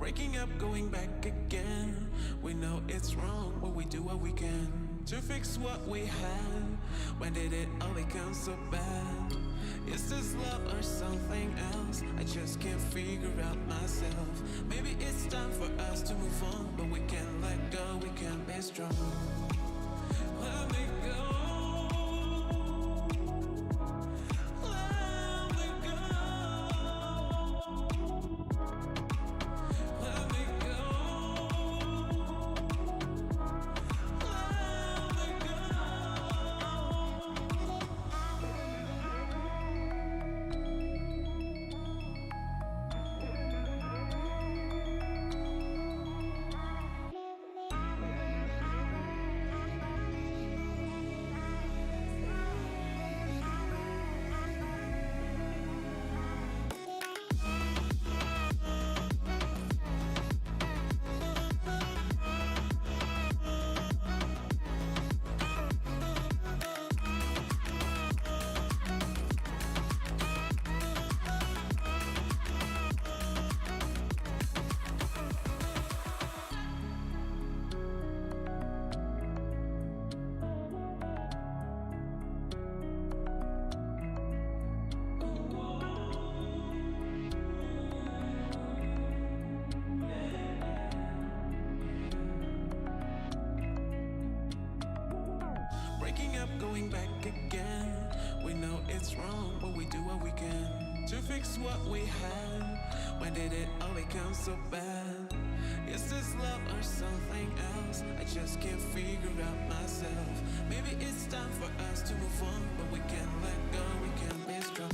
Breaking up, going back again. We know it's wrong, but we do what we can to fix what we had. When did it all become so bad? Is this love or something else? I just can't figure out myself. Maybe it's time for us to move on, but we can't let go, we can't be strong. Let me go. Going back again. We know it's wrong, but we do what we can to fix what we had. When did it all become so bad? Is this love or something else? I just can't figure out myself. Maybe it's time for us to move on, but we can't let go, we can't be strong.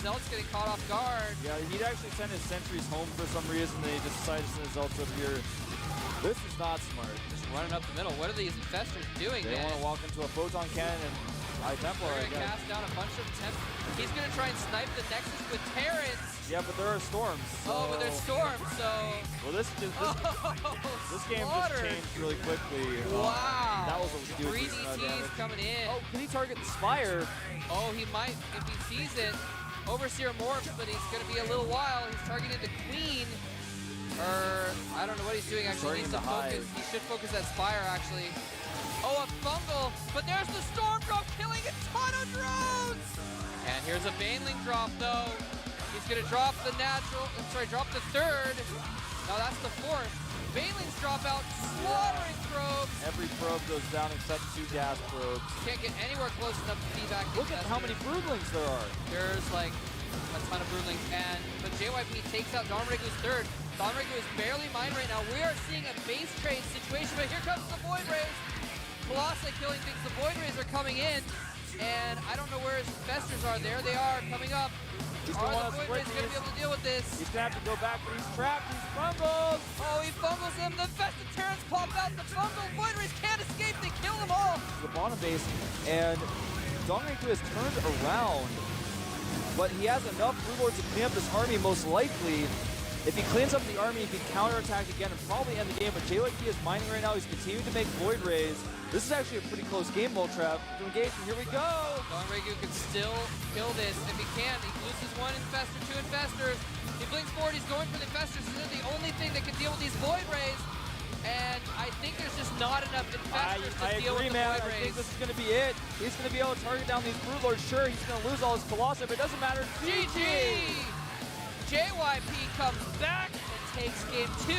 Zealot's getting caught off guard. Yeah, he'd actually send his sentries home for some reason. They just decided to send his ults up here. This is not smart. Just running up the middle. What are these infestors doing, They want to walk into a photon cannon and high Templar They're again. gonna cast down a bunch of He's gonna try and snipe the Nexus with Terrans. Yeah, but there are storms. So... Oh, but there's storms, so... Well, this game just changed really quickly. Wow. That was a huge 3 DTs coming in. Oh, can he target the Spire? Oh, he might if he sees it. Overseer morphs, but he's gonna be a little while. He's targeting the Queen. Or, I don't know what he's doing actually. He needs to focus. He should focus that Spire actually. Oh, a fungal, but there's the Storm Drop killing a ton of drones! And here's a Baneling drop though. He's gonna drop the drop the third. No, that's the fourth. Banelings drop out, slaughtering probes. Every probe goes down except 2 gas probes. Can't get anywhere close enough to feedback. Look at how many broodlings there are. There's like a ton of broodlings, but JYP takes out Donrigu's third. Donrigu is barely mined right now. We are seeing a base trade situation, but here comes the Void Rays. Colossi killing things. The Void Rays are coming in, and I don't know where his infestors are. There they are, coming up. Are the Void Rays going to be able to deal with this? He's going to have to go back, but he's trapped. He's fumbled. Oh, he fumbles him. The infested Terrans pop out. The fumble. Void Rays can't escape. They kill them all. The bottom base, and Donrigu has turned around, but he has enough Broodlords to clean up this army most likely. If he cleans up the army, he can counterattack again and probably end the game. But JYP is mining right now. He's continuing to make Void Rays. This is actually a pretty close game, Moltrap. To engage, and here we go. Donrigu can still kill this if he can. He loses 1 infestor, 2 infestors. He blinks forward. He's going for the infestors. This is the only thing that can deal with these Void Rays. And I think there's just not enough infestors to deal with the Void Rays. I think this is going to be it. He's going to be able to target down these Broodlords. Sure, he's going to lose all his Colossi, but it doesn't matter. GG! JYP comes back and takes game 2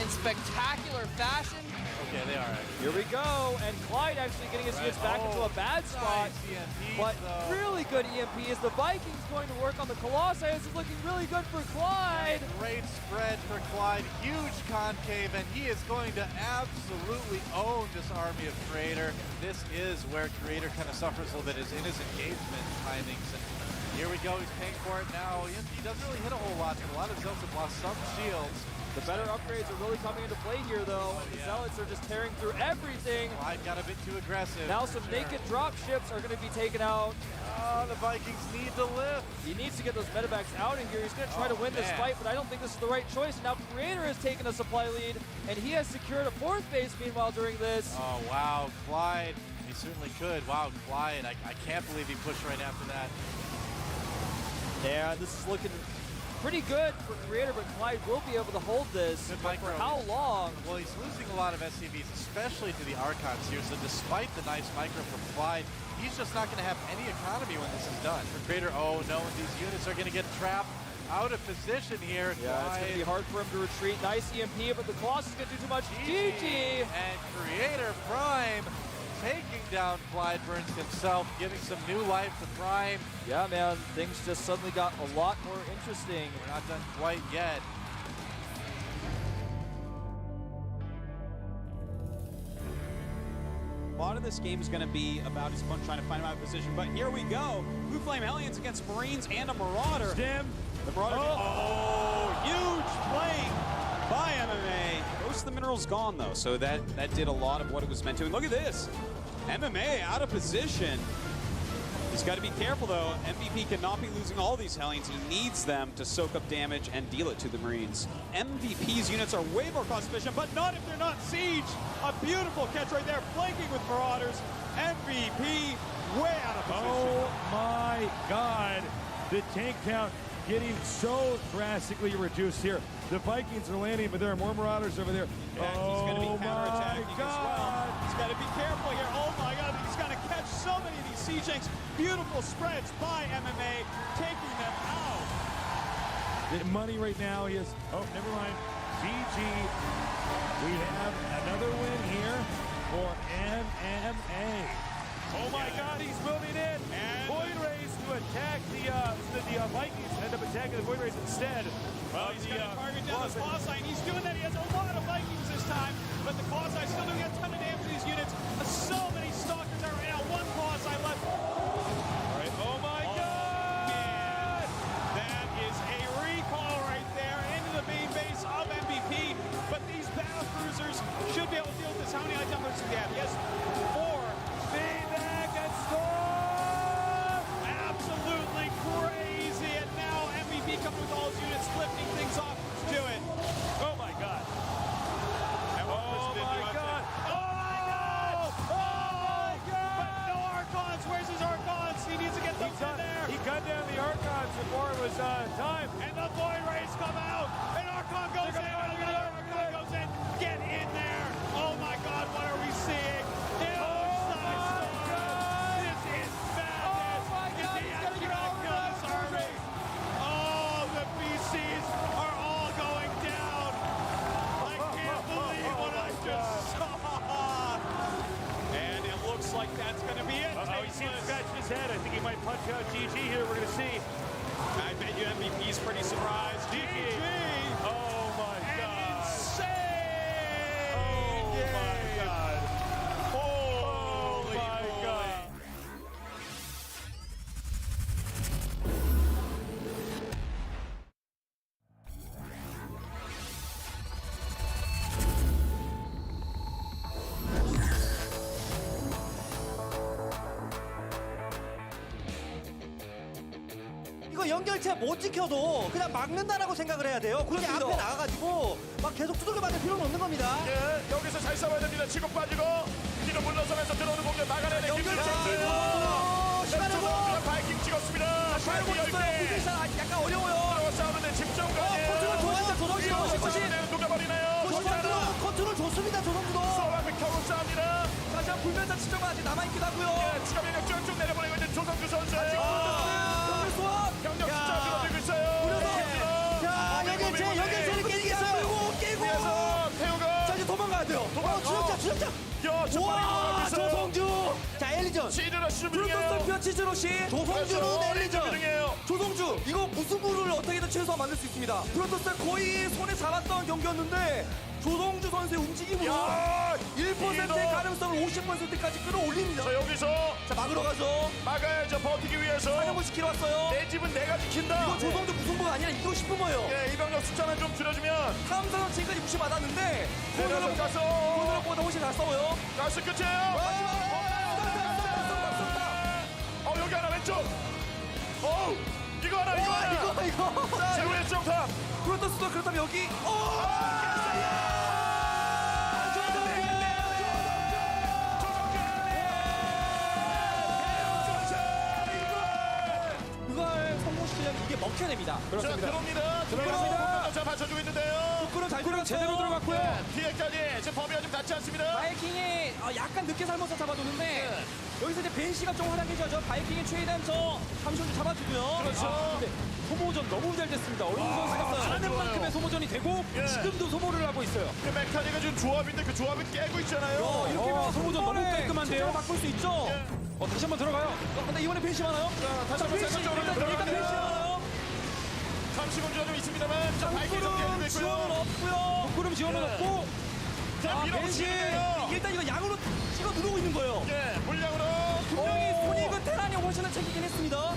in spectacular fashion. Okay, they are. Here we go, and Clyde actually getting his units back into a bad spot. Nice but really good EMP is the Vikings going to work on the Colossi. This is looking really good for Clyde. Great spread for Clyde, huge concave, and he is going to absolutely own this army of Creator. This is where Creator kind of suffers a little bit, is in his engagement timings. And here we go, he's paying for it now. He doesn't really hit a whole lot, but a lot of Zealots have lost some shields. The better upgrades are really coming into play here, though, and the Zealots are just tearing through everything. Clyde got a bit too aggressive. Now some naked drop ships are going to be taken out. Oh, the Vikings need to lift. He needs to get those medevacs out of here. He's going to try to win this fight, but I don't think this is the right choice. Now Creator has taken a supply lead, and he has secured a 4th base meanwhile during this. Oh, wow, Clyde. He certainly could. Wow, Clyde, I can't believe he pushed right after that. Yeah, this is looking pretty good for Creator, but Clyde will be able to hold this. But for how long? Well, he's losing a lot of SCVs, especially to the Archons here, so despite the nice micro from Clyde, he's just not going to have any economy when this is done. For Creator, oh no, and these units are going to get trapped out of position here. Yeah, it's going to be hard for him to retreat. Nice EMP, but the Colossus is going to do too much. GG! And Creator Prime taking down Clyde Burns himself, giving some new life to Prime. Yeah, man, things just suddenly got a lot more interesting. We're not done quite yet. A lot of this game is going to be about his opponent trying to find him out of position, but here we go. Blue Flame Hellions against Marines and a Marauder. Stim. The Marauder. Huge playing by MMA. Most of the minerals gone though, so that did a lot of what it was meant to. And look at this. MMA out of position. He's got to be careful though. MVP cannot be losing all these Hellions. He needs them to soak up damage and deal it to the Marines. MVP's units are way more cost efficient, but not if they're not Siege. A beautiful catch right there, flanking with Marauders. MVP way out of position. Oh my God. The tank count getting so drastically reduced here. The Vikings are landing, but there are more Marauders over there. Yeah, he's going to be counterattacking as well. He's got to be careful here. Oh my God, he's going to catch so many of these siege tanks. Beautiful spreads by MMA, taking them out. The money right now is, oh, never mind. GG. We have another win here for MMA. Oh my God, he's moving in. And Void Rays to attack the Vikings, end up attacking the Void Rays instead. Well, he's going to target down the Colossi, and he's doing that. He has a lot of Vikings this time, but the Colossi still doing a ton of damage to these units. So many Stalkers are right now. One Colossi left. All right. Oh my God! GG here. We're going to see. I bet you MVP's pretty surprised. GG. Oh my God. Insane. Oh my God. Holy my moly. God. 이거 연결체 못 지켜도 그냥 막는다라고 생각을 해야 돼요. 그렇게 그렇습니다. 앞에 나가가지고 막 계속 두들겨 맞을 필요는 없는 겁니다. 예, 여기서 잘 싸워야 됩니다. 치고 빠지고 뒤로 물러서면서 들어오는 공격 막아내야 돼. 연결체 김민철. 시간 왼쪽으로 내고 그냥 바이킹 찍었습니다. 알고 바이킹 있어요. 10개. 포지션 약간 어려워요. 싸우는데 집중까지. 컨트롤 좋아요. 조성주 조성주 녹여버리나요? 컨트롤 좋습니다. 조성주도. 앞에 겨우 싸웁니다. 다시 한번 불면서 치정은 아직 남아있기도 하고요. 예, 추가 병력 쭉쭉 내려보내고 있는 조성주 선수예요. 경력 진짜 줄어들고 있어요. 자, 연결체를 깨지겠어요. 깨고. 그래서 태우가 자, 이제 도망가야 돼요. 추적자. 야, 와, 조성주. 자, 엘리전. 시드라 브루토스 슈밍이에요. 펴치즈로시. 조성주는 엘리전. 중이에요. 조성주 이거 무승부를 어떻게든 최소한 만들 수 있습니다. 프로토스 거의 손에 잡았던 경기였는데 조성주 선수의 움직임으로 야, 1%의 이거. 가능성을 50%까지 끌어올립니다. 자, 여기서 자, 막으러 가죠. 막아야죠. 버티기 위해서. 사냥을 시키러 왔어요. 내 집은 내가 지킨다. 이거 조성주 무승부가 아니라 이거 싶은 거예요. 예, 이병력 숫자만 좀 줄여주면 탐사선 지금까지 무시받았는데 내려서 가서 오늘보다 훨씬 잘 싸워요. 가스 끝이에요. 여기 하나 왼쪽. 이거 하나. 이거. 자, 왼쪽 탑. 프로토스도 그렇다면 여기. 그걸 성공시키려면 이게 먹혀냅니다. 자, 들어옵니다. 자, 받쳐주고 있는데요. 부끄럼 잘 들어갔어요. 제대로 들어갔고요. 피해까지. 지금 범위가 좀 닿지 않습니다. 바이킹이 약간 늦게 살면서 잡아두는데 여기서 이제 벤 씨가 좀 활약해줘야죠. 바이킹이 최대한 저 잠시만 잡아주고요. 그렇죠. 근데 소모전 너무 잘 됐습니다. 어린 선수가 하는 좋아요. 만큼의 소모전이 되고 예. 지금도 소모를 하고 있어요. 그 메카닉은 지금 조합인데 그 조합을 깨고 있잖아요. 이렇게 하면 소모전 너무 깔끔한데요? 바꿀 수 있죠. 예. 다시 한번 들어가요. 근데 이번에 벤 씨 많아요? 다시 한번 세컨적으로 일단 들어가는데요. 벤 씨 많아요. 30분 좀 있습니다만 자, 바이킹 좀 구름 깨지고 지원은 있고요. 없고요. 구름 지원은 예. 없고 자, 벤 씨 밀어붙이는데요. 일단 이거 양으로 찍어 누르고 있는 거예요. 예, 물량으로. 분명히 손익은 테란이 훨씬 챙기긴 했습니다.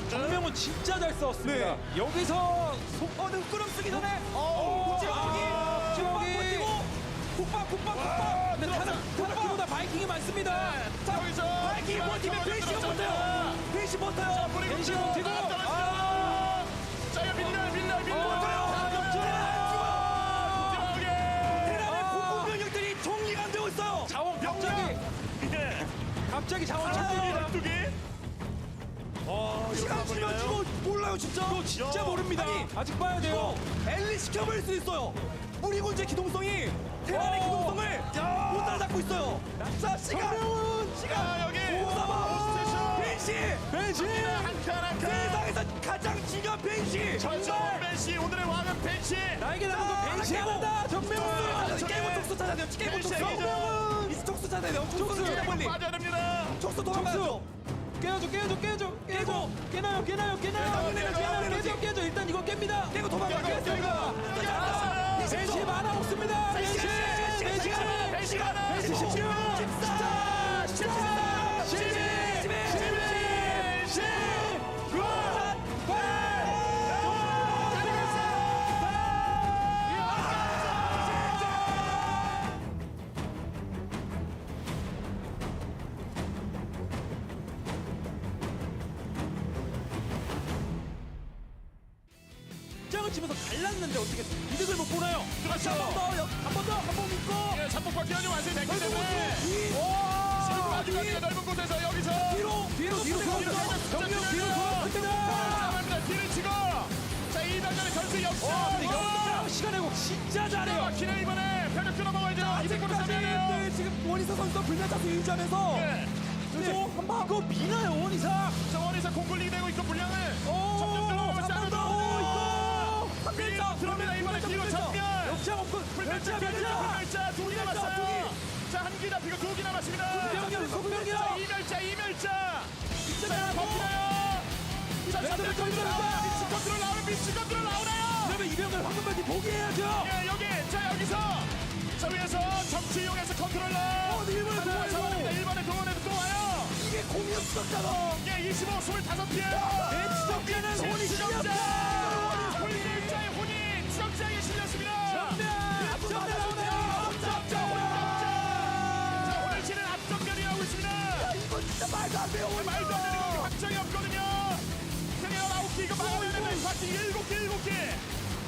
정명은 진짜 잘 싸웠습니다. 네. 여기서 끄럼 쓰기 전에 아, 지금 국밥 근데 타나키보다 바이킹이 많습니다. 자, 여기서 바이킹이 버티면 벤시가 버텨요. 벤시 버텨요. 벤시 버티고 자, 이거 밀려. 테란의 공공병력들이 정리가 안 되고 있어요. 자원 갑자기 자원 자, 찾습니다. 12개. 시간 지면 이거 몰라요 진짜. 이거 진짜 모릅니다. 아직 봐야 돼요. 엘리 시켜버릴 수 있어요. 무리군제 기동성이 테란의 기동성을 못 따라잡고 있어요. 자, 시간. 여기. 오사마. 벤시. 한 칸. 세상에서 가장 중요한 벤시. 정말 벤시 오늘의 왕은 벤시. 나에게 남은 건 벤시한다. 정명은 깨고 촉수 찾아야 돼요. 깨고 벤시 촉수. 이기죠. 이 촉수 찾아야 돼요. 촉수 찾아야 빨리. 빠져야 됩니다. 촉수 도망가야죠. 깨줘. 깨나요. 깨져. 일단 이거 깹니다. 깨고 도망가야죠. 벤시 하나 없습니다. 벤시가 하나. 벤시 10. 10장을 치면서 갈랐는데 어떻게 이득을 못 보나요? 그렇죠. 한 번 믿고. 예, 잡폭바퀴 아주 완전히 됐기 때문에. 지금 마지막에 넓은 곳에서 여기서. 뒤로 정명 뒤로 돌아갑니다. 잡아갑니다. 뒤를 치고. 자, 이 단전의 전투 역전. 역장 시간 내고 진짜 잘해요. 막히네 이번에. 편력 끊어먹어야죠. 200%로 잡아야 돼요. 아직까지 지금 원희사 선수가 불면차수 유지하면서 예. 한방 이거 미나요 원이사. 자, 원에서 공굴리기 되고 있고 물량을. 오, 점점 들어가고 한번 있어요. 더. 밀어 들어옵니다. 이번에 뒤로 전면. 역장 없고 불멸자, 불멸자 두 개 남았어요. 자, 한 개 잡히고 두 개 남았습니다. 소병이야. 자, 이멸자. 자, 버티나요. 자, 왼쪽으로 건드려라. 미친 컨트롤 나오네. 미친 컨트롤 나오네요. 그러면 이병렬 황금벨트 포기해야죠. 예, 여기. 자, 여기서. 자, 위에서 정치 이용해서 컨트롤러. 일본에 들어와요. 들어와요. 1번에 들어오네도 또 와요. 이게 공격 수적자다. 예, 25, 25피해. 내 추적자는 혼이 실렸다. 혼일자의 혼이 추적자에게 실렸습니다. 정면 나오네요. 자, 혼일치는 앞전면이 나오고 있습니다. 이거 진짜 말도 안 돼요. 말도 안 되는 건 확정이 없거든요. 그냥 9개 이거 막아야 되는 파티 7개.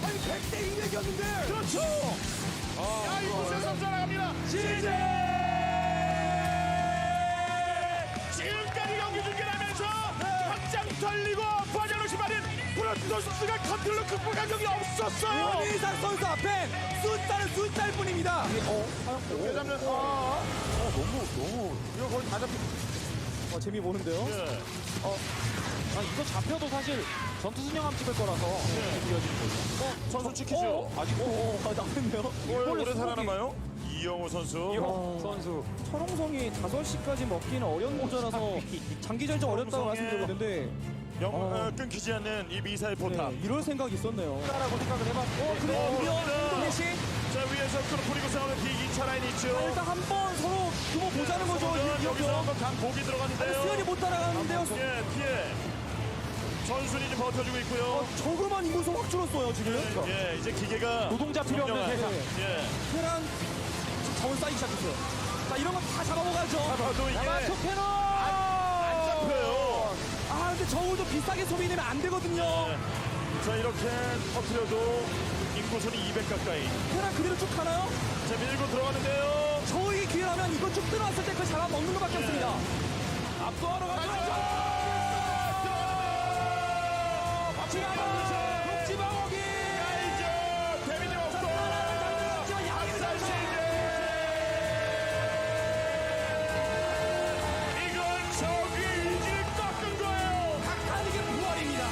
아니 100대 200이었는데. 그렇죠. 야, 이곳에 선수 나갑니다. 지금까지 경기 중계하면서 확장 털리고 부하장로시 말인 프로토스가 컨트롤 극복한 적이 없었어요. 원희상 선수 앞엔 숫자일 뿐입니다. 잡는 너무 이거 거의 다 잡힌. 재미 보는데요. 예. 이거 잡혀도 사실 전투 순영함 찍을 거라서 이어지는 거죠. 선수 지키죠. 아직 나왔네요. 오래 살아남아요. 이영호 선수. 선수. 철옹성이 5시까지 먹기는 어려운 모자라서 장기전이 어렵다고 말씀드렸는데 끊기지 않는 이 미사일 포탑. 이럴 생각이 있었네요. 라고 생각을 해봤고 대신 자, 위에서 끌어버리고 싸우는 B2차 라인 있죠. 일단 한번 서로 규모 보자는 거죠. 여기서 한번 강 보기 들어갔는데요. 수현이 못 따라가는데요. 예, 피해. 전순이 이제 버텨주고 있고요. 저그만 인구수 확 줄었어요 지금. 예, 이제 기계가 노동자 필요 없는 점령한. 세상. 예. 테란 지금 자원 쌓이기 시작했어요. 자 이런 거 다 잡아먹어야죠. 잡아도 이게 안 캐논! 잡혀요. 아 근데 저울도 비싸게 소비되면 안 되거든요. 자, 이렇게 터트려도 인구수는 200 가까이. 테란 그대로 쭉 가나요? 자, 밀고 들어가는데요. 저울이 기회라면 이거 쭉 들어왔을 때 그걸 잡아먹는 것밖에 없습니다. 압도하러 가죠. 지방옥이 데미지 없고. 이건 적의 의지를 꺾은 거예요. 각하니게 부활입니다.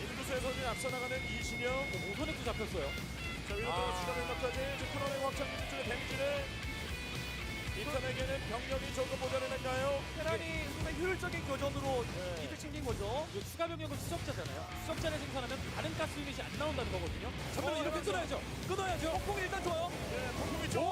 인구수에서 지금 앞서 나가는 이신영. 오선액도 잡혔어요. 자, 위로 들어가시다 멤버까지 코너의 확장 쪽의 데미지를 인터넷에게는 병력이 조금 모자라는가요? 테란이 정말 효율적인 교전으로 이득 챙긴 거죠. 이거 추가 병력은 수적자잖아요. 수적자를 생산하면 다른 가스 유닛이 안 나온다는 거거든요. 잠깐만 이렇게 끊어야죠. 끊어야죠. 폭풍이 일단 줘요. 네, 폭풍이 좀.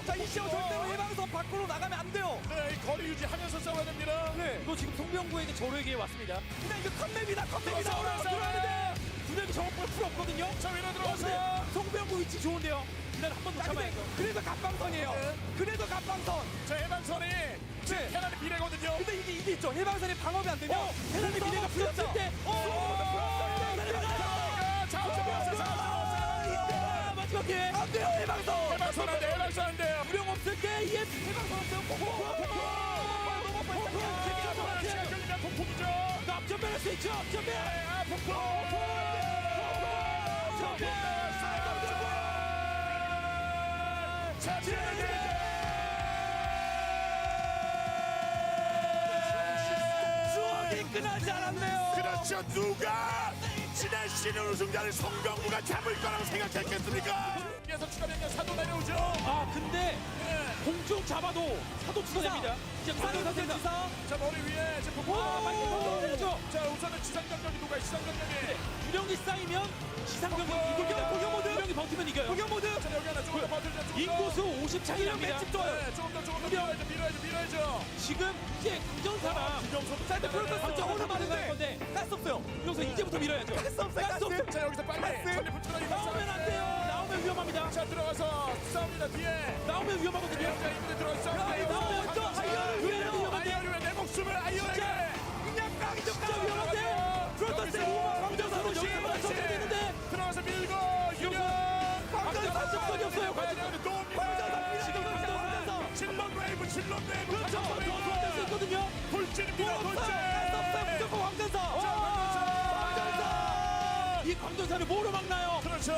자 이시영 절대로 예방선 밖으로 나가면 안 돼요. 네, 이 거리 유지하면서 싸워야 됩니다. 네. 이거 지금 송병구에게 저로에게 왔습니다. 근데 이거 컵맵이다. 컵맵이다. 들어가서 들어가는데. 분명히 저것보다 풀 없거든요. 자, 위로 들어가서. 송병구 위치 좋은데요. 일단 한 번 더 참아야 돼요. 그래도 갑방선이에요. 네. 그래도 갑방선. 자, 해방선이 지금 테란의 미래거든요. 근데 이게 있죠. 해방선이 방어이 안 되면 테란의 미래가 풀렸을 때. 자, 마지막 기회. 안 돼요. 해방선. 해방선 안 돼, 해방선 안 돼요. 무령 없을 때 ES 해방선 없어요. 시간 끌리면 폭풍이죠. 앞전면 할수 있죠. 앞전면. 아, 폭풍. 자, 수학이 끝나지 않았네요. 그렇죠. 누가 지난 시즌 우승자를 송병구가 잡을 거라고 생각했겠습니까? 그래서 추가 병력 사도 내려오죠. 아 근데 네. 공중 잡아도 사도 추가됩니다. 이제 공중 상태입니다. 자, 머리 위에 지금 폭풍. 많이 건드려야죠. 자, 우선은 지상 병력이 누가 지상 병력이. 유령이 쌓이면 지상병력 이깁니다. 공격 모드. 유령이 버티면 이겨요. 공격 모드. 자, 여기 하나 조금 더 버텨줘. 조금 더. 인구수 50 차이 납니다. 맷집 좋아요. 네, 조금 더 밀어야죠. 지금 이제 강전사랑 김경수 자, 근데 프로토스 강전 오늘 오늘 많은데 건데 가스 없어요. 여기서 이제부터 밀어야죠. 가스 없어요. 가스 없어요. 자, 여기서 빨리 가스. 전리품 들어가기 나오면 안 돼요. 나오면 위험합니다. 자, 들어가서 싸웁니다. 뒤에. 나오면 위험하거든요. 자, 이분들 들어가서 나오면 또 아이언을 위험한데. 아이언을 내 목숨을 아이언에게. 그냥 깡이 좀 진짜 위험한데. 프로토스 광전사로 여기서 맞춰야 되는데. 들어가서 밀고 유령. 광전사 접근이 없어요. 광전사 지금 광전사. 질럿 웨이브. 그렇죠. 더 소환될 수 있거든요. 돌진입니다. 돌진. 무조건 황전사. 광전사. 이 광전사를 뭐로 막나요? 그렇죠.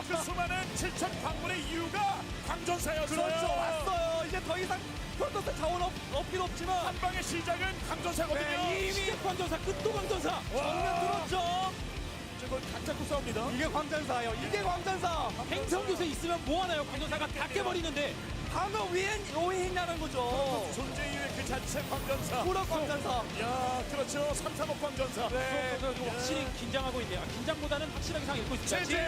그 수많은 7천 방문의 이유가 광전사였어요. 그렇죠. 왔어요. 이제 더 이상 프로토스 자원 없긴 없지만 한 방의 시작은 강전사거든요. 네, 이미 광전사, 끝도 광전사. 정면 들었죠. 저걸 각 잡고 싸웁니다. 이게 광전사예요. 이게 광전사. 행성교세 있으면 뭐하나요? 광전사가 다 깨버리는데. 하면 왜 했냐는 거죠. 존재 이유의 그 자체 광전사. 불어 광전사. 야, 그렇죠. 335 광전사. 네. 확실히 긴장하고 있네요. 긴장보다는 확실하게 상황 읽고 있습니다.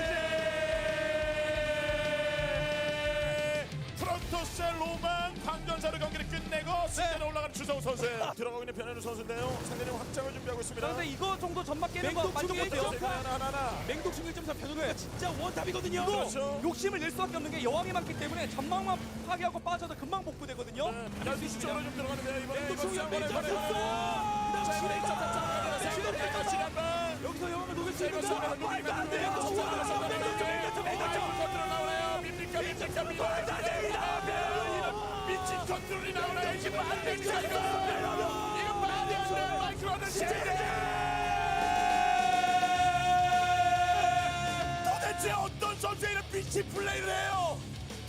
프론토스 로만 광전사로 경기를 끝내고 승자로 올라가는 주성우 선수. 들어가고 있는 변현우 선수인데요. 상대는 확장을 준비하고 있습니다. 그런데 이거 정도 점막 깨는 거 만족 못해요. 맹독충 1.4 변현우가 진짜 원탑이거든요. 그렇죠. 욕심을 낼 수밖에 없는 게 여왕이 많기 때문에 전망만 파괴하고 빠져도 금방 복구되거든요. 연수 쪽으로 좀 들어가는데요. 이번에 맹독충이 이번에 여기서 여왕을 녹일 수 있는 거 말도 안 돼요. 미친 컨트롤이 나오나요? 이거 안 됩니다. 이거 안 됩니다. 마이크로는 도대체 어떤 선수의 이런 미친 플레이를 해요?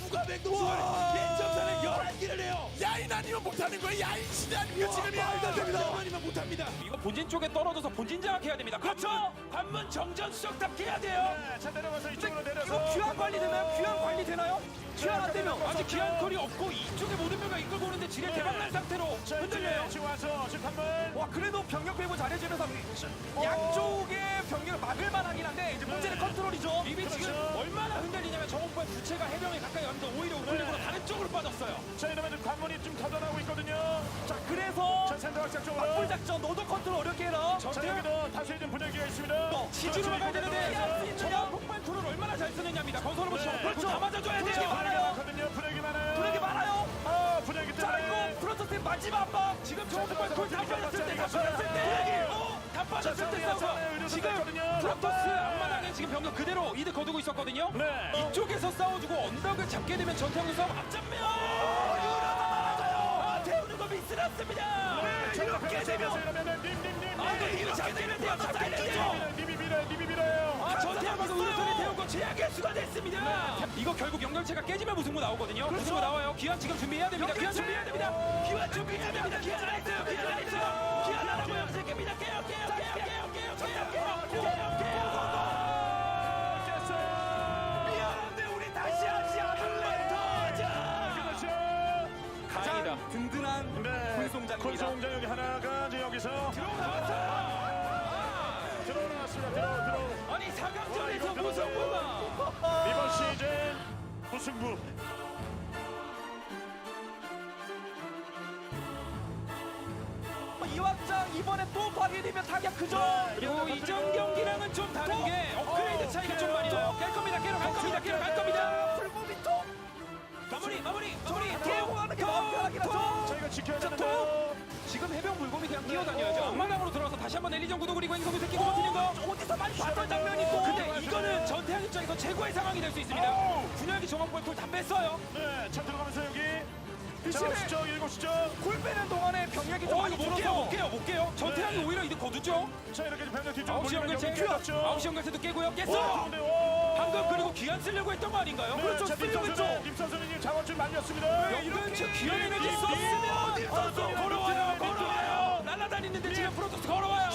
누가 맹독충을 1.4는 11개를 해요? 야인 아니면 못하는 거예요. 야인 시대 아닙니까 지금이? 말도 안 됩니다. 아니면 못합니다. 이거 본진 쪽에 떨어져서 본진 장악해야 됩니다. 그렇죠. 관문 정전 수정탑 해야 돼요. 네, 자 내려가서 이쪽으로 내려서 이거 귀환 관리 되나요? 귀환 관리 되나요? 귀환 안 되면 아직 기한거리 없고 이쪽에 모든 명가 이끌고 오는데 지뢰 대박난 상태로 흔들려요. 지금 와서 지금 한번 와 그래도 병력 배분 잘해주면서 양쪽의 병력을 막을 만하긴 한데 이제 문제는 컨트롤이죠. 이미 지금 얼마나 흔들리냐면 정오빠의 부채가 해병에 가까이 왔는데 오히려 우클릭으로 다른 쪽으로 빠졌어요. 자 이러면 관문이 좀 터져나오고 있거든요. 자 그래서 자 센터 확장 쪽으로. 막불 작전 너도 컨트롤 어렵게 해라. 자 여기도 다수의 좀 분열기가 있습니다. 지지로 가야 되는데 저거 폭발 툴을 얼마나 잘 쓰느냐입니다. 건설로봇 그렇죠. 다 맞아줘야 분열기 돼요. 많아요. 분열기 많아요. 분열기 많아요. 아 분열기 자 때문에. 이거 프로토스 마지막 압박. 지금 저거 폭발 툴다 빠졌을 때, 다 빠졌을 때, 다 빠졌을 때 싸우고 지금 프로토스 앞마당에 지금 병력 그대로 이득 거두고 있었거든요. 네. 이쪽에서 싸워주고 언덕을 잡게 되면 전태형 싸움 앞전면. 태우는 거 미스났습니다. 이렇게 되면 이러면은 님님님. 이거 잡게 되면 돼요. 잡게 되죠. 님이 밀어요. 전태형에서 우르선에 태우고 최악의 수가 됐습니다. 이거 결국 연결체가 깨지면 무승부 나오거든요. 무승부 나와요. 기한 지금 준비해야 됩니다. 기한 준비해야 됩니다. 기한 준비해야 됩니다. 기한 안 했어요. 기한 안 했어요. 기한 안 하고요. 새끼입니다. 깨요. 미안한데 우리 다시 하지 않을래. 가장 든든한 군송장입니다. 군송장 여기 하나가 이제 여기서 들어왔습니다. 들어. 아니 4강전에서 무승부가. 이번 시즌 무승부. 이 확장 이번에 또 파괴되면 타격 크죠. 그리고 이전 경기랑은 좀 다른 게 업그레이드 차이가 좀 많이 나요. 깰 겁니다. 깨러 갈 겁니다. 풀무비통 마무리. 개호하는 게 마음 편하긴 하죠. 저희가 지켜야 되는데요. 지금 해병 물고기 그냥 뛰어다녀야죠. 앞마당으로 들어가서 다시 한번 엘리전 구도 그리고 행성을 새끼고 버티는 거. 어디서 많이 봤던 장면이고. 근데 이거는 전태양 입장에서 최고의 상황이 될 수 있습니다. 분열기 정확볼 툴다 뺐어요. 네, 차 들어가면서 여기. 자, 비심해. 7시죠. 골 빼는 동안에 병력이 좀 많이 이거 줄어서 못 깨요. 전태양이 오히려 이득 거두죠. 자, 이렇게 병력 뒤쪽으로 9시 연결체. 죠 9시 연결체도 깨고요. 깼어. 방금 그리고 귀환 쓰려고 했던 거 아닌가요? 그렇죠. 쓰려고 했죠. 님 선수는 지금 자원줄 말렸습니다. 연결체 귀환 에너지 썼으면 걸어와요. 날아다니는데 지금 프로토스 걸어와요.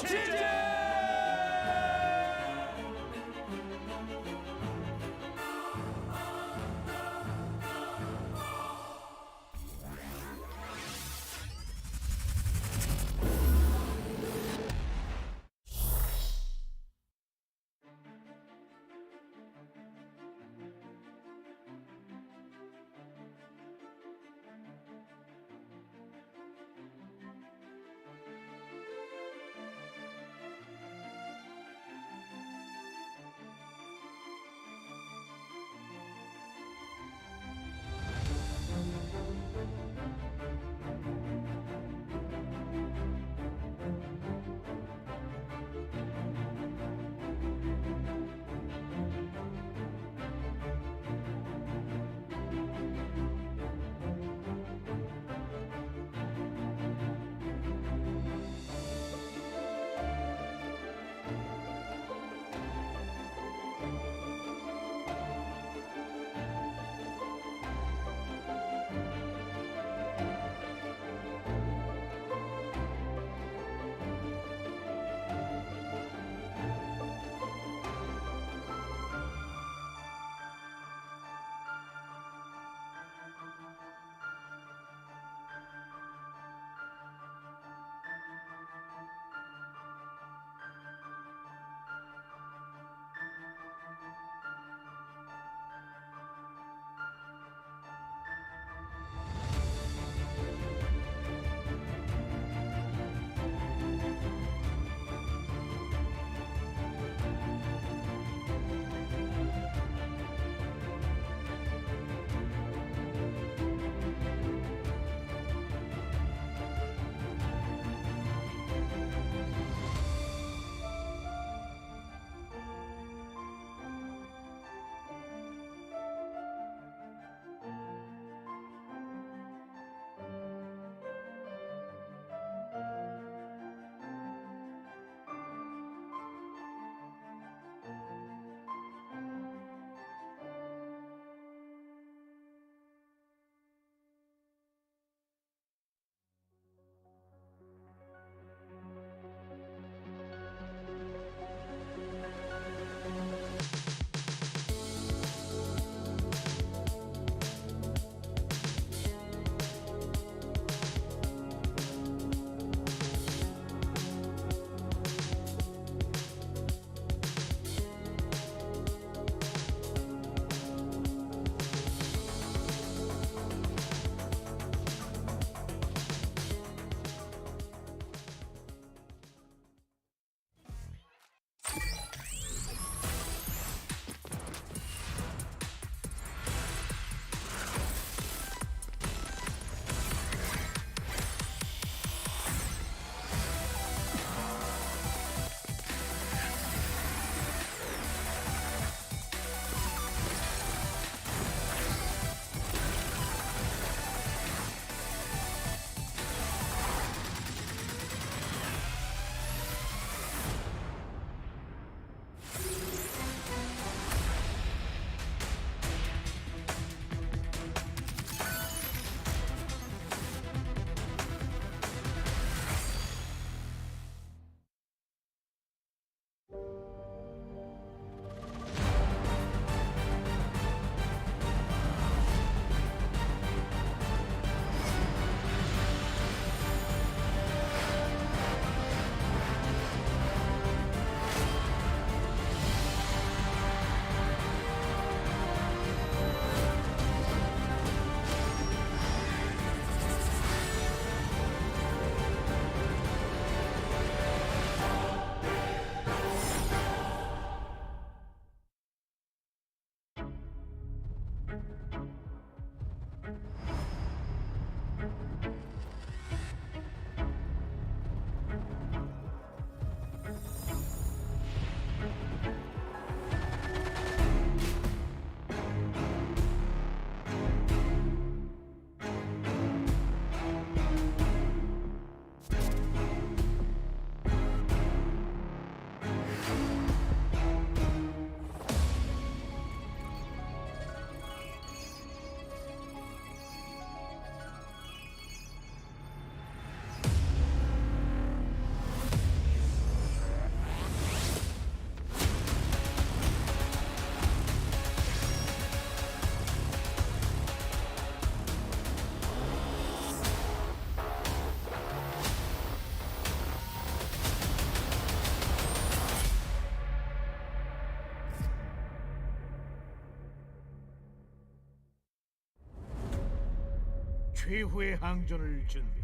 최후의 항전을 준비하라.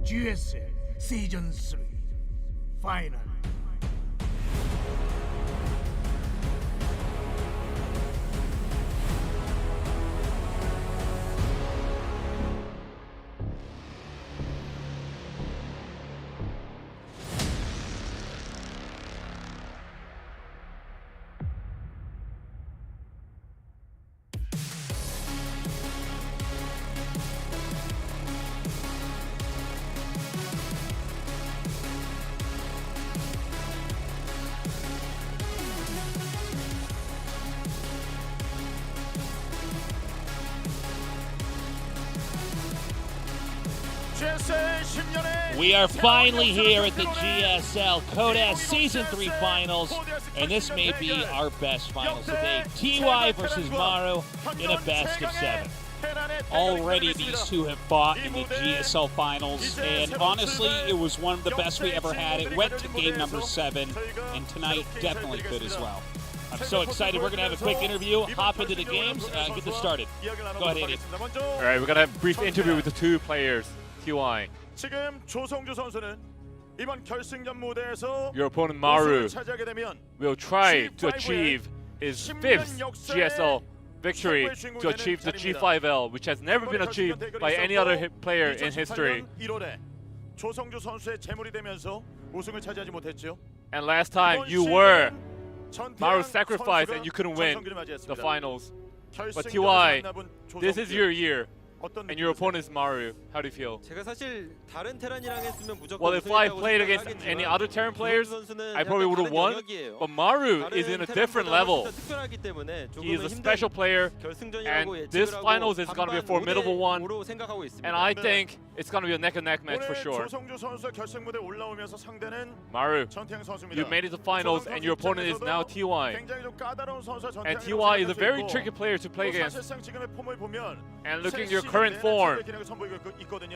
GSL 시즌 3 파이널. We are finally here at the GSL Kodas Season 3 Finals, and this may be our best finals to date. TY versus Maru in a best of 7. Already these two have fought in the GSL Finals, and honestly, it was one of the best we ever had. It went to game number 7, and tonight definitely could as well. I'm so excited. We're going to have a quick interview, hop into the games, and get this started. Go ahead, Andy. All right, we're going to have a brief interview with the two players, TY. 지금 조성주 선수는 이번 결승전 무대에서 Your opponent Maru 차지하게 되면 will try to achieve his 5th GSL victory to achieve the G5L, which has never been achieved by any other player in history. 1월에 조성주 선수의 재물이 되면서 우승을 차지하지 못했죠. And last time you were Maru's sacrifice and you couldn't win the finals. But TY, this is your year. And your opponent is Maru. How do you feel? 제가 사실 다른 테란이랑 했으면 무조건 Well, if I played against any other Terran players, I probably would have won. But Maru is in a different level. He is a special player, and this finals is going to be a formidable one. And I think it's going to be a neck-and-neck match for sure. Maru, you made it to finals, and your opponent is now TY. And TY is a very tricky player to play against. And looking at your current form,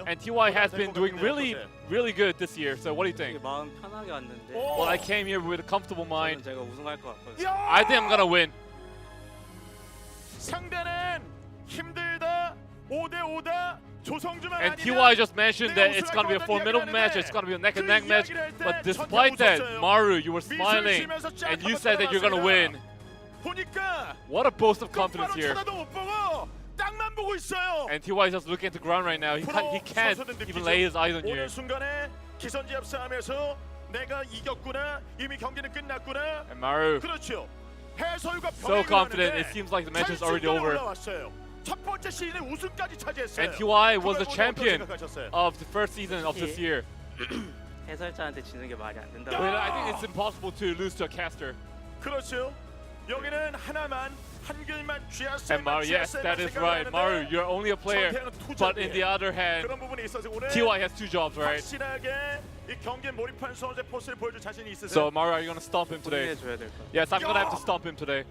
and TY has been doing really, really good this year. So what do you think? Well, I came here with a comfortable mind. I think I'm gonna win. And TY just mentioned that it's gonna be a formidable match. It's gonna be a neck-and-neck match. But despite that, Maru, you were smiling, and you said that you're gonna win. What a boast of confidence here. And TY is just looking at the ground right now. He can't even lay his eyes on you. And Maru, so confident. It seems like the match is already over. And TY was the champion of the first season of this year. 해설자한테 지는 게 말이 안 된다. But I think it's impossible to lose to a caster. And Maru, yes, that is right. Maru, you're only a player, but in the other hand, TY has 2 jobs, right? So Maru, are you going to stomp him today? Yes, I'm going to have to stomp him today.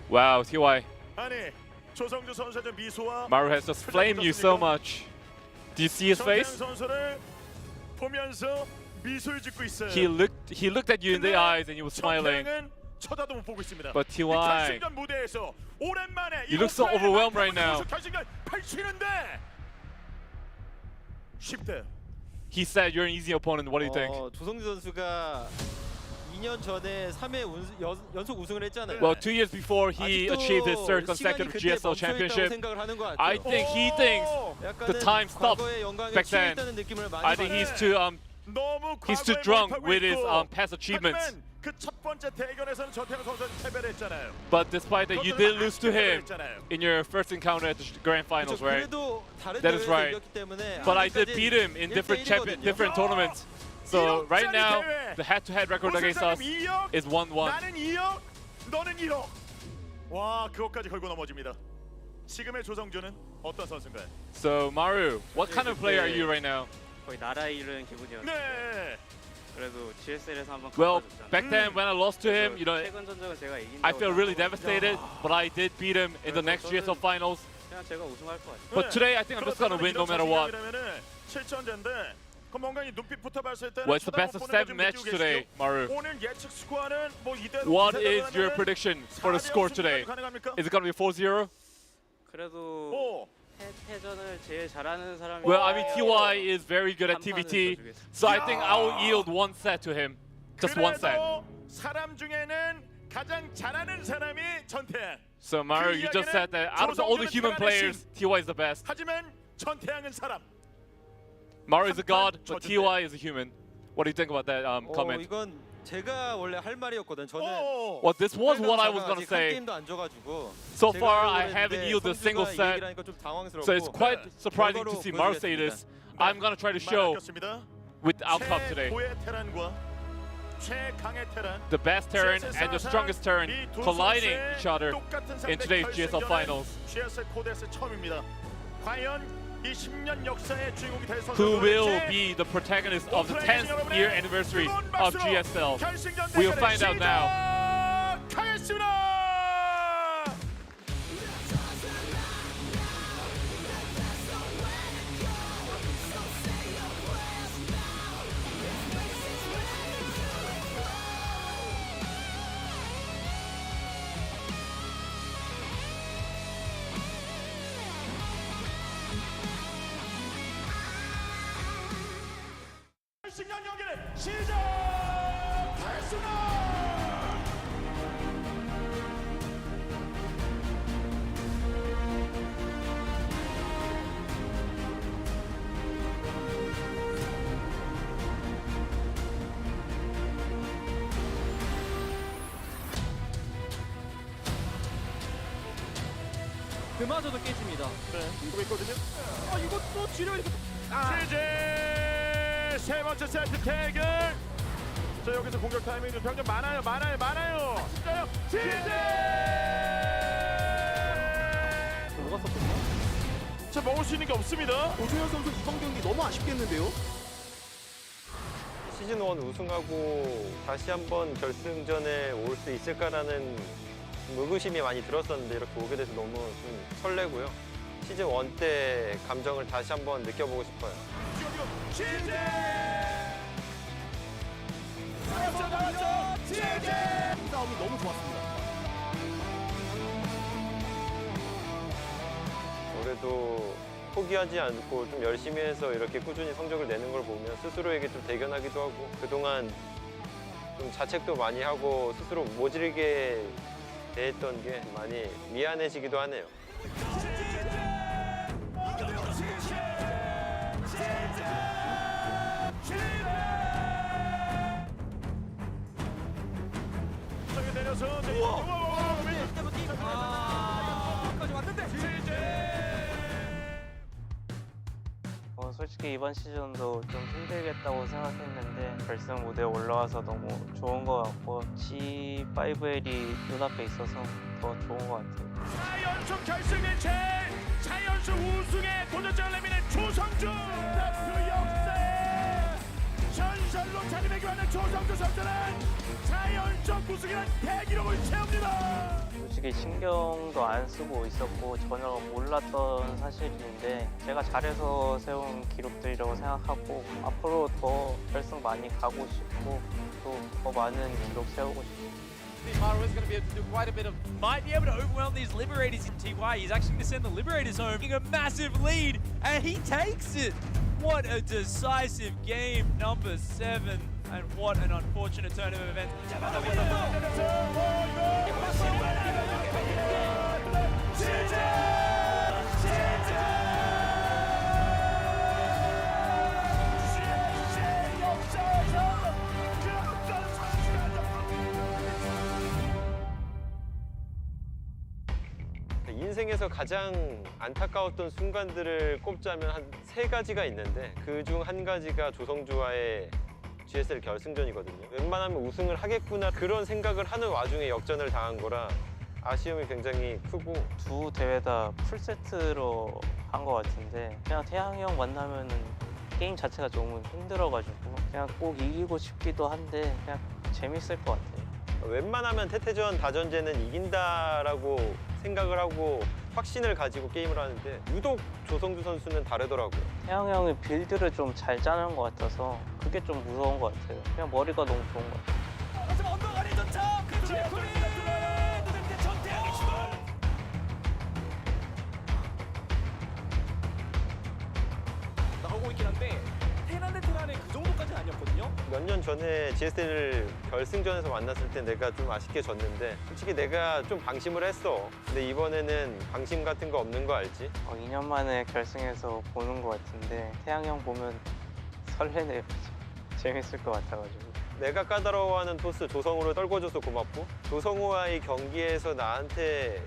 Wow, TY. Maru has just flamed you so much. Do you see his face? He looked at you in the eyes and he was smiling. But TY, you look so overwhelmed right now. He said you're an easy opponent. What do you think? 조성주 선수가 2년 전에 3회 연속 우승을 했잖아요. Well, 2 years before he achieved his 3rd consecutive GSL championship, I think he thinks the time stopped back then. I think he's too drunk with his past achievements. But despite that, you did lose to him in your first encounter at the Grand Finals, right? That is right. But I did beat him in different tournaments. So right now, the head-to-head record against us is 1-1. So Maru, what kind of player are you right now? 거의 나라 이루는 기분이었어요. 그래도 GSL에서 한번 Well, back then when I lost to him, you know, 최근 전적은 제가 이긴 I feel really devastated, but I did beat him in the next GSL Finals. 그냥 제가 우승할 것 같아요. But today, I think I'm just gonna win no matter what. Well, it's the best of 7 match today, Maru. What is your prediction for the score today? Is it gonna be 4-0? 그래도 패전을 제일 잘하는 사람이. Well, I mean, TY is very good at TVT, so I think I will yield one set to him. Just one set. 그래도 사람 중에는 가장 잘하는 사람이 전태양. So Maru, you just said that out of all the human players, TY is the best. 하지만 전태양은 사람. Maru is a god, but TY is a human. What do you think about that comment? 이건 제가 원래 할 말이었거든. 저는. Well, this was what I was gonna say. 게임도 안 줘가지고. So far, I haven't yielded a single set, so it's quite surprising to see Maru say this. I'm gonna try to show with outcome today. The best Terran and the strongest Terran colliding each other in today's GSL Finals. GSL 코데스 처음입니다. 과연 이 10년 역사의 주인공이 될 선수. Who will be the protagonist of the 10th year anniversary of GSL? We'll find out now. 가겠습니다. 결승전 경기를 시작하겠습니다. 그마저도 깨집니다. 네, 이거 있거든요. 이것도 지뢰 이렇게. 시제 세 번째 세트 태글. 자, 여기서 공격 타이밍 좀 병력 많아요. 진짜요? 시제. 뭐가 썼거든요? 자, 먹을 수 있는 게 없습니다. 오세현 선수 이번 경기 너무 아쉽겠는데요? 시즌 1 우승하고 다시 한번 결승전에 올 수 있을까라는 의구심이 많이 들었었는데 이렇게 오게 돼서 너무 좀 설레고요. 시즌 1 때 감정을 다시 한번 느껴보고 싶어요. 시제. 싸움이 너무 좋았습니다. 올해도 포기하지 않고 좀 열심히 해서 이렇게 꾸준히 성적을 내는 걸 보면 스스로에게 좀 대견하기도 하고 그동안 좀 자책도 많이 하고 스스로 모질게 대했던 게 많이 미안해지기도 하네요. 내려서 솔직히 이번 시즌도 좀 힘들겠다고 생각했는데 결승 무대에 올라와서 너무 좋은 것 같고 G5L이 눈앞에 있어서 더 좋은 것 같아요. 4연속 결승 매체 4연속 우승에 도전장을 내미는 조성주 대표 역사의 전설로 자리매김하는 조성주 선수는 4연속 우승이라는 대기록을 채웁니다. 솔직히 신경도 안 쓰고 있었고 전혀 몰랐던 사실인데 제가 잘해서 세운 기록들이라고 생각하고 앞으로 더 결승 많이 가고 싶고 또 더 많은 기록 세우고 싶습니다. Maru is going to be able to do quite a bit of, might be able to overwhelm these Liberators in TY. He's actually going to send the Liberators home, getting a massive lead, and he takes it. What a decisive game, number 7, and what an unfortunate turn of events. 인생에서 가장 안타까웠던 순간들을 꼽자면 한 3가지가 있는데 그중 한 가지가 조성주와의 GSL 결승전이거든요. 웬만하면 우승을 하겠구나 그런 생각을 하는 와중에 역전을 당한 거라 아쉬움이 굉장히 크고 두 대회 다 풀세트로 한 것 같은데 그냥 태양이 형 만나면은 게임 자체가 너무 힘들어가지고 그냥 꼭 이기고 싶기도 한데 그냥 재밌을 것 같아요. 웬만하면 태태전, 다전제는 이긴다라고 생각을 하고 확신을 가지고 게임을 하는데 유독 조성주 선수는 다르더라고요. 태양 형이 빌드를 좀 잘 짜는 것 같아서 그게 좀 무서운 것 같아요. 그냥 머리가 너무 좋은 것 같아요. 하지만 언더가리 도착! 그 뒤에 콜이! 전태양의 주발! 초반에 그 정도까지는 아니었거든요. 몇 년 전에 GSL 결승전에서 만났을 때 내가 좀 아쉽게 졌는데 솔직히 내가 좀 방심을 했어. 근데 이번에는 방심 같은 거 없는 거 알지? 2년 만에 결승에서 보는 것 같은데 태양 형 보면 설레네요. 재밌을 것 같아가지고. 내가 까다로워하는 토스 조성우를 떨궈줘서 고맙고 조성우와의 경기에서 나한테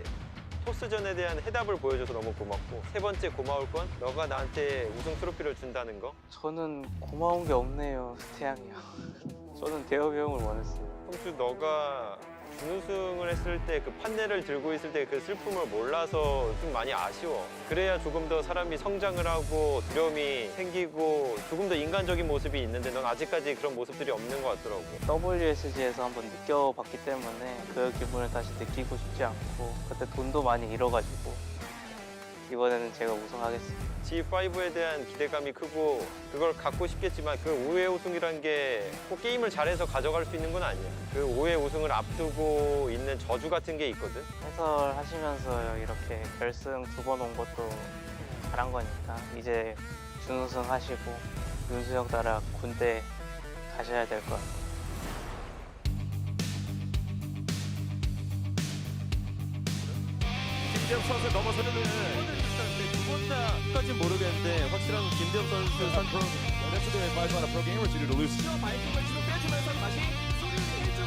토스전에 대한 해답을 보여줘서 너무 고맙고 세 번째 고마울 건 너가 나한테 우승 트로피를 준다는 거. 저는 고마운 게 없네요, 태양이 형. 저는 대엽이 형을 원했어요. 형수 너가 준우승을 했을 때 그 판넬을 들고 있을 때 그 슬픔을 몰라서 좀 많이 아쉬워. 그래야 조금 더 사람이 성장을 하고 두려움이 생기고 조금 더 인간적인 모습이 있는데 넌 아직까지 그런 모습들이 없는 것 같더라고. WSG에서 한번 느껴봤기 때문에 그 기분을 다시 느끼고 싶지 않고 그때 돈도 많이 잃어가지고 이번에는 제가 우승하겠습니다. G5에 대한 기대감이 크고 그걸 갖고 싶겠지만 그 5회 우승이란 게 꼭 게임을 잘해서 가져갈 수 있는 건 아니야. 그 5회 우승을 앞두고 있는 저주 같은 게 있거든. 해설하시면서 이렇게 결승 2번 온 것도 잘한 거니까 이제 준우승 하시고 윤수혁 따라 군대 가셔야 될 것 같아요. 김재엽 선수 넘어서는 두번다까지는 모르겠는데 확실한 김재엽 선수 선수. That's what they advise on a pro gamer to do to lose. 마이크를 뒤로 빼주면서 다시 소리를 해줘.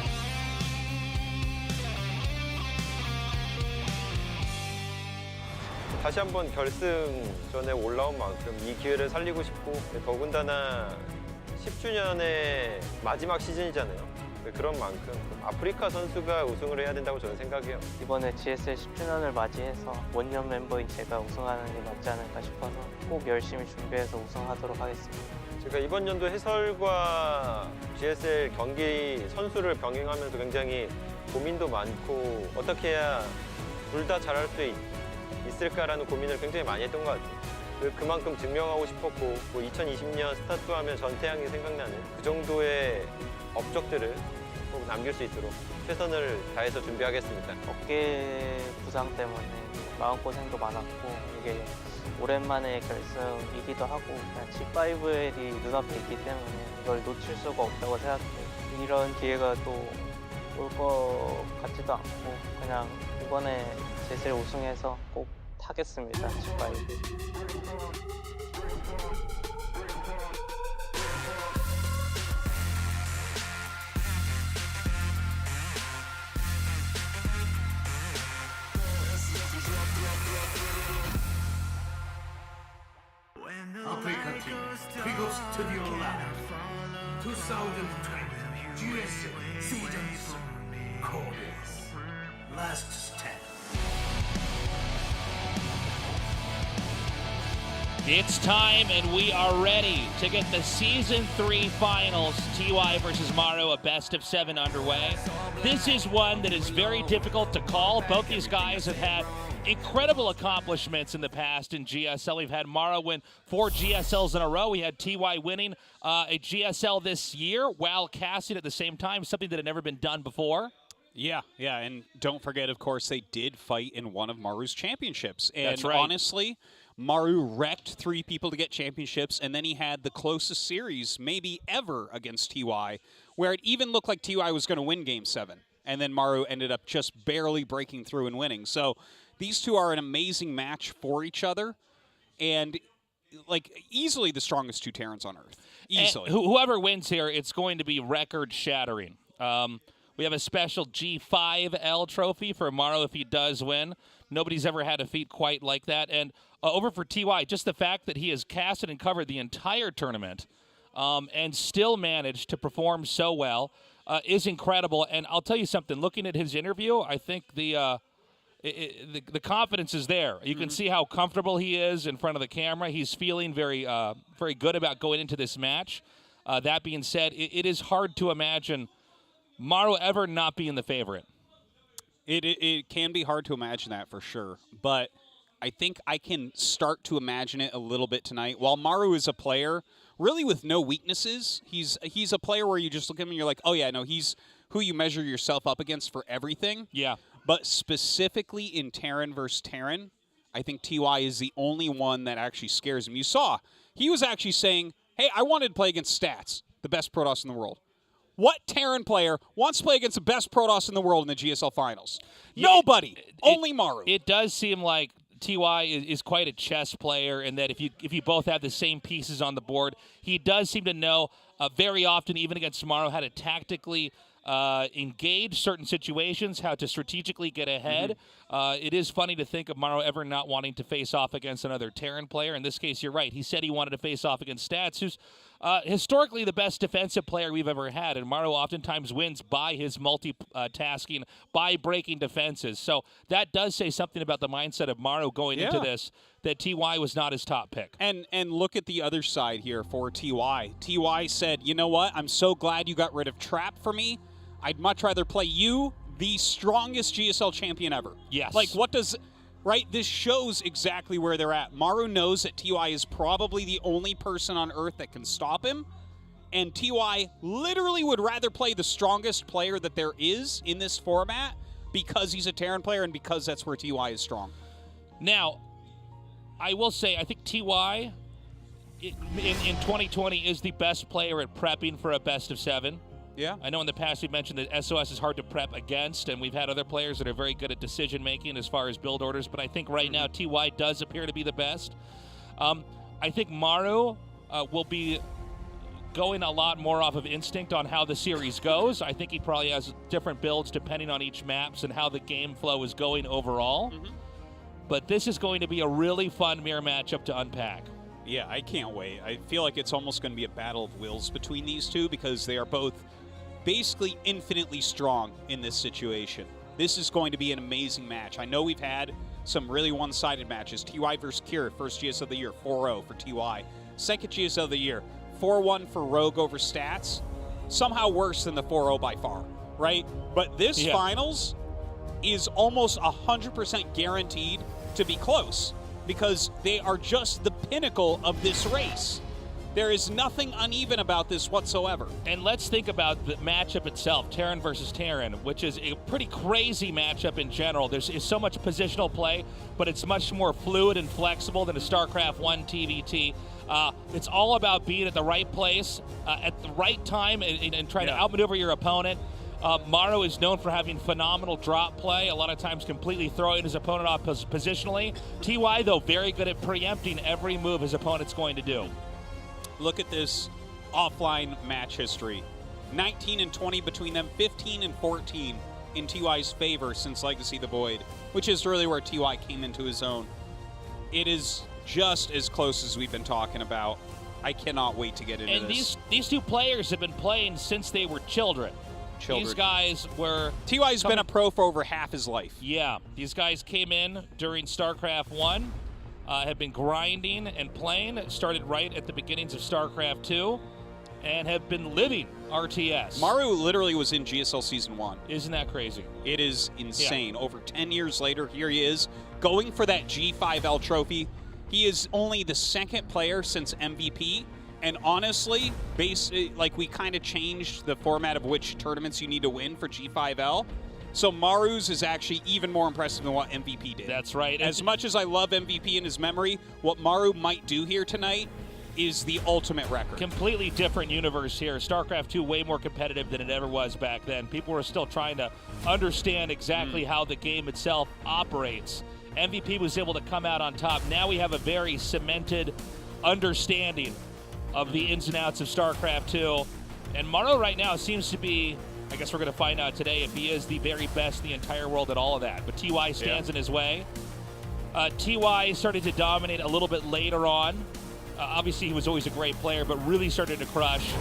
다시 한번 결승전에 올라온 만큼 이 기회를 살리고 싶고 더군다나 10주년의 마지막 시즌이잖아요. 그런 만큼 아프리카 선수가 우승을 해야 된다고 저는 생각해요. 이번에 GSL 10주년을 맞이해서 원년 멤버인 제가 우승하는 게 맞지 않을까 싶어서 꼭 열심히 준비해서 우승하도록 하겠습니다. 제가 이번 연도 해설과 GSL 경기 선수를 병행하면서 굉장히 고민도 많고 어떻게 해야 둘 다 잘할 수 있을까라는 고민을 굉장히 많이 했던 것 같아요. 그만큼 증명하고 싶었고 2020년 스타트하면 전태양이 생각나는 그 정도의 업적들을 꼭 남길 수 있도록 최선을 다해서 준비하겠습니다. 어깨 부상 때문에 마음고생도 많았고 이게 오랜만에 결승이기도 하고 G5L이 눈앞에 있기 때문에 이걸 놓칠 수가 없다고 생각해요. 이런 기회가 또 올 것 같지도 않고 그냥 이번에 GSL 우승해서 꼭 타겠습니다. G5. 아프리카 팀 퀵업 스튜디오 라나 2020 GSL 시즌 3 코리아's Last Stand. It's time, and we are ready to get the Season 3 Finals, TY versus Maru, a best-of-7 underway. This is one that is very difficult to call. Both these guys have had incredible accomplishments in the past in GSL. We've had Maru win 4 GSLs in a row. We had TY winning a GSL this year while casting at the same time, something that had never been done before. Yeah, and don't forget, of course, they did fight in one of Maru's championships. And That's right. Honestly, Maru wrecked 3 people to get championships, and then he had the closest series maybe ever against TY, where it even looked like TY was going to win Game 7. And then Maru ended up just barely breaking through and winning. So these two are an amazing match for each other, and like easily the strongest 2 Terrans on Earth. Easily. Whoever wins here, it's going to be record-shattering. We have a special G5L trophy for Maru if he does win. Nobody's ever had a feat quite like that. And over for TY, just the fact that he has casted and covered the entire tournament and still managed to perform so well is incredible. And I'll tell you something, looking at his interview, I think the confidence is there. You can see how comfortable he is in front of the camera. He's feeling very good about going into this match. That being said, it is hard to imagine Maru ever not being the favorite. It can be hard to imagine that for sure, but I think I can start to imagine it a little bit tonight. While Maru is a player really with no weaknesses, he's a player where you just look at him and you're like, oh yeah, no, he's who you measure yourself up against for everything. Yeah. But specifically in Terran versus Terran, I think TY is the only one that actually scares him. You saw, he was actually saying, hey, I wanted to play against Stats, the best Protoss in the world. What Terran player wants to play against the best Protoss in the world in the GSL Finals? Nobody. Only Maru. It does seem like TY is quite a chess player, and that if you both have the same pieces on the board, he does seem to know very often, even against Maru, how to tactically engage certain situations, how to strategically get ahead. It is funny to think of Maru ever not wanting to face off against another Terran player. In this case, you're right. He said he wanted to face off against Stats, who's historically the best defensive player we've ever had, and Maru oftentimes wins by his multitasking, by breaking defenses. So that does say something about the mindset of Maru going into this, that TY was not his top pick. And look at the other side here for TY. TY said, you know what? I'm so glad you got rid of Trap for me. I'd much rather play you, the strongest GSL champion ever. Yes. Like, what does... Right? This shows exactly where they're at. Maru knows that TY is probably the only person on Earth that can stop him. And TY literally would rather play the strongest player that there is in this format because he's a Terran player and because that's where TY is strong. Now, I will say, I think TY in 2020 is the best player at prepping for a best of 7. Yeah. I know in the past we've mentioned that SOS is hard to prep against, and we've had other players that are very good at decision-making as far as build orders, but I think right now TY does appear to be the best. I think Maru will be going a lot more off of instinct on how the series goes. I think he probably has different builds depending on each maps and how the game flow is going overall. But this is going to be a really fun mirror matchup to unpack. Yeah, I can't wait. I feel like it's almost going to be a battle of wills between these two because they are both basically infinitely strong in this situation. This is going to be an amazing match. I know we've had some really one-sided matches. TY versus Kira, first GS of the year, 4-0 for TY. Second GS of the year, 4-1 for Rogue over Stats. Somehow worse than the 4-0 by far, right? But this finals is almost 100% guaranteed to be close because they are just the pinnacle of this race. There is nothing uneven about this whatsoever. And let's think about the matchup itself, Terran versus Terran, which is a pretty crazy matchup in general. There's so much positional play, but it's much more fluid and flexible than a StarCraft 1 TVT. It's all about being at the right place at the right time and trying to outmaneuver your opponent. Maru is known for having phenomenal drop play, a lot of times completely throwing his opponent off positionally. TY, though, very good at preempting every move his opponent's going to do. Look at this offline match history. 19 and 20 between them, 15 and 14 in TY's favor since Legacy the Void, which is really where TY came into his own. It is just as close as we've been talking about. I cannot wait to get into this. And these two players have been playing since they were children. These guys were... TY's been a pro for over half his life. Yeah, these guys came in during StarCraft 1. Have been grinding and playing, started right at the beginnings of StarCraft 2, and have been living RTS. Maru literally was in GSL Season 1. Isn't that crazy? It is insane. Yeah. Over 10 years later, here he is, going for that G5L trophy. He is only the second player since MVP, and honestly, like we kind of changed the format of which tournaments you need to win for G5L. So Maru's is actually even more impressive than what MVP did. That's right. As much as I love MVP in his memory, what Maru might do here tonight is the ultimate record. Completely different universe here. StarCraft 2 way more competitive than it ever was back then. People were still trying to understand exactly how the game itself operates. MVP was able to come out on top. Now we have a very cemented understanding of the ins and outs of StarCraft 2. And Maru right now seems to be, I guess we're going to find out today if he is the very best in the entire world at all of that. But TY stands in his way. TY started to dominate a little bit later on. Obviously, he was always a great player, but really started to crush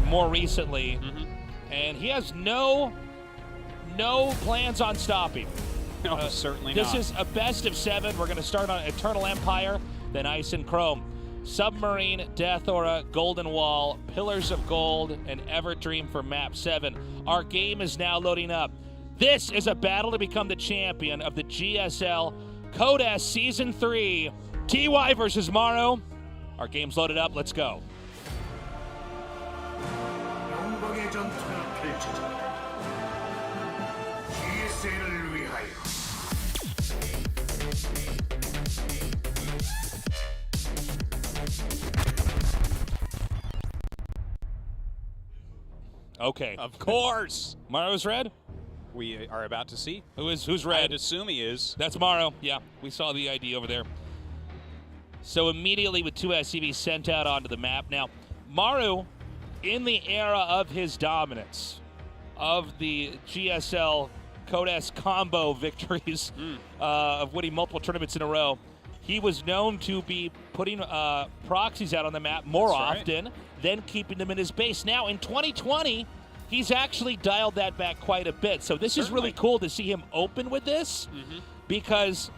more recently. And he has no plans on stopping. No, certainly not. This is not. a best of 7. We're going to start on Eternal Empire, then Ice and Chrome. Submarine, Death Aura, Golden Wall, Pillars of Gold, and Everdream for Map 7. Our game is now loading up. This is a battle to become the champion of the GSL Code S Season 3. TY versus Maru. Our game's loaded up. Let's go. 영광의 전투가 펼쳐진다. GSL을 위하여. Okay. Of course. Maru's red? We are about to see. Who's red? I'd assume he is. That's Maru. Yeah, we saw the ID over there. So immediately with 2 SCVs sent out onto the map. Now, Maru, in the era of his dominance, of the GSL Code S combo victories, of winning multiple tournaments in a row, he was known to be putting proxies out on the map more often than keeping them in his base. Now, in 2020, he's actually dialed that back quite a bit. So this is really cool to see him open with this because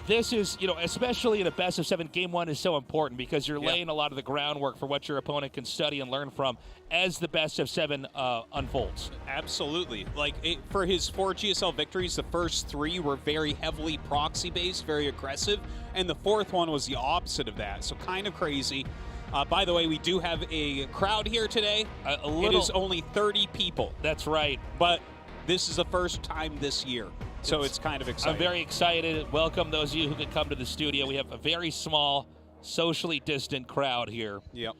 this is, you know, especially in a best of 7, game 1 is so important because you're laying a lot of the groundwork for what your opponent can study and learn from as the best of 7 unfolds. Absolutely. Like, for his 4 GSL victories, the first 3 were very heavily proxy-based, very aggressive, and the 4th one was the opposite of that, so kind of crazy. By the way, we do have a crowd here today. It is only 30 people. That's right. But this is the first time this year, so it's kind of exciting. I'm very excited. Welcome those of you who could come to the studio. We have a very small, socially distant crowd here. Yep.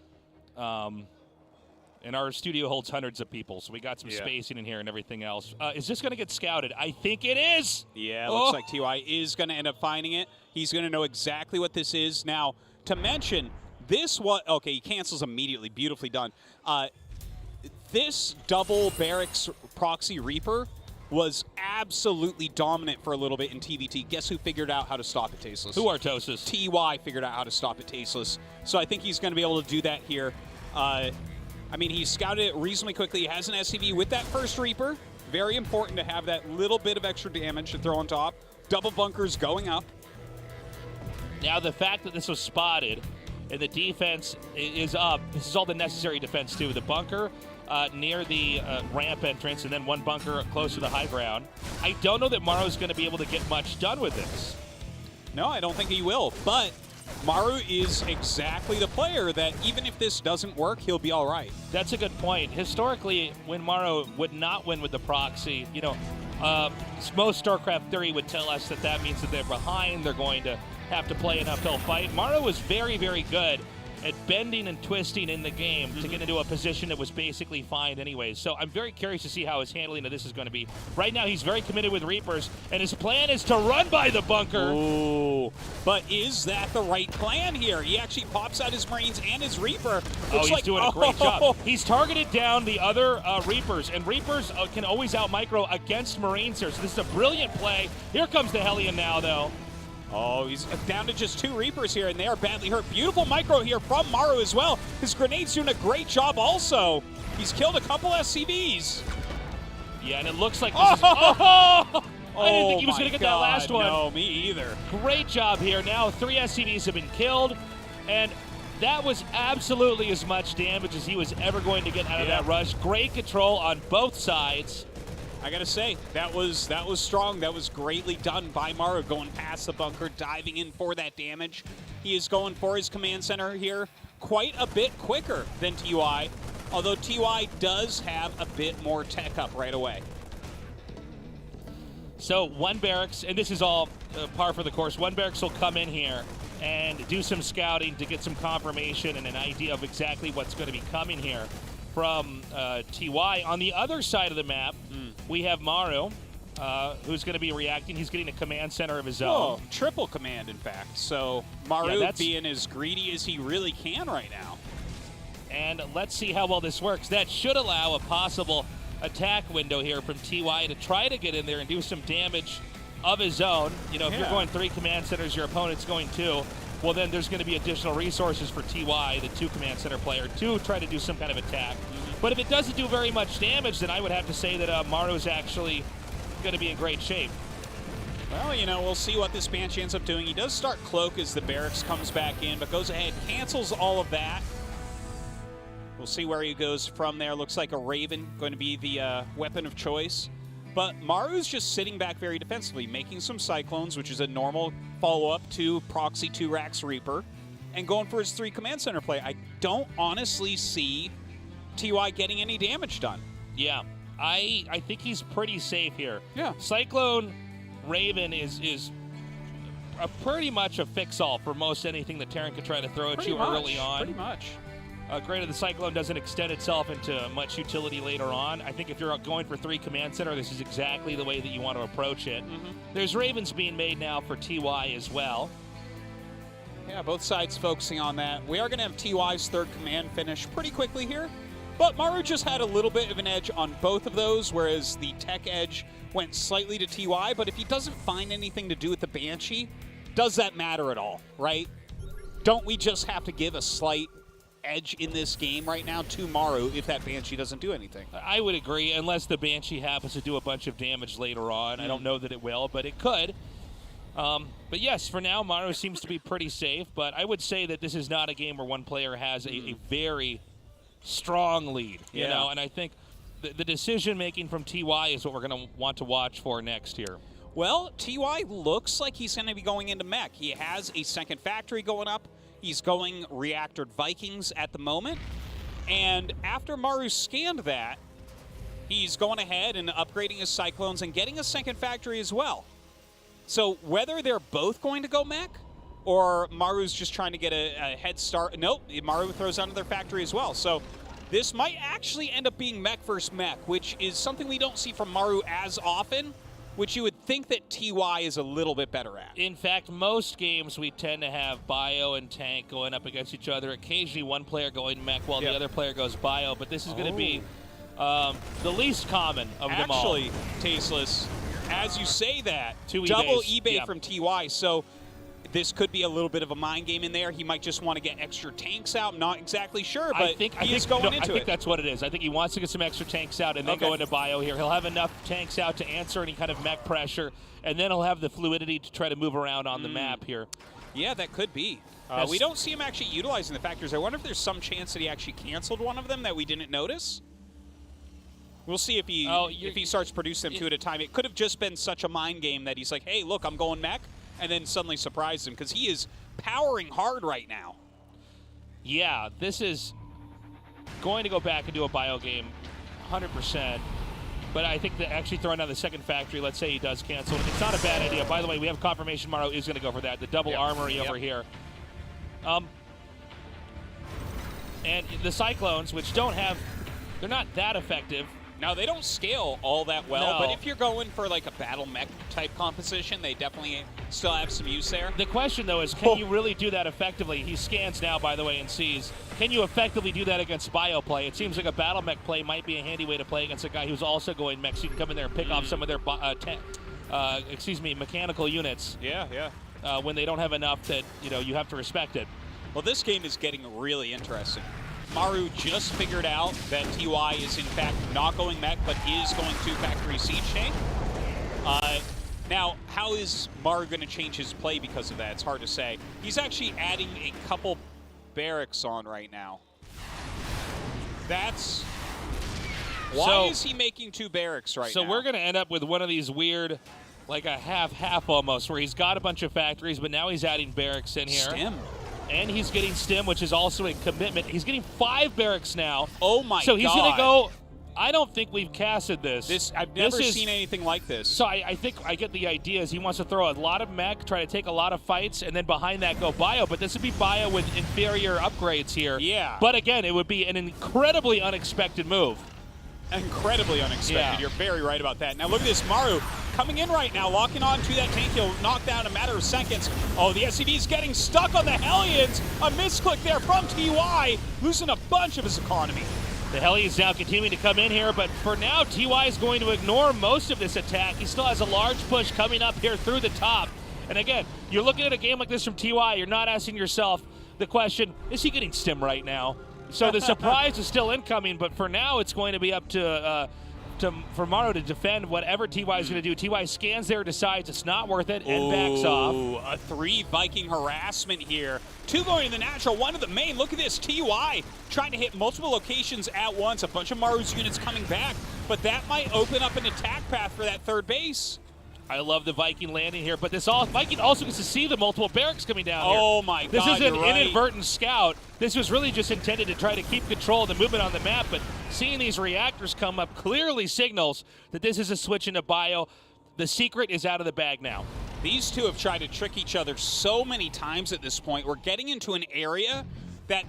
And our studio holds hundreds of people, so we got some spacing in here and everything else. Is this going to get scouted? I think it is. Yeah, it looks like TY is going to end up finding it. He's going to know exactly what this is. Now, to mention, this okay, he cancels immediately. Beautifully done. This double barracks proxy Reaper was absolutely dominant for a little bit in TVT. Guess who figured out how to stop it tasteless? Who Artosis? TY figured out how to stop it tasteless. So I think he's going to be able to do that here. I mean, he scouted it reasonably quickly. He has an SCV with that first Reaper. Very important to have that little bit of extra damage to throw on top. Double bunkers going up. Now, the fact that this was spotted and the defense is up, this is all the necessary defense, too. The bunker near the ramp entrance and then one bunker close to the high ground. I don't know that Maru's going to be able to get much done with this. No, I don't think he will, but Maru is exactly the player that even if this doesn't work, he'll be all right. That's a good point. Historically, when Maru would not win with the proxy, you know, most StarCraft theory would tell us that that means that they're behind, they're going to have to play an uphill fight. Maru was very, very good at bending and twisting in the game to get into a position that was basically fine anyways. So I'm very curious to see how his handling of this is going to be. Right now, he's very committed with Reapers, and his plan is to run by the bunker. Ooh, but is that the right plan here? He actually pops out his Marines and his Reaper. Looks he's doing a great job. He's targeted down the other Reapers, and Reapers can always out-micro against Marines here, so this is a brilliant play. Here comes the Hellion now, though. Oh, he's down to just 2 Reapers here, and they are badly hurt. Beautiful micro here from Maru as well. His grenade's doing a great job also. He's killed a couple SCVs. Yeah, and it looks like this is... I didn't think he was going to get that last one. No, me either. Great job here. Now 3 SCVs have been killed, and that was absolutely as much damage as he was ever going to get out of that rush. Great control on both sides. I gotta say, that was strong. That was greatly done by Maru, going past the bunker, diving in for that damage. He is going for his command center here quite a bit quicker than TY, although TY does have a bit more tech up right away. So 1 barracks, and this is all par for the course, 1 barracks will come in here and do some scouting to get some confirmation and an idea of exactly what's going to be coming here from TY. On the other side of the map, we have Maru, who's going to be reacting. He's getting a command center of his own. Oh, triple command, in fact. So Maru being as greedy as he really can right now. And let's see how well this works. That should allow a possible attack window here from TY to try to get in there and do some damage of his own. You know, if you're going 3 command centers, your opponent's going 2. Well, then there's going to be additional resources for TY, the 2 command center player, to try to do some kind of attack. But if it doesn't do very much damage, then I would have to say that Maru's actually going to be in great shape. Well, you know, we'll see what this Banshee ends up doing. He does start Cloak as the barracks comes back in, but goes ahead, cancels all of that. We'll see where he goes from there. Looks like a Raven going to be the weapon of choice. But Maru's just sitting back very defensively, making some Cyclones, which is a normal follow-up to Proxy 2 Rax Reaper, and going for his 3 command center play. I don't honestly see TY getting any damage done. Yeah, I think he's pretty safe here. Yeah. Cyclone Raven is pretty much a fix-all for most anything that Terran could try to throw at you early on. Pretty much. Granted, the Cyclone doesn't extend itself into much utility later on. I think if you're going for 3 command center, this is exactly the way that you want to approach it. There's Ravens being made now for TY as well. Yeah, both sides focusing on that. We are going to have TY's third command finish pretty quickly here, but Maru just had a little bit of an edge on both of those, whereas the tech edge went slightly to TY, but if he doesn't find anything to do with the Banshee, does that matter at all, right? Don't we just have to give a slight edge in this game right now to Maru if that Banshee doesn't do anything? I would agree, unless the Banshee happens to do a bunch of damage later on. I don't know that it will, but it could. But yes, for now, Maru seems to be pretty safe, but I would say that this is not a game where one player has a very strong lead, you know, and I think the decision-making from TY is what we're going to want to watch for next here. Well, TY looks like he's going to be going into mech. He has a second factory going up. He's going reactored Vikings at the moment. And after Maru scanned that, he's going ahead and upgrading his Cyclones and getting a second factory as well. So whether they're both going to go mech or Maru's just trying to get a head start. Nope, Maru throws out another factory as well. So this might actually end up being mech versus mech, which is something we don't see from Maru as often, which you would think that TY is a little bit better at. In fact, most games we tend to have bio and tank going up against each other. Occasionally one player going mech while the other player goes bio, but this is going to be the least common of them all. Actually, Tasteless, as you say that, Two double eBays. eBay from TY, so this could be a little bit of a mind game in there. He might just want to get extra tanks out. I'm not exactly sure, but he's going into it. I think that's what it is. I think he wants to get some extra tanks out and then go into bio here. He'll have enough tanks out to answer any kind of mech pressure, and then he'll have the fluidity to try to move around on the map here. Yeah, that could be. We don't see him actually utilizing the factors. I wonder if there's some chance that he actually canceled one of them that we didn't notice. We'll see if he starts producing them 2 at a time. It could have just been such a mind game that he's like, hey, look, I'm going mech, and then suddenly surprised him, because he is powering hard right now. Yeah, this is going to go back and do a bio game 100%. But I think that actually throwing down the second factory, let's say he does cancel, it's not a bad idea. By the way, we have confirmation Maru is going to go for that. The double armory over here. And the Cyclones, which they're not that effective. Now, they don't scale all that well, but if you're going for like a battle mech type composition, they definitely still have some use there. The question, though, is can you really do that effectively? He scans now, by the way, and sees. Can you effectively do that against bio play? It seems like a battle mech play might be a handy way to play against a guy who's also going mech, so you can come in there and pick off some of their mechanical units. When they don't have enough that, you have to respect it. Well, this game is getting really interesting. Maru just figured out that TY is in fact not going mech, but is going to factory siege tank. Now, how is Maru going to change his play because of that? It's hard to say. He's actually adding a couple barracks on right now. Why is he making 2 barracks right now? So we're going to end up with one of these weird, like a half-half almost, where he's got a bunch of factories, but now he's adding barracks in here. Stim. And he's getting stim, which is also a commitment. He's getting 5 barracks now. Oh my god. So he's going to go, I don't think we've casted this. I've never seen anything like this. So I think I get the idea is he wants to throw a lot of mech, try to take a lot of fights, and then behind that go bio. But this would be bio with inferior upgrades here. Yeah. But again, it would be an incredibly unexpected move. Incredibly unexpected. You're very right about that. Now look at this, Maru coming in right now, locking on to that tank. He'll knock down in a matter of seconds. Oh, the SCV's getting stuck on the Hellions. A misclick there from TY, losing a bunch of his economy. The Hellions now continuing to come in here, but for now, TY is going to ignore most of this attack. He still has a large push coming up here through the top. And again, you're looking at a game like this from TY, you're not asking yourself the question, is he getting stim right now? So the surprise is still incoming, but for now it's going to be up for Maru to defend whatever TY is going to do. TY scans there, decides it's not worth it, and backs off. A 3 Viking harassment here. 2 going to the natural, 1 to the main. Look at this, TY trying to hit multiple locations at once. A bunch of Maru's units coming back, but that might open up an attack path for that 3rd base. I love the Viking landing here, but Viking also gets to see the multiple barracks coming down here. Oh my god, this is an right. inadvertent scout. This was really just intended to try to keep control of the movement on the map, but seeing these reactors come up clearly signals that this is a switch into bio. The secret is out of the bag now. These two have tried to trick each other so many times at this point. We're getting into an area that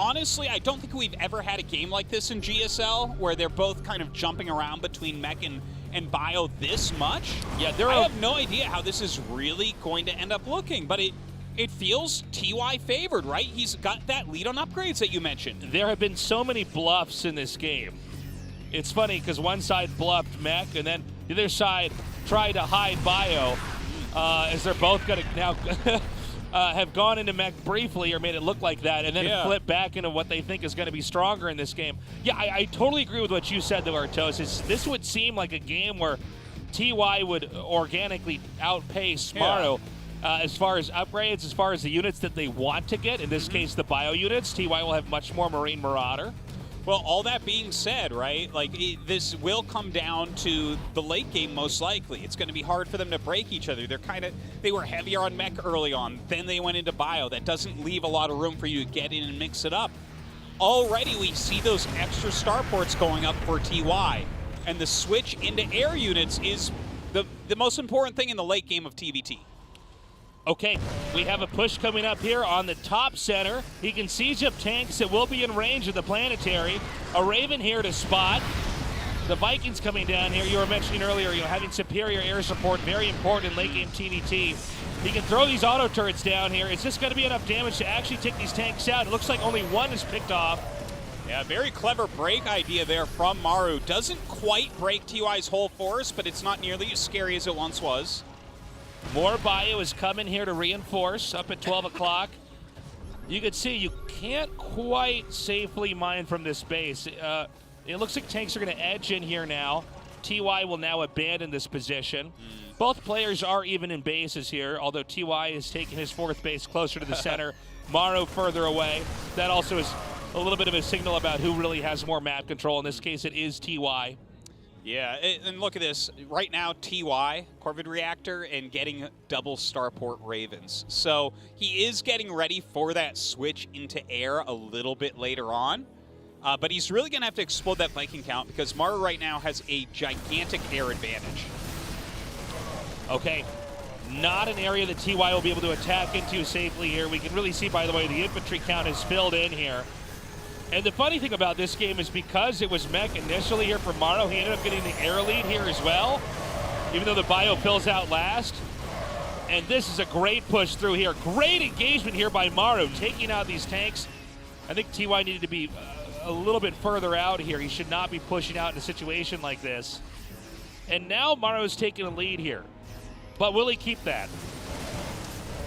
honestly, I don't think we've ever had a game like this in GSL where they're both kind of jumping around between mech and bio this much. Yeah, I have no idea how this is really going to end up looking, but it feels TY favored, right? He's got that lead on upgrades that you mentioned. There have been so many bluffs in this game. It's funny because one side bluffed mech, and then the other side tried to hide bio, as they're both going to now have gone into mech briefly or made it look like that, and then flip back into what they think is going to be stronger in this game. Yeah, I totally agree with what you said, though, Artos. This would seem like a game where TY would organically outpace Maru as far as upgrades, as far as the units that they want to get. In this case, the bio units. TY will have much more Marine Marauder. Well, all that being said, right, like this will come down to the late game most likely. It's going to be hard for them to break each other. They were heavier on mech early on, then they went into bio. That doesn't leave a lot of room for you to get in and mix it up. Already we see those extra starports going up for TY, and the switch into air units is the most important thing in the late game of TBT. Okay, we have a push coming up here on the top center. He can siege up tanks that will be in range of the planetary. A Raven here to spot. The Vikings coming down here. You were mentioning earlier, having superior air support, very important in late game TVT. He can throw these auto turrets down here. Is this going to be enough damage to actually take these tanks out? It looks like only one is picked off. Yeah, very clever break idea there from Maru. Doesn't quite break TY's whole force, but it's not nearly as scary as it once was. More bio is coming here to reinforce up at 12 o'clock. You can see you can't quite safely mine from this base. It looks like tanks are going to edge in here now. TY will now abandon this position. Both players are even in bases here, although TY is taking his fourth base closer to the center. Maru further away. That also is a little bit of a signal about who really has more map control. In this case, it is TY. Yeah, and look at this. Right now, TY, Corvid Reactor, and getting double starport Ravens. So he is getting ready for that switch into air a little bit later on. But he's really going to have to explode that Viking count because Maru right now has a gigantic air advantage. Okay, not an area that TY will be able to attack into safely here. We can really see, by the way, the infantry count is filled in here. And the funny thing about this game is because it was mech initially here for Maru, he ended up getting the air lead here as well, even though the bio fills out last. And this is a great push through here. Great engagement here by Maru, taking out these tanks. I think TY needed to be a little bit further out here. He should not be pushing out in a situation like this. And now Maru's taking a lead here. But will he keep that?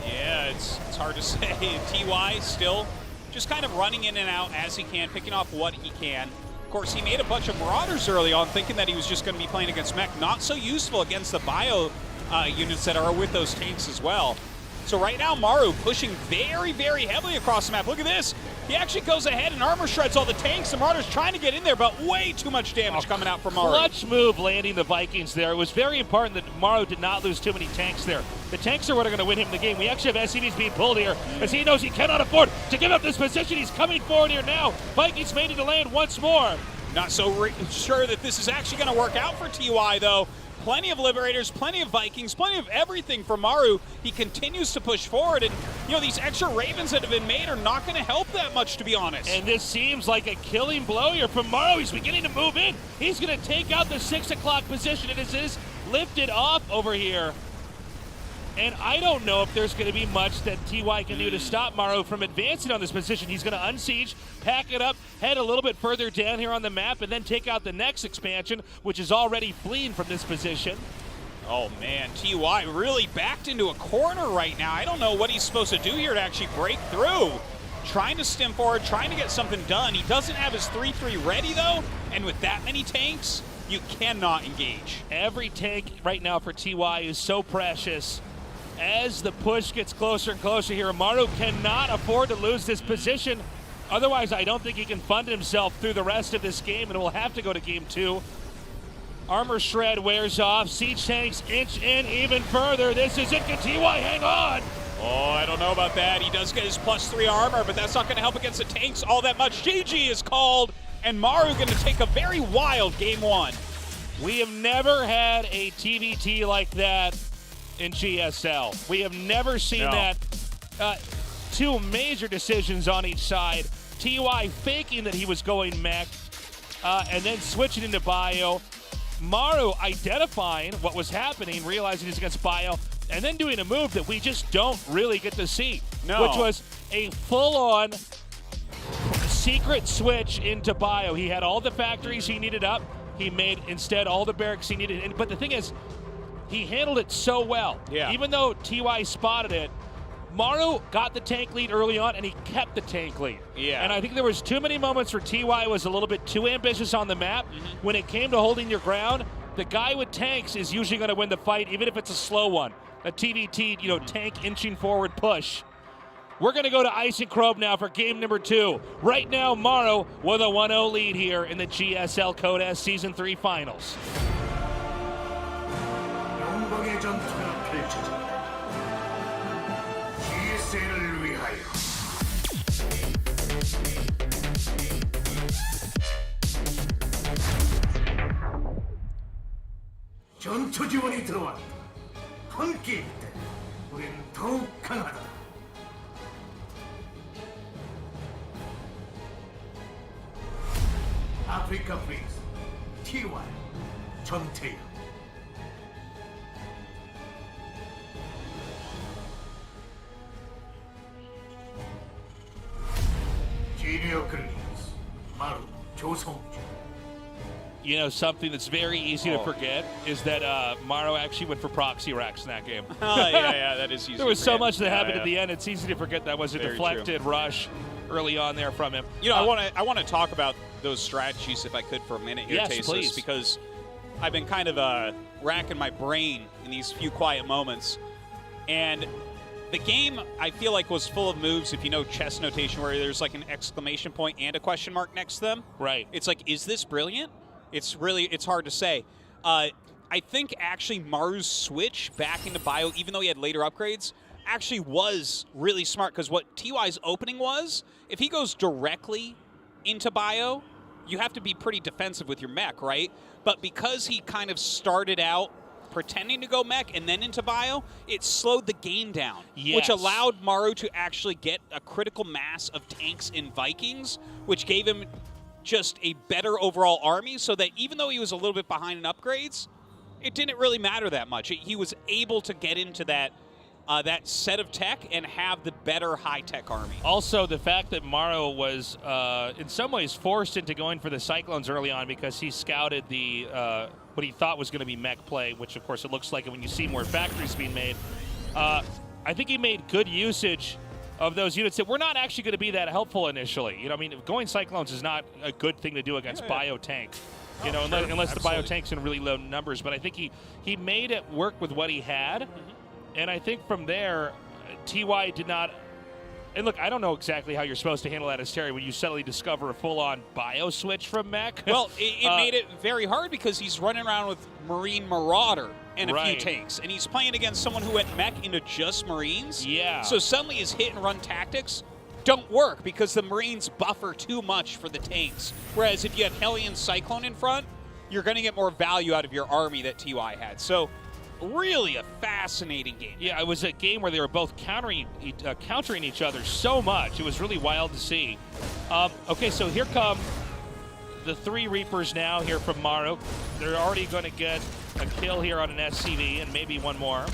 Yeah, it's hard to say. TY still just kind of running in and out as he can, picking off what he can. Of course, he made a bunch of Marauders early on, thinking that he was just going to be playing against mech. Not so useful against the bio units that are with those tanks as well. So right now, Maru pushing very, very heavily across the map. Look at this. He actually goes ahead and armor shreds all the tanks. The Marauders trying to get in there, but way too much damage coming out from Maru. Clutch move landing the Vikings there. It was very important that Maru did not lose too many tanks there. The tanks are what are going to win him the game. We actually have SCVs being pulled here as he knows he cannot afford to give up this position. He's coming forward here now. Vikings made it to land once more. Not so sure that this is actually going to work out for TY, though. Plenty of Liberators, plenty of Vikings, plenty of everything for Maru. He continues to push forward, and these extra Ravens that have been made are not going to help that much, to be honest. And this seems like a killing blow here from Maru. He's beginning to move in. He's going to take out the 6 o'clock position. It is lifted off over here. And I don't know if there's going to be much that TY can do to stop Maru from advancing on this position. He's going to unsiege, pack it up, head a little bit further down here on the map, and then take out the next expansion, which is already fleeing from this position. Oh, man, TY really backed into a corner right now. I don't know what he's supposed to do here to actually break through. Trying to stem forward, trying to get something done. He doesn't have his 3-3 ready, though, and with that many tanks, you cannot engage. Every tank right now for TY is so precious. As the push gets closer and closer here, Maru cannot afford to lose this position. Otherwise, I don't think he can fund himself through the rest of this game, and will have to go to game 2. Armor shred wears off. Siege tanks inch in even further. This is it. Can TY hang on? Oh, I don't know about that. He does get his +3 armor, but that's not going to help against the tanks all that much. GG is called, and Maru going to take a very wild game 1. We have never had a TVT like that in GSL. We have never seen that. 2 major decisions on each side. TY faking that he was going mech, and then switching into bio. Maru identifying what was happening, realizing he's against bio, and then doing a move that we just don't really get to see, which was a full-on secret switch into bio. He had all the factories he needed up. He made, instead, all the barracks he needed. But the thing is, he handled it so well. Yeah. Even though TY spotted it, Maru got the tank lead early on, and he kept the tank lead. Yeah. And I think there was too many moments where TY was a little bit too ambitious on the map. When it came to holding your ground, the guy with tanks is usually going to win the fight, even if it's a slow one. A TVT, tank inching forward push. We're going to go to Ice and Crobe now for game number 2. Right now, Maru with a 1-0 lead here in the GSL Code S Season 3 Finals. 영광의 전투가 펼쳐진다. GSL을 위하여. 전투 지원이 들어왔다. 함께일 때 우린 더욱 강하다. 아프리카 프린스 TY 전태양. 지니어 그리스 마루 조성주. Something that's very easy to forget is that Maru actually went for proxy racks in that game. Yeah, that is easy. There was to so forget. much that happened at the end. It's easy to forget that was a Very deflected rush early on there from him. I want to talk about those strategies if I could for a minute here, Yes, Tasteless, please. because I've been kind of racking my brain in these few quiet moments, and the game I feel like was full of moves. If you know chess notation, where there's like an exclamation point and a question mark next to them, right? It's like, is this brilliant? It's hard to say. I think actually Maru's switch back into bio, even though he had later upgrades, actually was really smart, because what TY's opening was, if he goes directly into bio, you have to be pretty defensive with your mech, right? But because he kind of started out pretending to go mech and then into bio, it slowed the game down, which allowed Maru to actually get a critical mass of tanks and Vikings, which gave him just a better overall army, so that even though he was a little bit behind in upgrades, it didn't really matter that much. He was able to get into that set of tech and have the better high-tech army. Also, the fact that Maru was, in some ways, forced into going for the Cyclones early on because he scouted the what he thought was going to be mech play, which, of course, it looks like it when you see more factories being made. I think he made good usage of those units that were not actually going to be that helpful initially. Going Cyclones is not a good thing to do against bio tank. Unless the bio tank's in really low numbers. But I think he made it work with what he had. And I think from there, TY did not. And look, I don't know exactly how you're supposed to handle that as Terry when you suddenly discover a full-on bio switch from mech. Well, it made it very hard because he's running around with Marine Marauder and a few tanks, and he's playing against someone who went mech into just Marines. Yeah. So suddenly his hit-and-run tactics don't work because the Marines buffer too much for the tanks. Whereas if you have Hellion Cyclone in front, you're going to get more value out of your army that TY had. So really a fascinating game. Yeah, it was a game where they were both countering each other so much. It was really wild to see. Okay, so here come the 3 Reapers now here from Maru. They're already going to get a kill here on an SCV and maybe one more.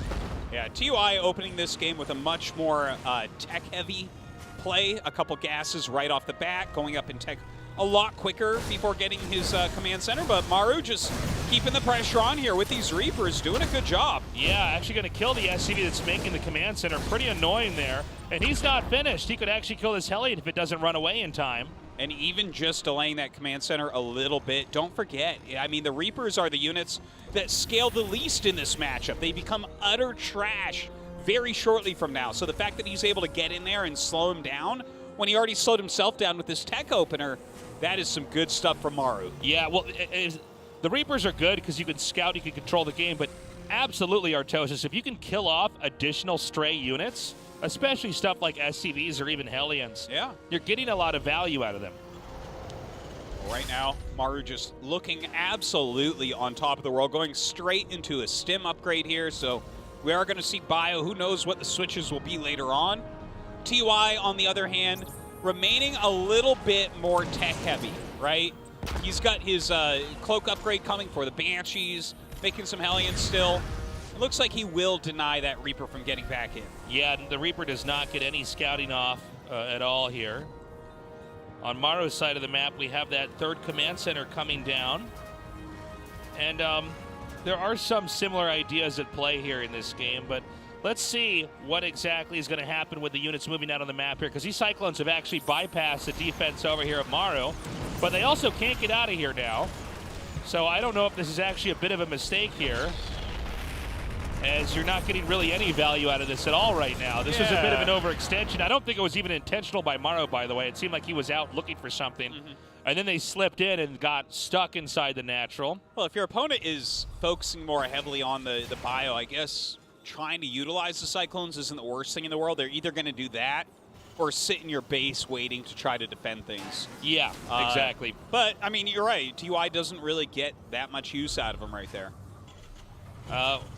Yeah, TY opening this game with a much more tech-heavy play. A couple gases right off the bat, going up in tech a lot quicker before getting his command center, but Maru just keeping the pressure on here with these Reapers, doing a good job. Yeah, actually going to kill the SCV that's making the command center. Pretty annoying there. And he's not finished. He could actually kill this Hellion if it doesn't run away in time. And even just delaying that command center a little bit, don't forget, I mean, the Reapers are the units that scale the least in this matchup. They become utter trash very shortly from now. So the fact that he's able to get in there and slow him down when he already slowed himself down with this tech opener, that is some good stuff from Maru. Yeah, well, the Reapers are good because you can scout, you can control the game, but absolutely, Artosis, if you can kill off additional stray units, especially stuff like SCVs or even Hellions, you're getting a lot of value out of them. Right now, Maru just looking absolutely on top of the world, going straight into a stim upgrade here, so we are going to see bio. Who knows what the switches will be later on. TY, on the other hand, remaining a little bit more tech-heavy, right? He's got his cloak upgrade coming for the Banshees, making some Hellions still. It looks like he will deny that Reaper from getting back in. Yeah, the Reaper does not get any scouting off at all here. On Maru's side of the map, we have that third command center coming down. And there are some similar ideas at play here in this game, but let's see what exactly is going to happen with the units moving out on the map here, because these Cyclones have actually bypassed the defense over here at Maru, but they also can't get out of here now. So I don't know if this is actually a bit of a mistake here, as you're not getting really any value out of this at all right now. This was a bit of an overextension. I don't think it was even intentional by Maru, by the way. It seemed like he was out looking for something. And then they slipped in and got stuck inside the natural. Well, if your opponent is focusing more heavily on the bio, I guess trying to utilize the Cyclones isn't the worst thing in the world. They're either going to do that or sit in your base waiting to try to defend things. Yeah, exactly. But, I mean, you're right. TY doesn't really get that much use out of them right there.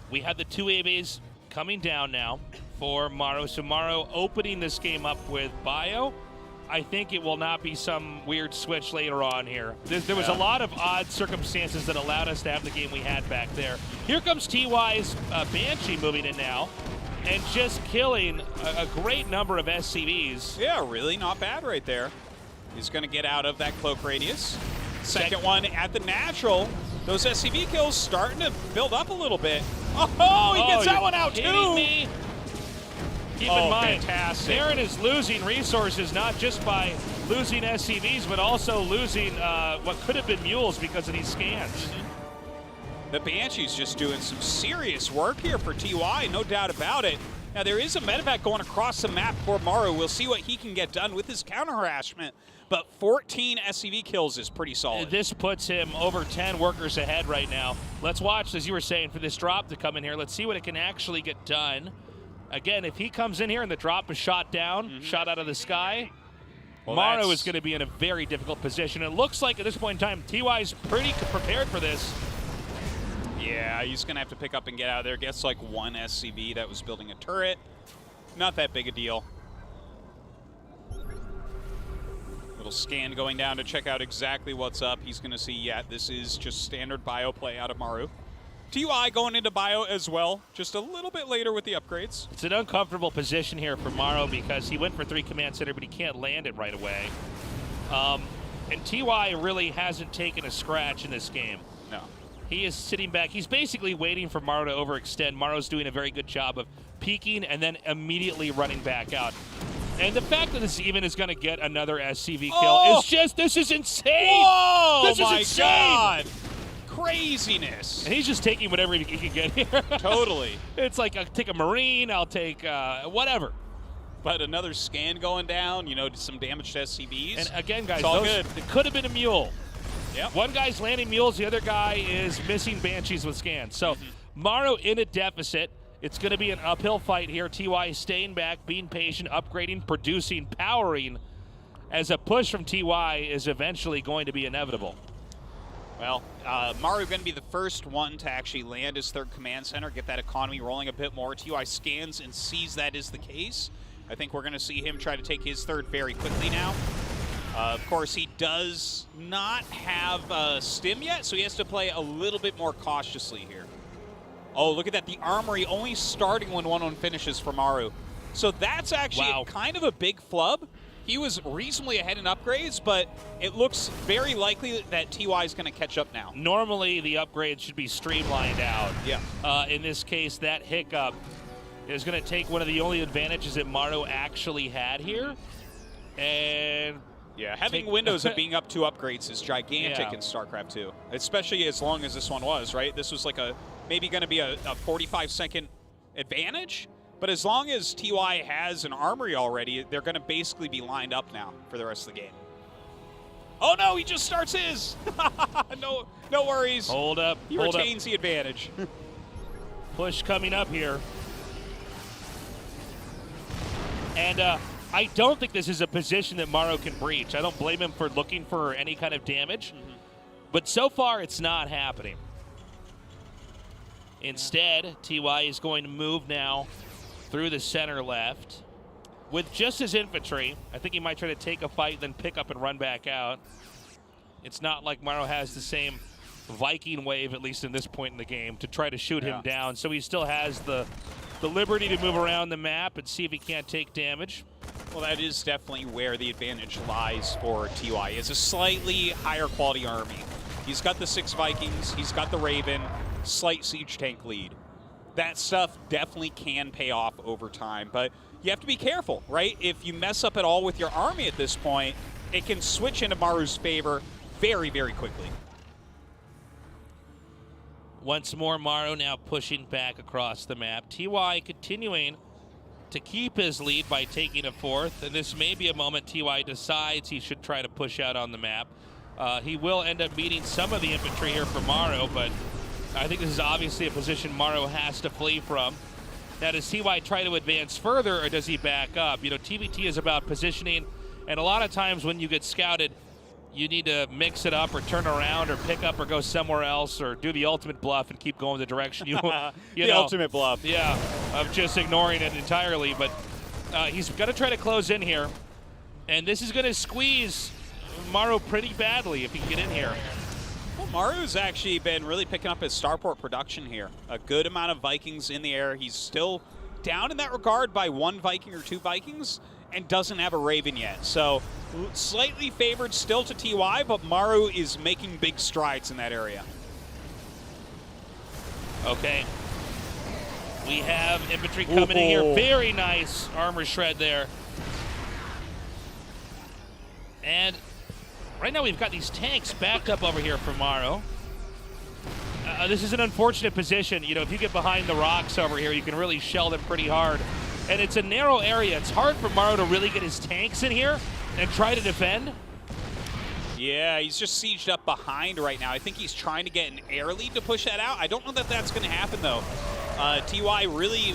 We have the two ABs coming down now for Maru. So Maru opening this game up with bio. I think it will not be some weird switch later on here. There was a lot of odd circumstances that allowed us to have the game we had back there. Here comes TY's Banshee moving in now and just killing a great number of SCVs. Yeah, really not bad right there. He's going to get out of that cloak radius. Second one at the natural. Those SCV kills starting to build up a little bit. Oh, he gets that one out too. Me? Keep in mind, fantastic. Baron is losing resources, not just by losing SCVs, but also losing what could have been mules because of these scans. The Banshee's just doing some serious work here for TY, no doubt about it. Now, there is a medevac going across the map for Maru. We'll see what he can get done with his counter-harassment, but 14 SCV kills is pretty solid. This puts him over 10 workers ahead right now. Let's watch, as you were saying, for this drop to come in here. Let's see what it can actually get done. Again, if he comes in here and the drop is shot down, shot out of the sky, well, Maru is going to be in a very difficult position. It looks like at this point in time, TY's pretty prepared for this. Yeah, he's going to have to pick up and get out of there. Gets like one SCV that was building a turret. Not that big a deal. Little scan going down to check out exactly what's up. He's going to see, yeah, this is just standard bio play out of Maru. TY going into bio as well, just a little bit later with the upgrades. It's an uncomfortable position here for Maru because he went for 3 command center, but he can't land it right away. And TY really hasn't taken a scratch in this game. No. He is sitting back. He's basically waiting for Maru to overextend. Maru's doing a very good job of peeking and then immediately running back out. And the fact that this even is going to get another SCV kill is just, this is insane! Whoa, this is insane! God. Craziness. And he's just taking whatever he can get here. Totally. It's like, I'll take a Marine, I'll take whatever. But another scan going down, you know, some damage to SCVs. And again, guys, good. It could have been a mule. Yep. One guy's landing mules, the other guy is missing Banshees with scans. So Maru in a deficit. It's going to be an uphill fight here. TY staying back, being patient, upgrading, producing, powering, as a push from TY is eventually going to be inevitable. Well, Maru going to be the first one to actually land his third command center, get that economy rolling a bit more. TY scans and sees that is the case. I think we're going to see him try to take his third very quickly now. Of course, he does not have stim yet, so he has to play a little bit more cautiously here. Oh, look at that. The armory only starting when 1-1 finishes for Maru. So that's actually kind of a big flub. He was reasonably ahead in upgrades, but it looks very likely that TY is going to catch up now. Normally, the upgrades should be streamlined out. Yeah. In this case, that hiccup is going to take one of the only advantages that Maru actually had here. And yeah, having windows of being up 2 upgrades is gigantic in StarCraft 2, especially as long as this one was, right? This was like maybe going to be a 45-second advantage, but as long as TY has an armory already, they're going to basically be lined up now for the rest of the game. Oh no, he just starts his. No worries. Hold up. He retains the advantage. Push coming up here. And I don't think this is a position that Maru can breach. I don't blame him for looking for any kind of damage. But so far, it's not happening. Instead, TY is going to move now through the center left. with just his infantry, I think he might try to take a fight, then pick up and run back out. It's not like Maru has the same Viking wave, at least in this point in the game, to try to shoot him down. So he still has the liberty to move around the map and see if he can't take damage. Well, that is definitely where the advantage lies for TY. It's a slightly higher quality army. He's got the 6 Vikings, he's got the Raven, slight siege tank lead. That stuff definitely can pay off over time, but you have to be careful, right? If you mess up at all with your army at this point, it can switch into Maru's favor very, very quickly. Once more, Maru now pushing back across the map. TY continuing to keep his lead by taking a 4th, and this may be a moment TY decides he should try to push out on the map. He will end up meeting some of the infantry here for Maru, but I think this is obviously a position Maru has to flee from. Now, does TY try to advance further, or does he back up? You know, TVT is about positioning, and a lot of times when you get scouted, you need to mix it up or turn around or pick up or go somewhere else or do the ultimate bluff and keep going the direction you the ultimate bluff. Yeah, of just ignoring it entirely. But he's going to try to close in here, and this is going to squeeze Maru pretty badly if he can get in here. Well, Maru's actually been really picking up his starport production here. A good amount of Vikings in the air. He's still down in that regard by 1 Viking or 2 Vikings and doesn't have a Raven yet. So slightly favored still to TY, but Maru is making big strides in that area. Okay. We have infantry coming in here. Very nice armor shred there. And right now we've got these tanks backed up over here for Maru. This is an unfortunate position. You know, if you get behind the rocks over here, you can really shell them pretty hard. And it's a narrow area. It's hard for Maru to really get his tanks in here and try to defend. Yeah, he's just sieged up behind right now. I think he's trying to get an air lead to push that out. I don't know that that's going to happen, though. TY really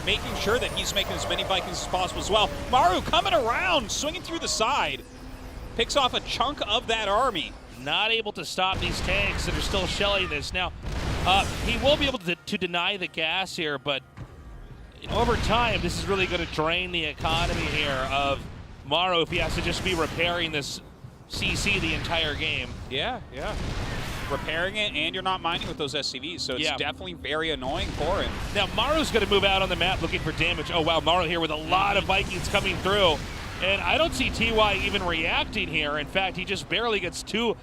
making sure that he's making as many Vikings as possible as well. Maru coming around, swinging through the side. Picks off a chunk of that army. Not able to stop these tanks that are still shelling this. Now, he will be able to deny the gas here, but over time, this is really going to drain the economy here of Maru if he has to just be repairing this CC the entire game. Yeah. Repairing it, and you're not mining with those SCVs, so it's definitely very annoying for him. Now, Maru's going to move out on the map looking for damage. Oh, wow, Maru here with a lot of Vikings coming through. And I don't see TY even reacting here. In fact, he just barely gets 2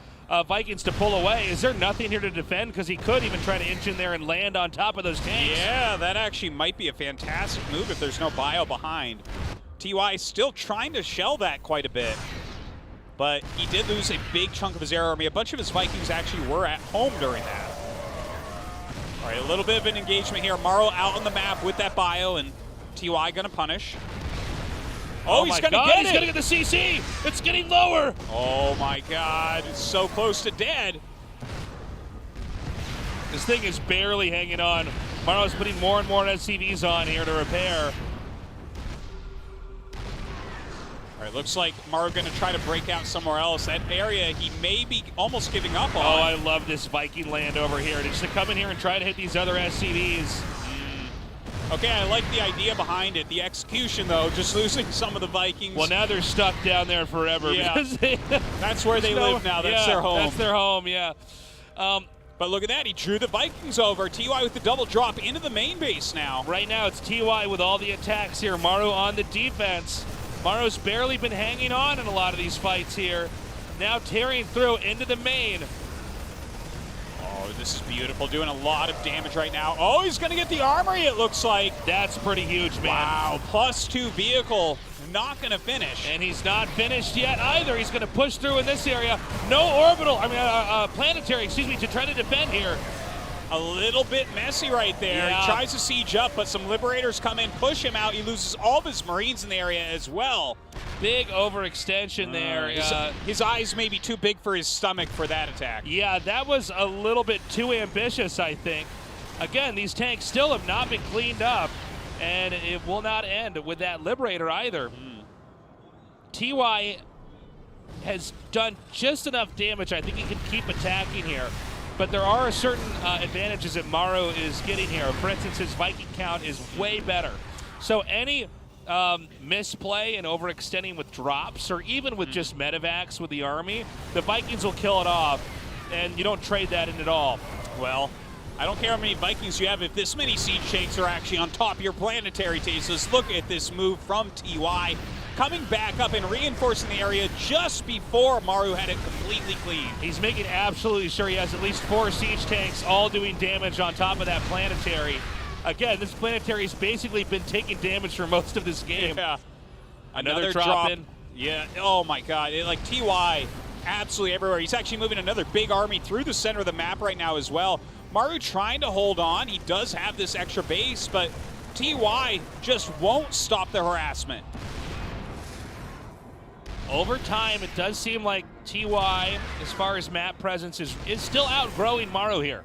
Vikings to pull away. Is there nothing here to defend? Because he could even try to inch in there and land on top of those tanks. Yeah, that actually might be a fantastic move if there's no bio behind. TY still trying to shell that quite a bit. But he did lose a big chunk of his air army. A bunch of his Vikings actually were at home during that. All right, a little bit of an engagement here. Maru out on the map with that bio, and TY gonna punish. Oh, he's going to get it. He's going to get the CC. It's getting lower. Oh, my God. It's so close to dead. This thing is barely hanging on. Maru's putting more and more SCVs on here to repair. All right, looks like Maru going to try to break out somewhere else. That area he may be almost giving up on. Oh, I love this Viking land over here. Just to come in here and try to hit these other SCVs. Okay, I like the idea behind it. The execution, though, just losing some of the Vikings. Well, now they're stuck down there forever. Yeah, because that's where they live now. That's their home. That's their home, yeah. But look at that. He drew the Vikings over. TY with the double drop into the main base now. Right now, it's TY with all the attacks here. Maru on the defense. Maru's barely been hanging on in a lot of these fights here. Now tearing through into the main. Oh, this is beautiful. Doing a lot of damage right now. Oh, he's going to get the armory, it looks like. That's pretty huge, man. Wow, +2 vehicle. Not going to finish. And he's not finished yet either. He's going to push through in this area. No orbital, planetary, to try to defend here. A little bit messy right there. Yeah. He tries to siege up, but some Liberators come in, push him out. He loses all of his Marines in the area as well. Big overextension there. His eyes may be too big for his stomach for that attack. Yeah, that was a little bit too ambitious, I think. Again, these tanks still have not been cleaned up, and it will not end with that Liberator either. TY has done just enough damage. I think he can keep attacking here. But there are certain advantages that Maru is getting here. For instance, his Viking count is way better. So any misplay and overextending with drops, or even with just medevacs with the army, the Vikings will kill it off, and you don't trade that in at all. Well, I don't care how many Vikings you have if this many siege tanks are actually on top of your planetary tastes. Look at this move from TY. Coming back up and reinforcing the area just before Maru had it completely clean. He's making absolutely sure he has at least 4 siege tanks all doing damage on top of that planetary. Again, this planetary's basically been taking damage for most of this game. Yeah. Another drop in. Yeah, oh my god. Like TY absolutely everywhere. He's actually moving another big army through the center of the map right now as well. Maru trying to hold on. He does have this extra base, but TY just won't stop the harassment. Over time, it does seem like TY, as far as map presence, is still outgrowing Maru here.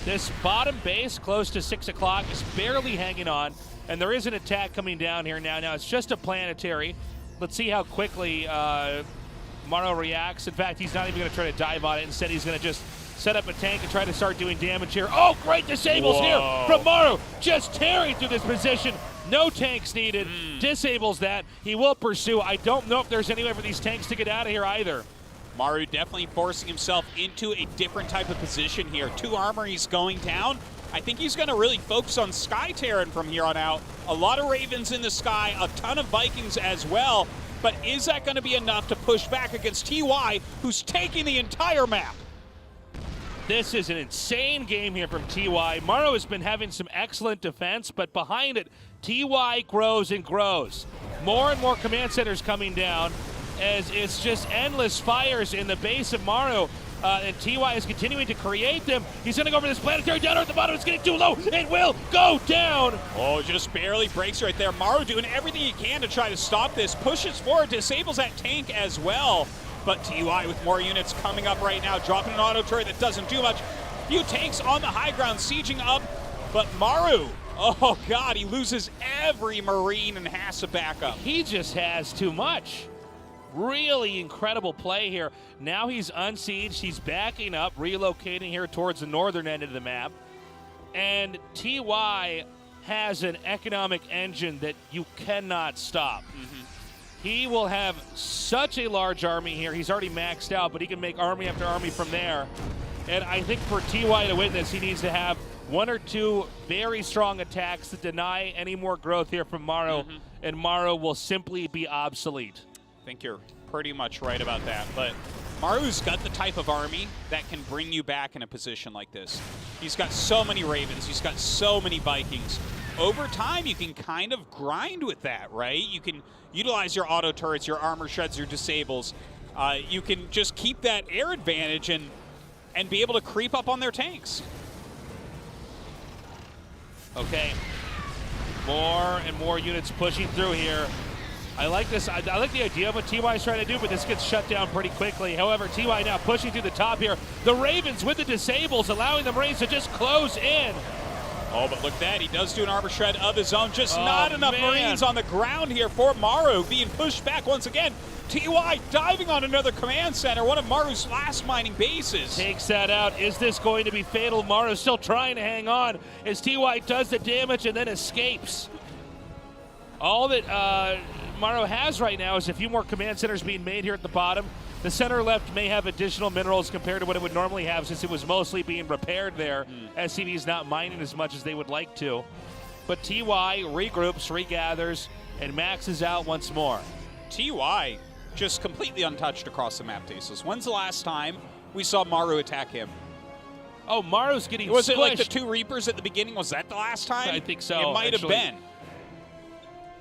This bottom base, close to 6 o'clock, is barely hanging on, and there is an attack coming down here now. Now, it's just a planetary. Let's see how quickly Maru reacts. In fact, he's not even going to try to dive on it. Instead, he's going to just set up a tank and try to start doing damage here. Oh, great disables here from Maru. Just tearing through this position. No tanks needed. Disables that. He will pursue. I don't know if there's any way for these tanks to get out of here either. Maru definitely forcing himself into a different type of position here. 2 armories going down. I think he's going to really focus on Sky Terran from here on out. A lot of Ravens in the sky, a ton of Vikings as well. But is that going to be enough to push back against TY, who's taking the entire map? This is an insane game here from TY. Maru has been having some excellent defense, but behind it, TY grows and grows. More and more command centers coming down as it's just endless fires in the base of Maru. And TY is continuing to create them. He's going to go for this planetary down at the bottom. It's getting too low. It will go down. Oh, just barely breaks right there. Maru doing everything he can to try to stop this. Pushes forward, disables that tank as well. But TY with more units coming up right now, dropping an auto turret that doesn't do much. Few tanks on the high ground sieging up, but Maru, oh god, he loses every Marine and has to back up. He just has too much. Really incredible play here. Now he's unsieged, he's backing up, relocating here towards the northern end of the map. And TY has an economic engine that you cannot stop. He will have such a large army here. He's already maxed out, but he can make army after army from there. And I think for TY to win this, he needs to have 1 or 2 very strong attacks that deny any more growth here from Maru, and Maru will simply be obsolete. I think you're pretty much right about that, but Maru's got the type of army that can bring you back in a position like this. He's got so many Ravens, he's got so many Vikings. Over time, you can kind of grind with that, right? You can utilize your auto turrets, your armor shreds, your disables. You can just keep that air advantage and be able to creep up on their tanks. Okay, more and more units pushing through here. I like this. I like the idea of what TY is trying to do, but this gets shut down pretty quickly. However, TY now pushing through the top here. The Ravens with the disables, allowing the Marines to just close in. Oh, but look at that. He does do an armor shred of his own. Just not enough Marines on the ground here for Maru, being pushed back once again. TY diving on another command center, one of Maru's last mining bases. Takes that out. Is this going to be fatal? Maru still trying to hang on as TY does the damage and then escapes. All that Maru has right now is a few more command centers being made here at the bottom. The center left may have additional minerals compared to what it would normally have, since it was mostly being repaired there. SCV's not mining as much as they would like to. But TY regroups, regathers, and maxes out once more. TY just completely untouched across the map, Tasos. When's the last time we saw Maru attack him? Oh, Maru's getting Was squished. it like the 2 Reapers at the beginning? Was that the last time? I think so. It might have been.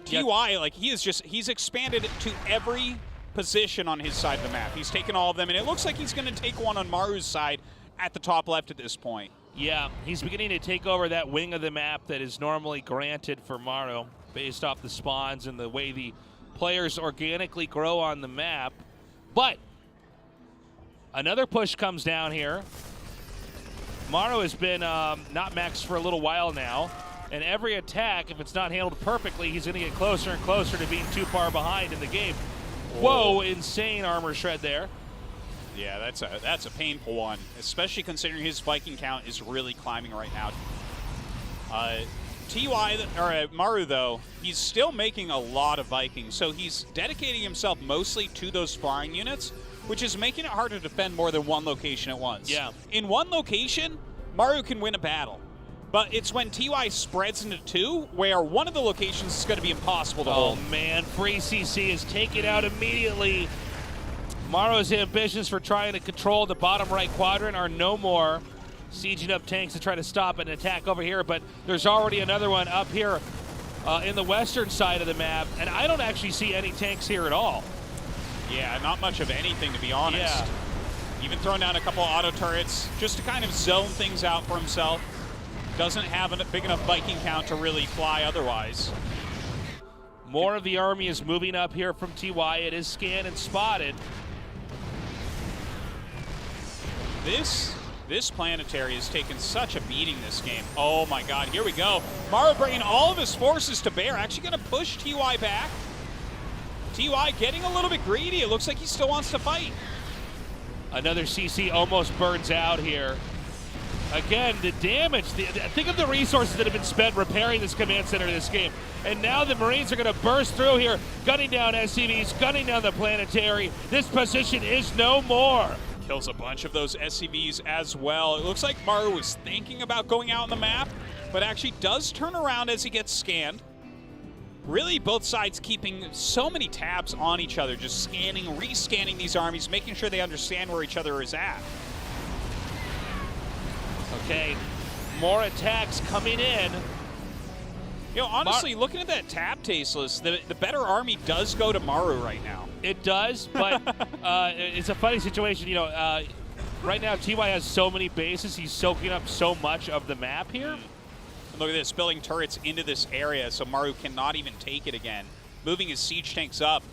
Yep. TY, like, he's expanded to every position on his side of the map. He's taken all of them, and it looks like he's going to take one on Maru's side at the top left at this point. Yeah, he's beginning to take over that wing of the map that is normally granted for Maru based off the spawns and the way the players organically grow on the map. But another push comes down here. Maru has been not maxed for a little while now. And every attack, if it's not handled perfectly, he's going to get closer and closer to being too far behind in the game. Whoa, insane armor shred there. Yeah, that's a painful one, especially considering his Viking count is really climbing right now. Maru, though, he's still making a lot of Vikings, so he's dedicating himself mostly to those flying units, which is making it hard to defend more than one location at once. Yeah. In one location, Maru can win a battle, but it's when TY spreads into two where one of the locations is going to be impossible to hold. Oh, man. Free CC is taken out immediately. Maru's ambitions for trying to control the bottom right quadrant are no more. Sieging up tanks to try to stop an attack over here, but there's already another one up here in the western side of the map, and I don't actually see any tanks here at all. Yeah, not much of anything, to be honest. Yeah. Even throwing down a couple auto turrets just to kind of zone things out for himself. Doesn't have a big enough Viking count to really fly otherwise. More of the army is moving up here from TY. It is scanned and spotted. This planetary has taken such a beating this game. Oh my god, here we go. Maru bringing all of his forces to bear. Actually going to push TY back. TY getting a little bit greedy. It looks like he still wants to fight. Another CC almost burns out here. Again, the damage. Think of the resources that have been spent repairing this command center this game. And now the Marines are going to burst through here, gunning down SCVs, gunning down the planetary. This position is no more. Kills a bunch of those SCVs as well. It looks like Maru was thinking about going out on the map, but actually does turn around as he gets scanned. Really, both sides keeping so many tabs on each other, just scanning, rescanning these armies, making sure they understand where each other is at. Okay, more attacks coming in. You know, honestly, looking at that tab taste list, the better army does go to Maru right now. It does, but it's a funny situation. You know, right now TY has so many bases. He's soaking up so much of the map here. And look at this, spilling turrets into this area, so Maru cannot even take it again. Moving his siege tanks up.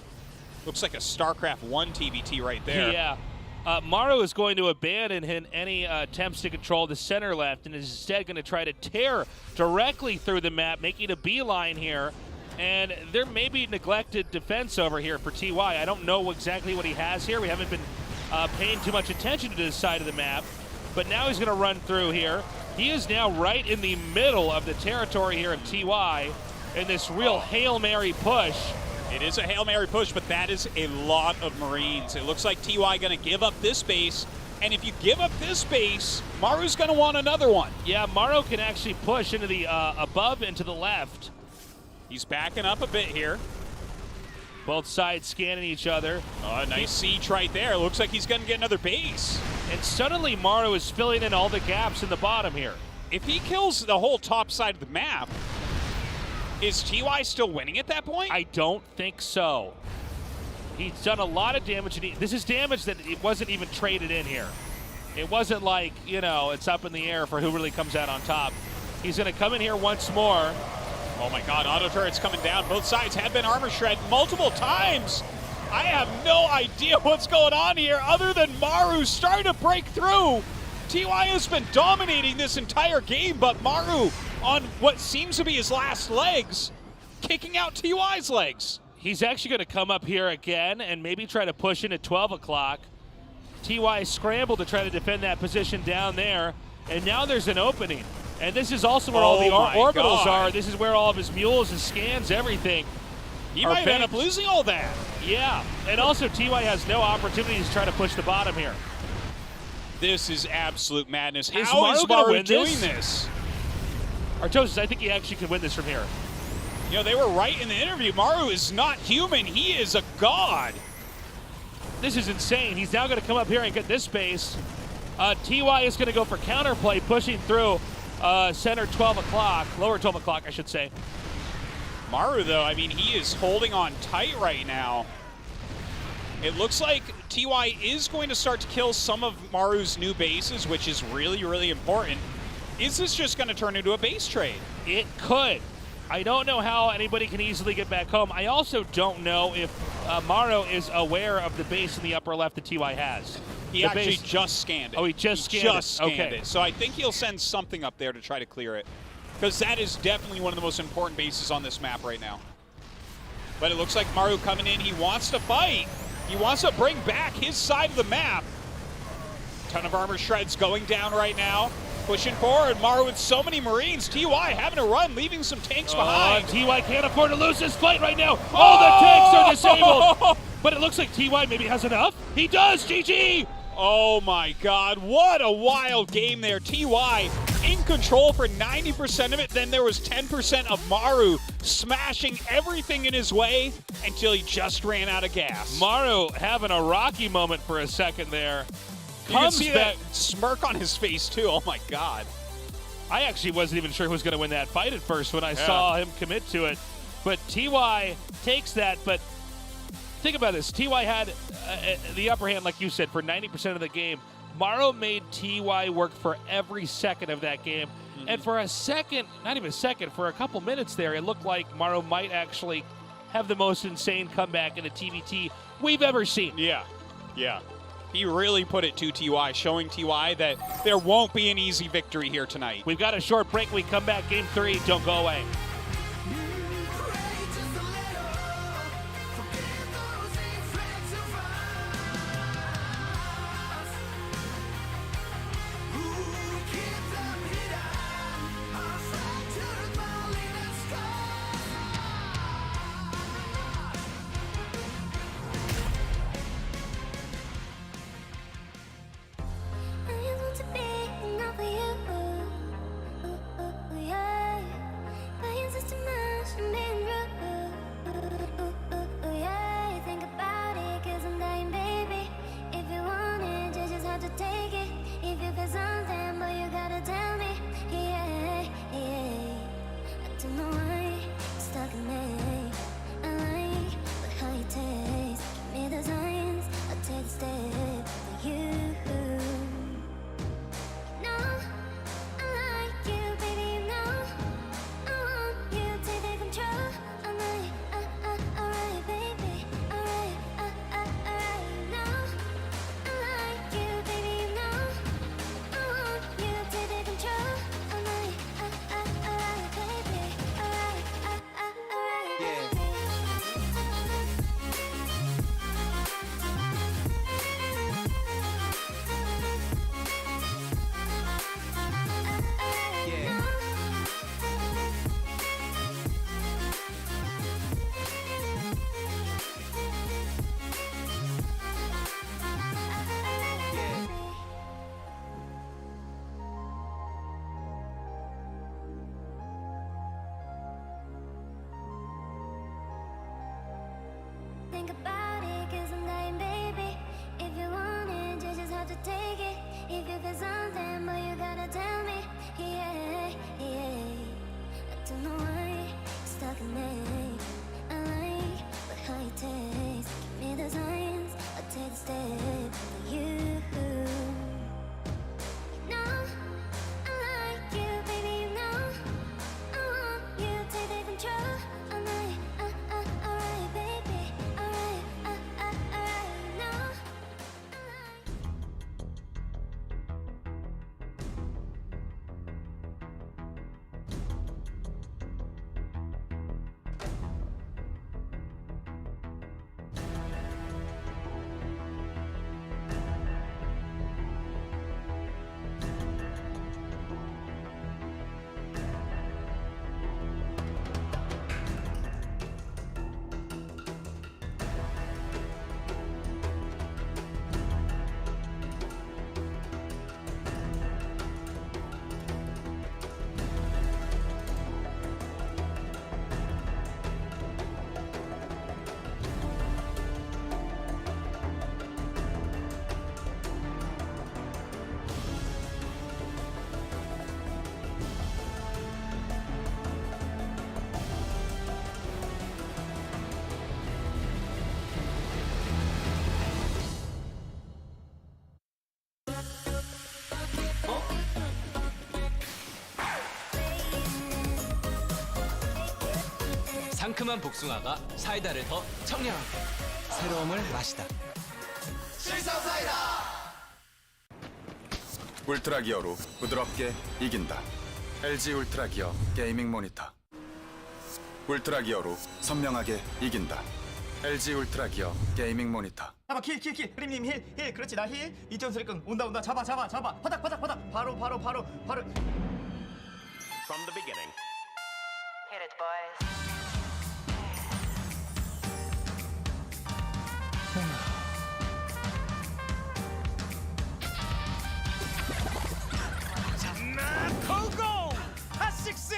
Looks like a StarCraft 1 TVT right there. Yeah. Maru is going to abandon any attempts to control the center left and is instead going to try to tear directly through the map, making a beeline here. And there may be neglected defense over here for TY. I don't know exactly what he has here. We haven't been paying too much attention to this side of the map. But now he's going to run through here. He is now right in the middle of the territory here of TY in this real Hail Mary push. It is a Hail Mary push, but that is a lot of Marines. It looks like TY going to give up this base, and if you give up this base, Maru's going to want another one. Yeah, Maru can actually push into the above and to the left. He's backing up a bit here. Both sides scanning each other. Oh, nice siege right there. Looks like he's going to get another base. And suddenly Maru is filling in all the gaps in the bottom here. If he kills the whole top side of the map, is TY still winning at that point? I don't think so. He's done a lot of damage. And this is damage that it wasn't even traded in here. It wasn't like, you know, it's up in the air for who really comes out on top. He's going to come in here once more. Oh my god, auto turrets coming down. Both sides have been armor shred multiple times. I have no idea what's going on here other than Maru starting to break through. TY has been dominating this entire game, but Maru on what seems to be his last legs, kicking out TY's legs. He's actually going to come up here again and maybe try to push in at 12 o'clock. TY scrambled to try to defend that position down there, and now there's an opening. And this is also where all the orbitals are. This is where all of his mules, his scans, everything. He might end up losing all that. Yeah, and also TY has no opportunity to try to push the bottom here. This is absolute madness. Is How is Maru doing this? Artosis, I think he actually can win this from here. You know, they were right in the interview. Maru is not human. He is a god. This is insane. He's now going to come up here and get this base. TY is going to go for counterplay, pushing through center 12 o'clock, lower 12 o'clock, I should say. Maru, though, I mean, he is holding on tight right now. It looks like TY is going to start to kill some of Maru's new bases, which is really, really important. Is this just going to turn into a base trade? It could. I don't know how anybody can easily get back home. I also don't know if Maru is aware of the base in the upper left that TY has. He actually just scanned it. Oh, he just scanned it. So I think he'll send something up there to try to clear it, because that is definitely one of the most important bases on this map right now. But it looks like Maru coming in. He wants to fight. He wants to bring back his side of the map. Ton of armor shreds going down right now. Pushing forward, Maru with so many Marines. TY having to run, leaving some tanks behind. TY can't afford to lose this fight right now. Oh, the tanks are disabled. But it looks like TY maybe has enough. He does, GG. Oh my God, what a wild game there. TY in control for 90% of it, then there was 10% of Maru smashing everything in his way until he just ran out of gas. Maru having a Rocky moment for a second there. You can see that smirk on his face too, oh my God. I actually wasn't even sure who was going to win that fight at first when I saw him commit to it. But TY takes that, but think about this. TY had the upper hand, like you said, for 90% of the game. Maru made TY work for every second of that game. And for a second, not even a second, for a couple minutes there, it looked like Maru might actually have the most insane comeback in a TVT we've ever seen. Yeah. He really put it to TY, showing TY that there won't be an easy victory here tonight. We've got a short break. We come back, game 3. Don't go away. Think about it, 'cause I'm dying, baby. If you want it, you just have to take it. If you feel something, boy, you gotta tell me. Yeah. I don't know why you're stuck in me. I like but how you taste. Give me the signs, I'll take the step for you. You know, I like you, baby, you know. I want you to take the control. I'm like, alright, baby. 상큼한 복숭아가 사이다를 더 청량하게 새로움을 마시다. 실성 사이다. 울트라 기어로 부드럽게 이긴다. LG 울트라 기어 게이밍 모니터. 울트라 기어로 선명하게 이긴다. LG 울트라 기어 게이밍 모니터. 잡아 킬 흐림님 힐 그렇지 나 힐. 이전 수리끈 온다 잡아 바닥 바로 From the beginning. Hit it, boys. 고고! 핫식스!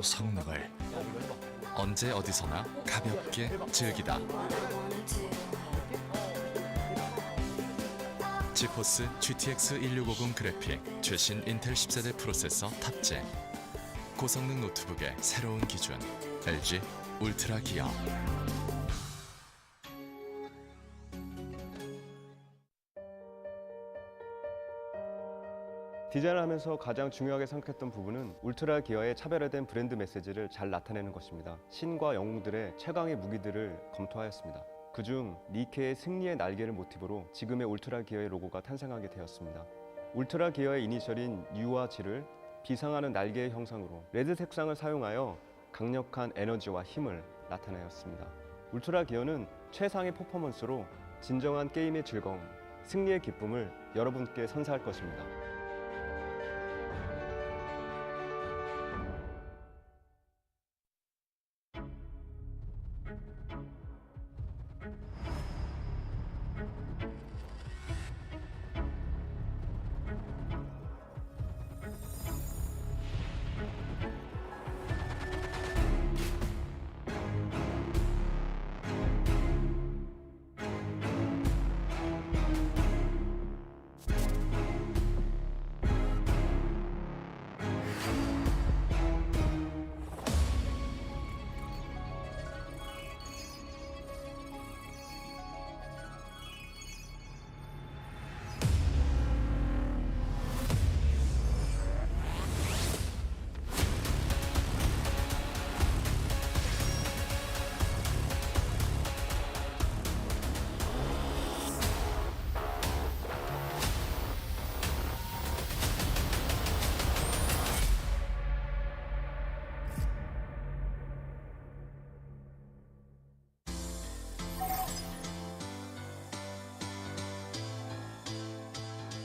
성능을 언제 어디서나 가볍게 즐기다. 지포스 GTX 1650 그래픽 최신 인텔 10세대 프로세서 탑재. 고성능 노트북의 새로운 기준 LG 울트라 기어. 디자인을 하면서 가장 중요하게 생각했던 부분은 울트라 기어의 차별화된 브랜드 메시지를 잘 나타내는 것입니다. 신과 영웅들의 최강의 무기들을 검토하였습니다. 그중 니케의 승리의 날개를 모티브로 지금의 울트라 기어의 로고가 탄생하게 되었습니다. 울트라 기어의 이니셜인 U와 G를 비상하는 날개의 형상으로 레드 색상을 사용하여 강력한 에너지와 힘을 나타내었습니다. 울트라 기어는 최상의 퍼포먼스로 진정한 게임의 즐거움, 승리의 기쁨을 여러분께 선사할 것입니다.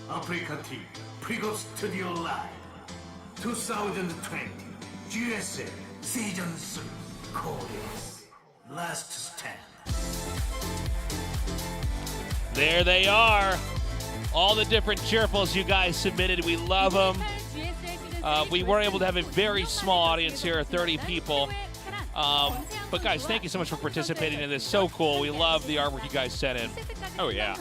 아프리카 TV 프리고 스튜디오 라이브 2020 GSL 시즌 3 코리아's Last Stand. There they are. All the different cheerfuls you guys submitted. We love them. We were able to have a very small audience here, 30 people. But guys, thank you so much for participating in this. So cool. We love the artwork you guys sent in. Oh, yeah.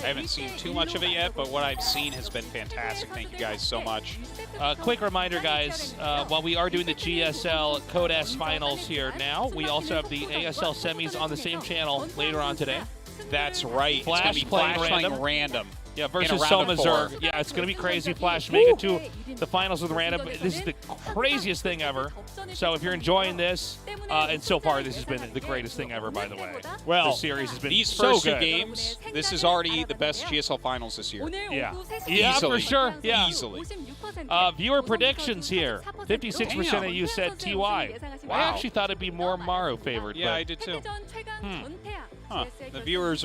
I haven't seen too much of it yet, but what I've seen has been fantastic. Thank you guys so much. Quick reminder, guys, while we are doing the GSL Code S Finals here now, we also have the ASL semis on the same channel later on today. That's right. Flash it's going to be playing random. Yeah, versus Somazurg. Yeah, it's going to be crazy. Flash make it to the finals with random. This is the craziest thing ever. So if you're enjoying this, and so far this has been the greatest thing ever, by the way. Well, the series has been these so first good. 2 games, this is already the best GSL Finals this year. Yeah, yeah, Easily. for sure. Yeah. Easily. Viewer predictions here. 56% of you said TY. I actually thought it'd be more Maru favored. Yeah, but I did too. Huh. The viewers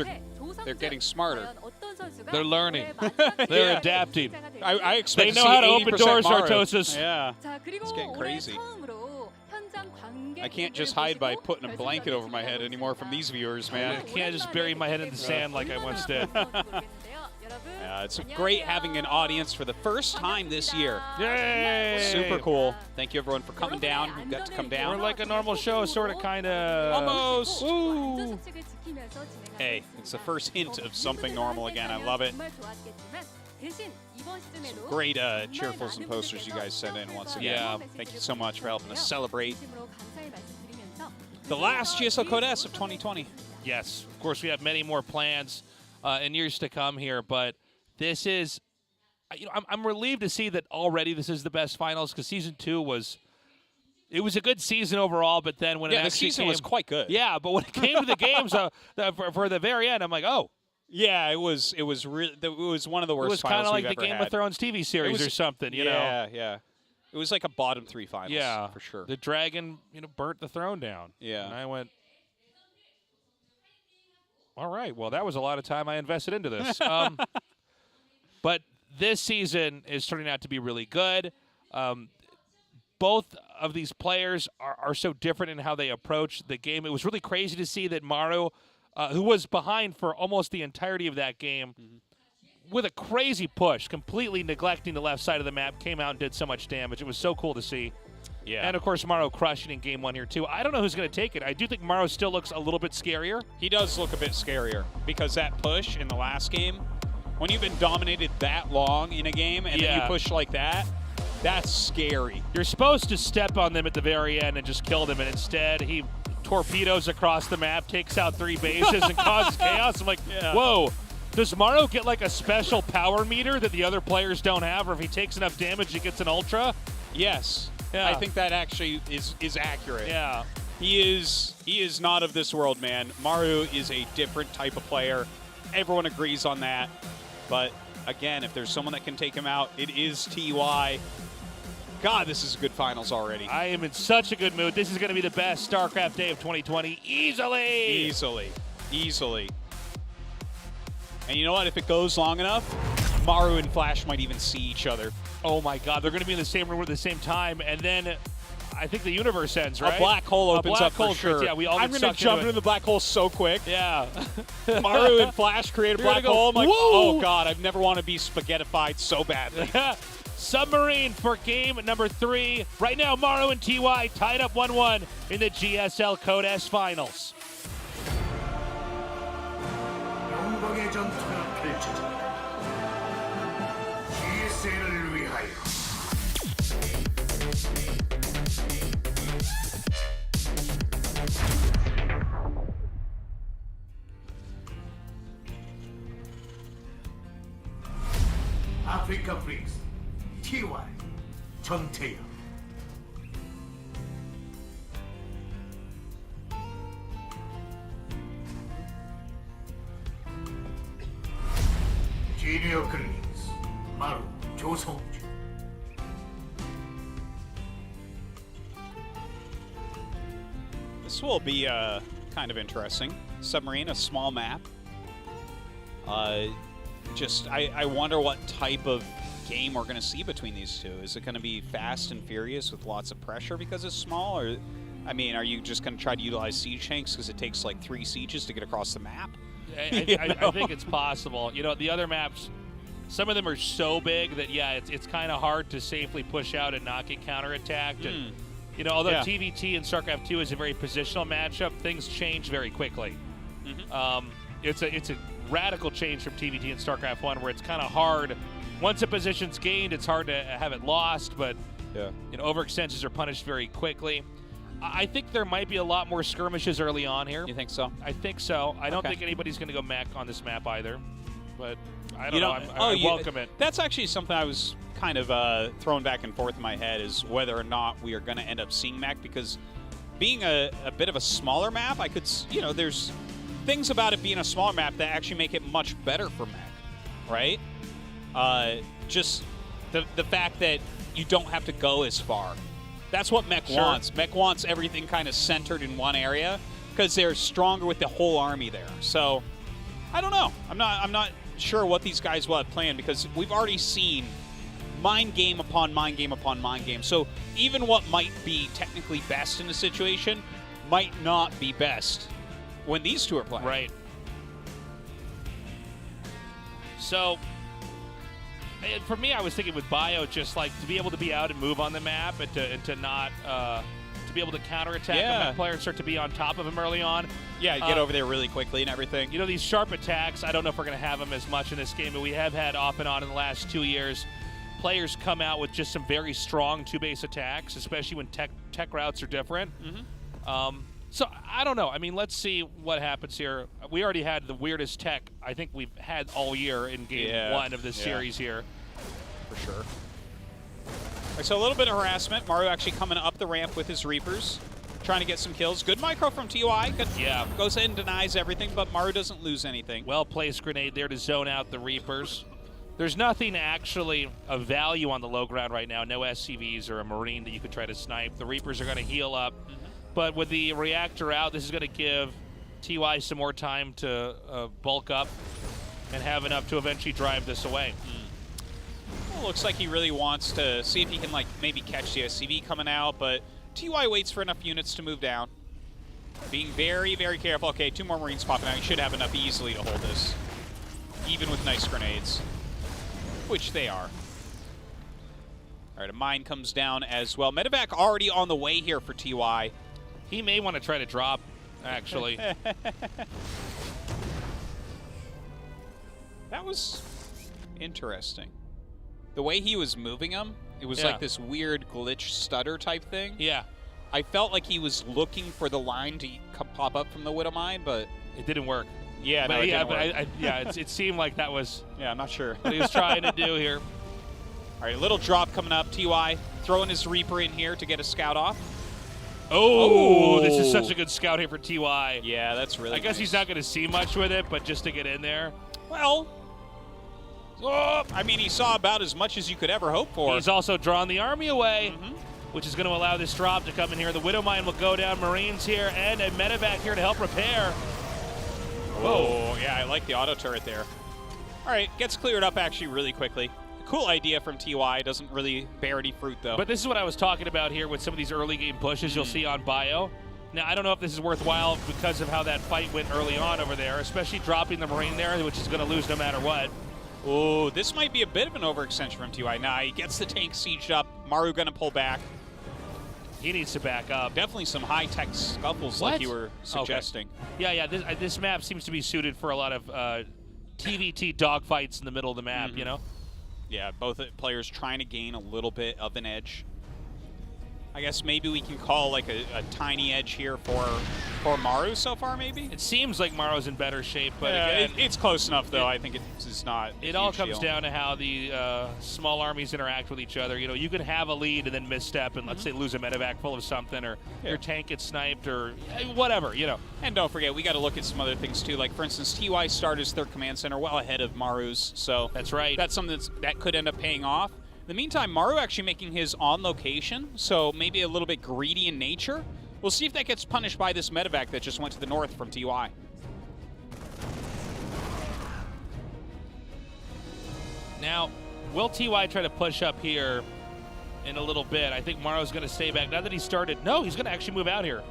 they're getting smarter. They're learning. They're adapting. I expect they know how to open 80% doors, Maru. Artosis. Yeah. It's getting crazy. I can't just hide by putting a blanket over my head anymore from these viewers, man. I can't just bury my head in the sand like I once did. It's great having an audience for the first time this year. Yay! Super cool. Thank you, everyone, for coming down. Who got to come down. We're like a normal show, sort of, kind of. Almost. Woo. Hey, it's the first hint of something normal again. I love it. Some great cheerfuls and posters you guys sent in once again. Yeah. Thank you so much for helping us celebrate the last GSL Code S of 2020. Yes. Of course, we have many more plans in years to come here, but this is, I'm relieved to see that already this is the best finals, because season 2 was a good season overall, but then when it the actually season came, was quite good. Yeah, but when it came to the games for the very end, I'm like, oh, Yeah, it was one of the worst. It was kind of like the ever Game had. of Thrones TV series or something, you know. Yeah. It was like a bottom 3 finals. Yeah, for sure. The dragon, burnt the throne down. Yeah. And I went, all right, well, that was a lot of time I invested into this. But this season is turning out to be really good. Both of these players are so different in how they approach the game. It was really crazy to see that Maru, who was behind for almost the entirety of that game, with a crazy push, completely neglecting the left side of the map, came out and did so much damage. It was so cool to see. Yeah. And, of course, Maru crushing in game 1 here, too. I don't know who's going to take it. I do think Maru still looks a little bit scarier. He does look a bit scarier because that push in the last game, when you've been dominated that long in a game and then you push like that, that's scary. You're supposed to step on them at the very end and just kill them, and instead he torpedoes across the map, takes out 3 bases, and causes chaos. I'm like, whoa. Does Maru get like a special power meter that the other players don't have, or if he takes enough damage, he gets an ultra? Yes. Yeah. I think that actually is accurate. Yeah. He is not of this world, man. Maru is a different type of player. Everyone agrees on that. But again, if there's someone that can take him out, it is TY. God, this is good finals already. I am in such a good mood. This is going to be the best StarCraft day of 2020. Easily. And you know what? If it goes long enough, Maru and Flash might even see each other. Oh my God, they're going to be in the same room at the same time, and then I think the universe ends, right? A black hole opens up for sure. Yeah, we all I'm going to jump into the black hole so quick. Yeah. Maru and Flash create a black hole. I'm like, whoa! oh God, I've never want to be spaghettified so badly. Submarine for game number 3. Right now, Maru and TY tied up 1-1 in the GSL S3 Finals. 영광의 전투가 펼쳐진다. GSL을 위하여. 아프리카 프릭스 TY 전태영. 지니어 클린스 마루 조성주. This will be kind of interesting. Submarine, a small map. I wonder what type of game we're going to see between these two. Is it going to be fast and furious with lots of pressure because it's small? Or, I mean, are you just going to try to utilize siege tanks because it takes like 3 sieges to get across the map? I think it's possible. You know, the other maps, some of them are so big that, yeah, it's kind of hard to safely push out and not get counterattacked. And, you know, although TVT and StarCraft 2 is a very positional matchup, things change very quickly. It's a radical change from TVT and StarCraft 1 where it's kind of hard. Once a position's gained, it's hard to have it lost, but you know, overextensions are punished very quickly. I think there might be a lot more skirmishes early on here. You think so? I think so. I don't think anybody's going to go mech on this map either, but I don't know. I welcome it. That's actually something I was kind of throwing back and forth in my head is whether or not we are going to end up seeing mech, because being a bit of a smaller map, I could, you know, there's things about it being a smaller map that actually make it much better for mech, right? Just the fact that you don't have to go as far. That's what mech wants. Mech wants everything kind of centered in one area because they're stronger with the whole army there. So I don't know. I'm not sure what these guys will have planned, because we've already seen mind game upon mind game upon mind game. So even what might be technically best in the situation might not be best when these two are playing. Right. So, and for me, I was thinking with Bio, just like to be able to be out and move on the map and to not to be able to counterattack a mech player and start to be on top of him early on. Yeah, get over there really quickly and everything. You know, these sharp attacks, I don't know if we're going to have them as much in this game, but we have had off and on in the last 2 years players come out with just some very strong 2-base attacks, especially when tech routes are different. So I don't know. I mean, let's see what happens here. We already had the weirdest tech I think we've had all year in game 1 of this series here. For sure. Right, so a little bit of harassment. Maru actually coming up the ramp with his Reapers, trying to get some kills. Good micro from TY. Good, yeah. Goes in, denies everything, but Maru doesn't lose anything. Well-placed grenade there to zone out the Reapers. There's nothing actually of value on the low ground right now. No SCVs or a Marine that you could try to snipe. The Reapers are going to heal up. But with the reactor out, this is going to give TY some more time to bulk up and have enough to eventually drive this away. Well, looks like he really wants to see if he can, like, maybe catch the SCV coming out, but TY waits for enough units to move down. Being very, very careful. Okay, 2 more Marines popping out. He should have enough easily to hold this, even with nice grenades, which they are. All right, a mine comes down as well. Medevac already on the way here for TY. He may want to try to drop, actually. That was interesting. The way he was moving him, it was like this weird glitch stutter type thing. Yeah. I felt like he was looking for the line to pop up from the Widow Mine, but it didn't work. Yeah, but no, it yeah, didn't work. It seemed like that was. Yeah, I'm not sure what he was trying to do here. All right, a little drop coming up. TY throwing his Reaper in here to get a scout off. Oh, this is such a good scout here for TY. Yeah, that's really I guess nice. he's not going to see much with it, but just to get in there. Well, I mean, he saw about as much as you could ever hope for. He's also drawn the army away, which is going to allow this drop to come in here. The Widow Mine will go down. Marines here and a medevac here to help repair. Oh, yeah, I like the auto turret there. All right, gets cleared up actually really quickly. Cool idea from TY. Doesn't really bear any fruit, though. But this is what I was talking about here with some of these early game pushes you'll see on bio. Now, I don't know if this is worthwhile because of how that fight went early on over there, especially dropping the Marine there, which is going to lose no matter what. Oh, this might be a bit of an overextension from TY. Nah, he gets the tank sieged up. Maru going to pull back. He needs to back up. Definitely some high-tech scuffles like you were suggesting. Okay. Yeah, this map seems to be suited for a lot of TVT dogfights in the middle of the map, you know? Yeah, both players trying to gain a little bit of an edge. I guess maybe we can call like a tiny edge here for Maru so far, maybe? It seems like Maru's in better shape, but yeah, again, it's close enough, though. I think it's not It all comes down to how the small armies interact with each other. You know, you can have a lead and then misstep and, let's say, lose a medevac full of something, or your tank gets sniped, or whatever, you know. And don't forget, we got to look at some other things, too. Like, for instance, TY started his 3rd command center well ahead of Maru's, so that's right. That's something that could end up paying off. In the meantime, Maru actually making his on location, so maybe a little bit greedy in nature. We'll see if that gets punished by this medevac that just went to the north from TY. Now, will TY try to push up here in a little bit? I think Maru's going to stay back. Now that he started, no, he's going to actually move out here.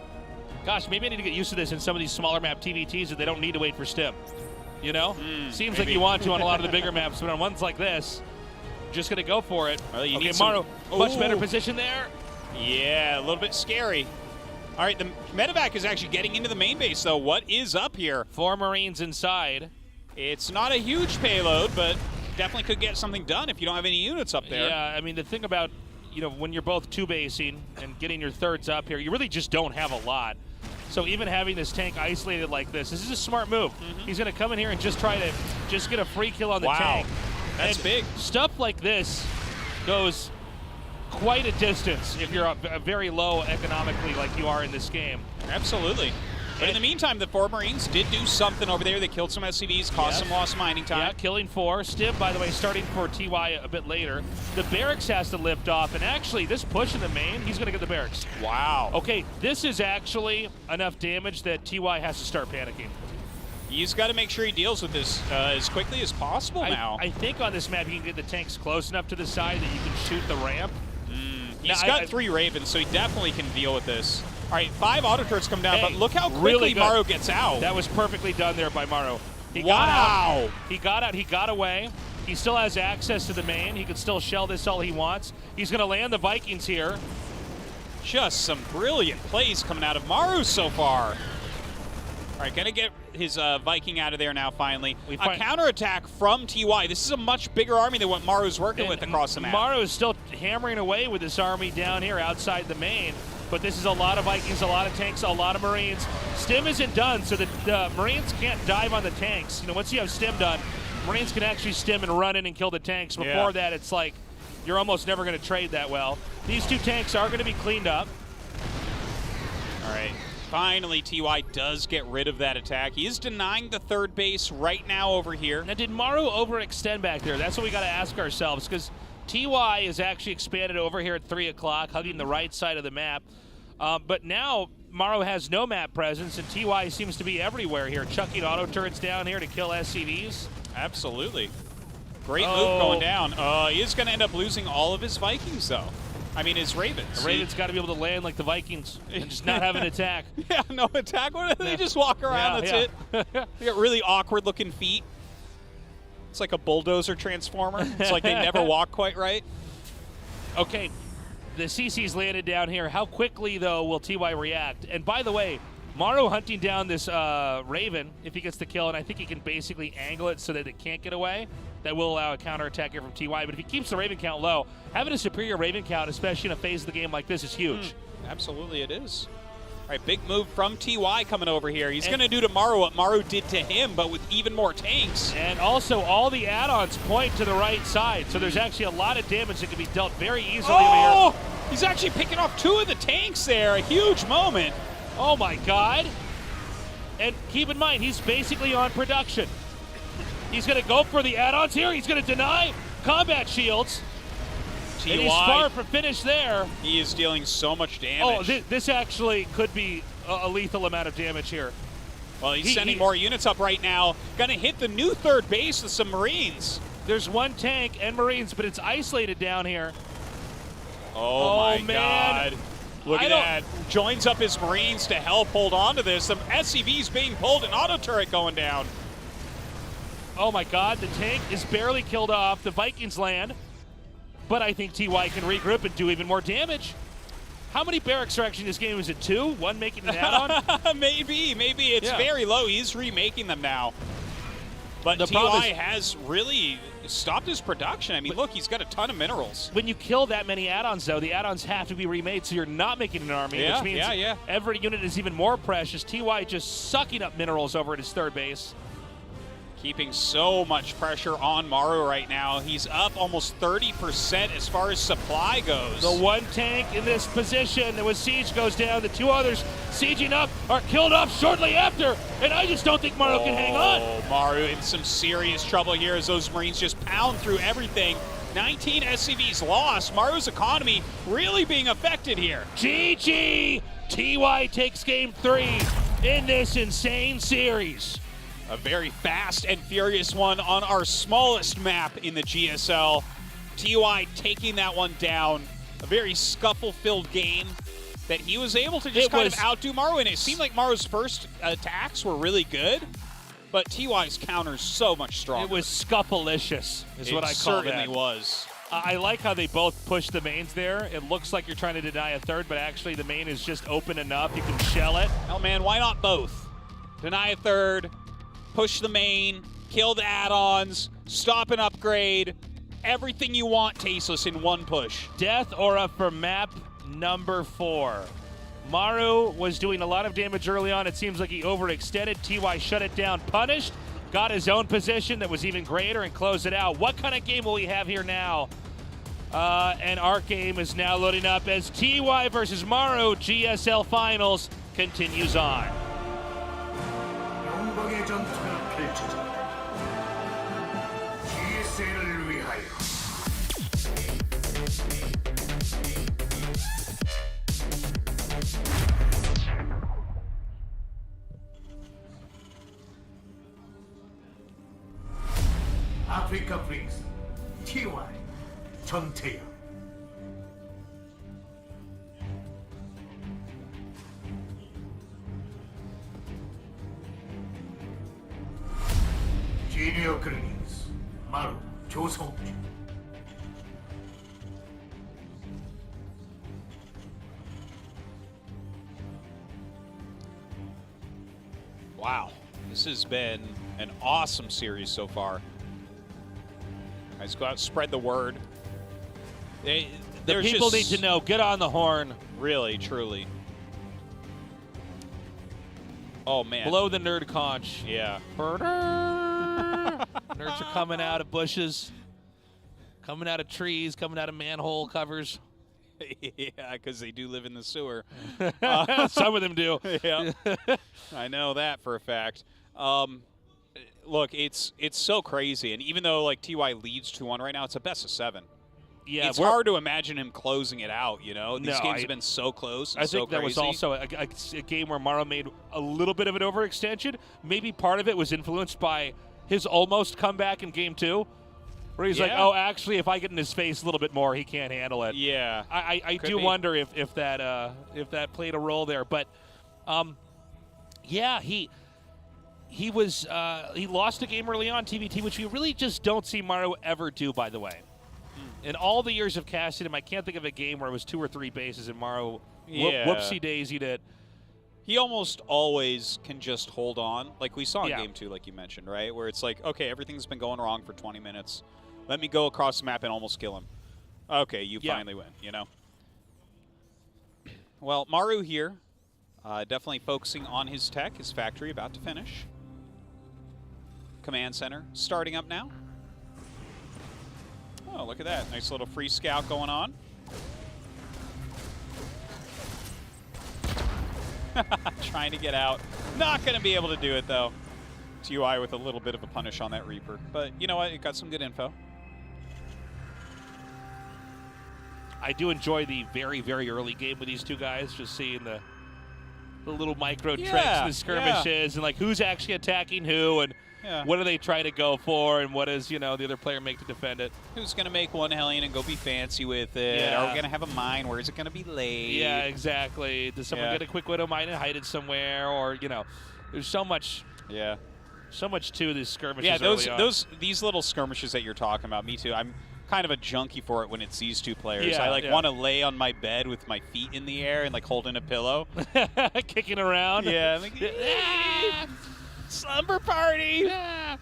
Gosh, maybe I need to get used to this in some of these smaller map TVTs that they don't need to wait for stim. You know? Seems like you want to on a lot of the bigger maps, but on ones like this, just going to go for it. Well, okay, Maru, much better position there. Yeah, a little bit scary. All right, the medevac is actually getting into the main base, though. What is up here? 4 Marines inside. It's not a huge payload, but definitely could get something done if you don't have any units up there. Yeah, I mean, the thing about, you know, when you're both 2-basing and getting your 3rds up here, you really just don't have a lot. So even having this tank isolated like this is a smart move. He's going to come in here and just try to just get a free kill on the tank. That's big. Stuff like this goes quite a distance if you're very low economically like you are in this game. Absolutely. But in the meantime, the 4 Marines did do something over there. They killed some SCVs, caused some lost mining time. Yeah, killing 4. Stim, by the way, starting for TY a bit later. The barracks has to lift off, and actually, this push in the main, he's going to get the barracks. Wow. Okay, this is actually enough damage that TY has to start panicking. He's got to make sure he deals with this as quickly as possible now. I think on this map, you can get the tanks close enough to the side that you can shoot the ramp. He's got 3 Ravens, so he definitely can deal with this. All right, 5 auto turrets come down, but look how quickly Maru gets out. That was perfectly done there by Maru. He got out. He got out. He got away. He still has access to the main. He can still shell this all he wants. He's going to land the Vikings here. Just some brilliant plays coming out of Maru so far. All right, gonna get his Viking out of there now, finally. A counterattack from TY. This is a much bigger army than what Maru's working with across the map. Maru is still hammering away with this army down here outside the main, but this is a lot of Vikings, a lot of tanks, a lot of Marines. Stim isn't done, so the Marines can't dive on the tanks. You know, once you have Stim done, Marines can actually stim and run in and kill the tanks. Before that, it's like you're almost never going to trade that well. These 2 tanks are going to be cleaned up. All All right. Finally, TY does get rid of that attack. He is denying the third base right now over here. Now, did Maru overextend back there? That's what we got to ask ourselves, because TY is actually expanded over here at 3 o'clock, hugging the right side of the map. But now Maru has no map presence, and TY seems to be everywhere here, chucking auto turrets down here to kill SCVs. Absolutely. Great move going down. He is going to end up losing all of his Vikings, though. I mean, his Ravens. The Ravens got to be able to land like the Vikings and just not have an attack. Yeah, no attack. They just walk around, that's it. They got really awkward-looking feet. It's like a bulldozer transformer. It's like they never walk quite right. Okay, the CC's landed down here. How quickly, though, will TY react? And by the way, Maru hunting down this Raven, if he gets the kill, and I think he can basically angle it so that it can't get away. That will allow a counterattack here from TY. But if he keeps the Raven count low, having a superior Raven count, especially in a phase of the game like this, is huge. Absolutely it is. All right, big move from TY coming over here. He's going to do to Maru what Maru did to him, but with even more tanks. And also, all the add-ons point to the right side, so there's actually a lot of damage that can be dealt very easily over here. He's actually picking off 2 of the tanks there. A huge moment. Oh, my God. And keep in mind, he's basically on production. He's going to go for the add-ons here. He's going to deny combat shields. TY, and he's far from finished there. He is dealing so much damage. Oh, this actually could be a lethal amount of damage here. Well, he's sending more units up right now. Going to hit the new third base with some Marines. There's 1 tank and Marines, but it's isolated down here. Oh my God. Look at that. Joins up his Marines to help hold on to this. Some SCVs being pulled, an auto turret going down. Oh my God, the tank is barely killed off. The Vikings land, but I think TY can regroup and do even more damage. How many barracks are actually in this game? Is it 2? 1 making an add-on? Maybe it's very low. He's remaking them now. But TY has really stopped his production. I mean, look, he's got a ton of minerals. When you kill that many add-ons, though, the add-ons have to be remade, so you're not making an army, which means every unit is even more precious. TY just sucking up minerals over at his third base. Keeping so much pressure on Maru right now. He's up almost 30% as far as supply goes. The 1 tank in this position that was siege goes down. The 2 others sieging up are killed off shortly after, and I just don't think Maru can hang on. Maru in some serious trouble here as those Marines just pound through everything. 19 SCVs lost. Maru's economy really being affected here. GG! TY takes game 3 in this insane series. A very fast and furious one on our smallest map in the GSL. TY taking that one down. A very scuffle-filled game that he was able to just kind of outdo Maru. And it seemed like Maru's first attacks were really good, but TY's counters so much stronger. It was scuffle-licious, is what I call it. It certainly was. I like how they both push the mains there. It looks like you're trying to deny a third, but actually the main is just open enough. You can shell it. Hell, man, why not both? Deny a third, push the main, kill the add-ons, stop and upgrade. Everything you want, Tasteless, in one push. Death Aura for map number 4. Maru was doing a lot of damage early on. It seems like he overextended. TY shut it down, punished, got his own position that was even greater, and closed it out. What kind of game will we have here now? And our game is now loading up as TY versus Maru GSL Finals continues on. 영광의 전투가 펼쳐진다. GSL을 위하여. 아프리카 프릭스 TY 전태양. 지니어 그리닝스 마루 조성주. Wow, this has been an awesome series so far. Guys, go out, spread the word. The people need to know. Get on the horn. Really, truly. Oh, man. Blow the nerd conch. Yeah. Nerds are coming out of bushes, coming out of trees, coming out of manhole covers. Yeah, because they do live in the sewer. Some of them do. Yeah, I know that for a fact. Look, it's so crazy, and even though like TY leads 2-1 right now, it's a best of 7. Yeah, it's hard to imagine him closing it out. You know, these games have been so close. And I think that was also a game where Maru made a little bit of an overextension. Maybe part of it was influenced by his almost comeback in game 2, where he's like, "Oh, actually, if I get in his face a little bit more, he can't handle it." Yeah, I do wonder if that played a role there. But yeah, he lost a game early on TBT, which we really just don't see Maru ever do. By the way. In all the years of casting him, I can't think of a game where it was 2 or 3 bases and Maru whoopsie-daisied it. He almost always can just hold on, like we saw in game 2, like you mentioned, right? Where it's like, okay, everything's been going wrong for 20 minutes. Let me go across the map and almost kill him. Okay, you finally win, you know? Well, Maru here, definitely focusing on his tech, his factory about to finish. Command center starting up now. Oh, look at that. Nice little free scout going on. Trying to get out. Not going to be able to do it, though. TY with a little bit of a punish on that Reaper. But you know what? It got some good info. I do enjoy the very, very early game with these two guys, just seeing the little micro tricks and the skirmishes and like who's actually attacking who and what do they try to go for and what does, you know, the other player make to defend it. Who's going to make one Hellion and go be fancy with it? Are we going to have a mine? Where is it going to be laid? Yeah, exactly. Does someone get a quick Widow mine and hide it somewhere? Or, you know, there's so much to these skirmishes early on. These little skirmishes that you're talking about, me too. I'm kind of a junkie for it when it's these two players. I want to lay on my bed with my feet in the air and like holding a pillow. Kicking around. Yeah. Like, slumber party. Yeah.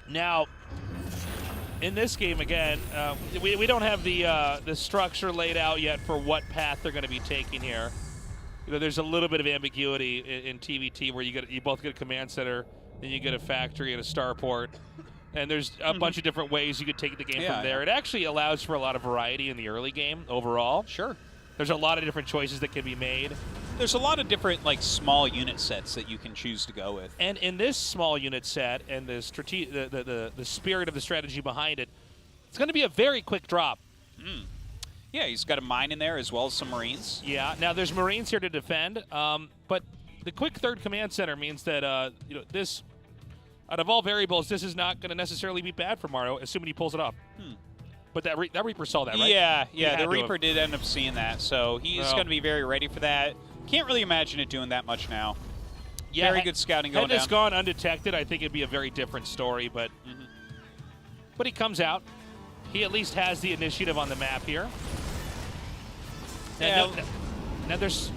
Now, in this game again, we don't have the structure laid out yet for what path they're going to be taking here. You know, there's a little bit of ambiguity in TVT where you both get a command center, then you get a factory and a starport, and there's a bunch of different ways you could take the game from there. It actually allows for a lot of variety in the early game overall. Sure. There's a lot of different choices that can be made. There's a lot of different like small unit sets that you can choose to go with. And in this small unit set and the spirit of the strategy behind it, it's going to be a very quick drop. Yeah, he's got a mine in there as well as some Marines. Yeah, now there's Marines here to defend, but the quick third command center means that you know, this, out of all variables, this is not going to necessarily be bad for Maru, assuming he pulls it off. But that Reaper saw that, right? Yeah, the Reaper did end up seeing that, so he's going to be very ready for that. Can't really imagine it doing that much now. Yeah, very good scouting going down. Had this gone undetected, I think it'd be a very different story, but he comes out. He at least has the initiative on the map here. Now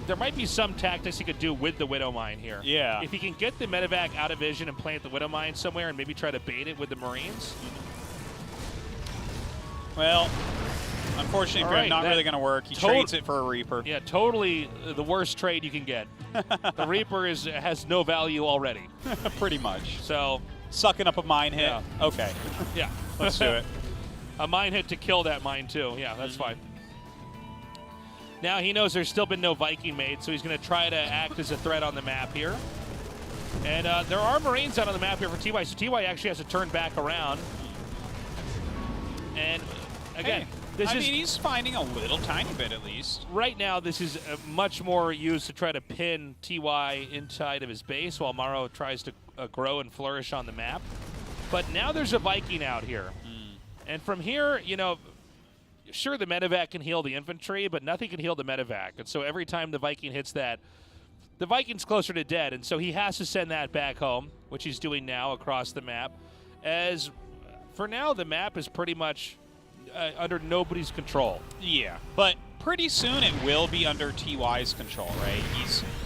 there might be some tactics he could do with the Widow Mine here. Yeah. If he can get the medevac out of vision and plant the Widow Mine somewhere and maybe try to bait it with the Marines. Well, unfortunately, not really going to work. He trades it for a Reaper. Yeah, totally the worst trade you can get. The Reaper has no value already. Pretty much. So sucking up a mine hit. Yeah. Okay. Yeah. Let's do it. A mine hit to kill that mine too. Yeah, that's fine. Now he knows there's still been no Viking made, so he's going to try to act as a threat on the map here. And there are Marines out on the map here for TY, so TY actually has to turn back around. And again, he's finding a little tiny bit at least. Right now, this is much more used to try to pin TY inside of his base while Maru tries to grow and flourish on the map. But now there's a Viking out here. And from here, you know, sure, the medevac can heal the infantry, but nothing can heal the medevac. And so every time the Viking hits that, the Viking's closer to dead. And so he has to send that back home, which he's doing now across the map. As for now, the map is pretty much under nobody's control. Yeah, but pretty soon it will be under TY's control, right?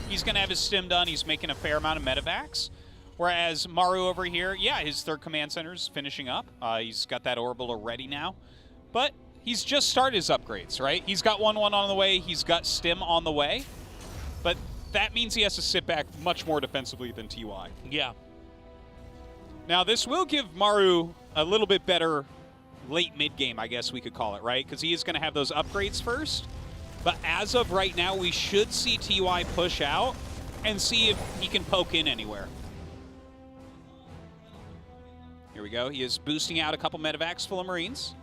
He's going to have his stim done. He's making a fair amount of medevacs. Whereas Maru over here, his third command center's finishing up. He's got that orbital ready now. But he's just started his upgrades, right? He's got 1-1 on the way. He's got stim on the way. But that means he has to sit back much more defensively than TY. Yeah. Now, this will give Maru a little bit better late mid-game, I guess we could call it, right? Because he is going to have those upgrades first. But as of right now, we should see TY push out and see if he can poke in anywhere. Here we go. He is boosting out a couple medevacs full of Marines.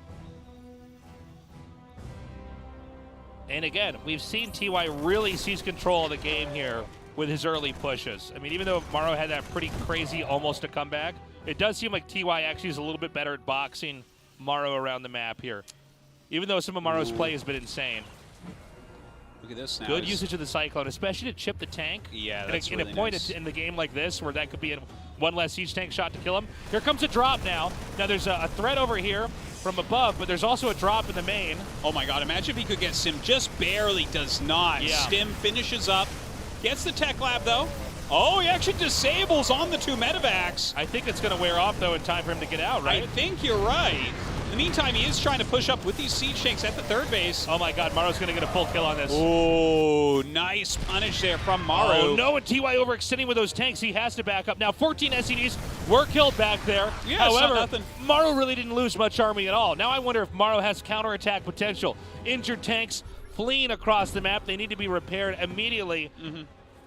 And again, we've seen TY really seize control of the game here with his early pushes. I mean, even though Maru had that pretty crazy almost a comeback, it does seem like TY actually is a little bit better at boxing Maru around the map here. Even though some of Maru's play has been insane. Look at this now. Good usage of the Cyclone, especially to chip the tank. Yeah, that's in really a point nice. in the game like this where that could be one less siege tank shot to kill him. Here comes a drop now. Now there's a threat over here from above, but there's also a drop in the main. Oh my god, imagine if he could get Sim. Just barely, does not. Yeah. Stim finishes up. Gets the tech lab though. Oh, he actually disables on the 2 medevacs. I think it's going to wear off though in time for him to get out, right? I think you're right. In the meantime, he is trying to push up with these siege tanks at the 3rd base. Oh my god, Maru's going to get a full kill on this. Oh, nice punish there from Maru. Oh no, and TY overextending with those tanks. He has to back up. Now 14 SCDs were killed back there. Yeah, it's not however, nothing. Maru really didn't lose much army at all. Now I wonder if Maru has counterattack potential. Injured tanks fleeing across the map. They need to be repaired immediately.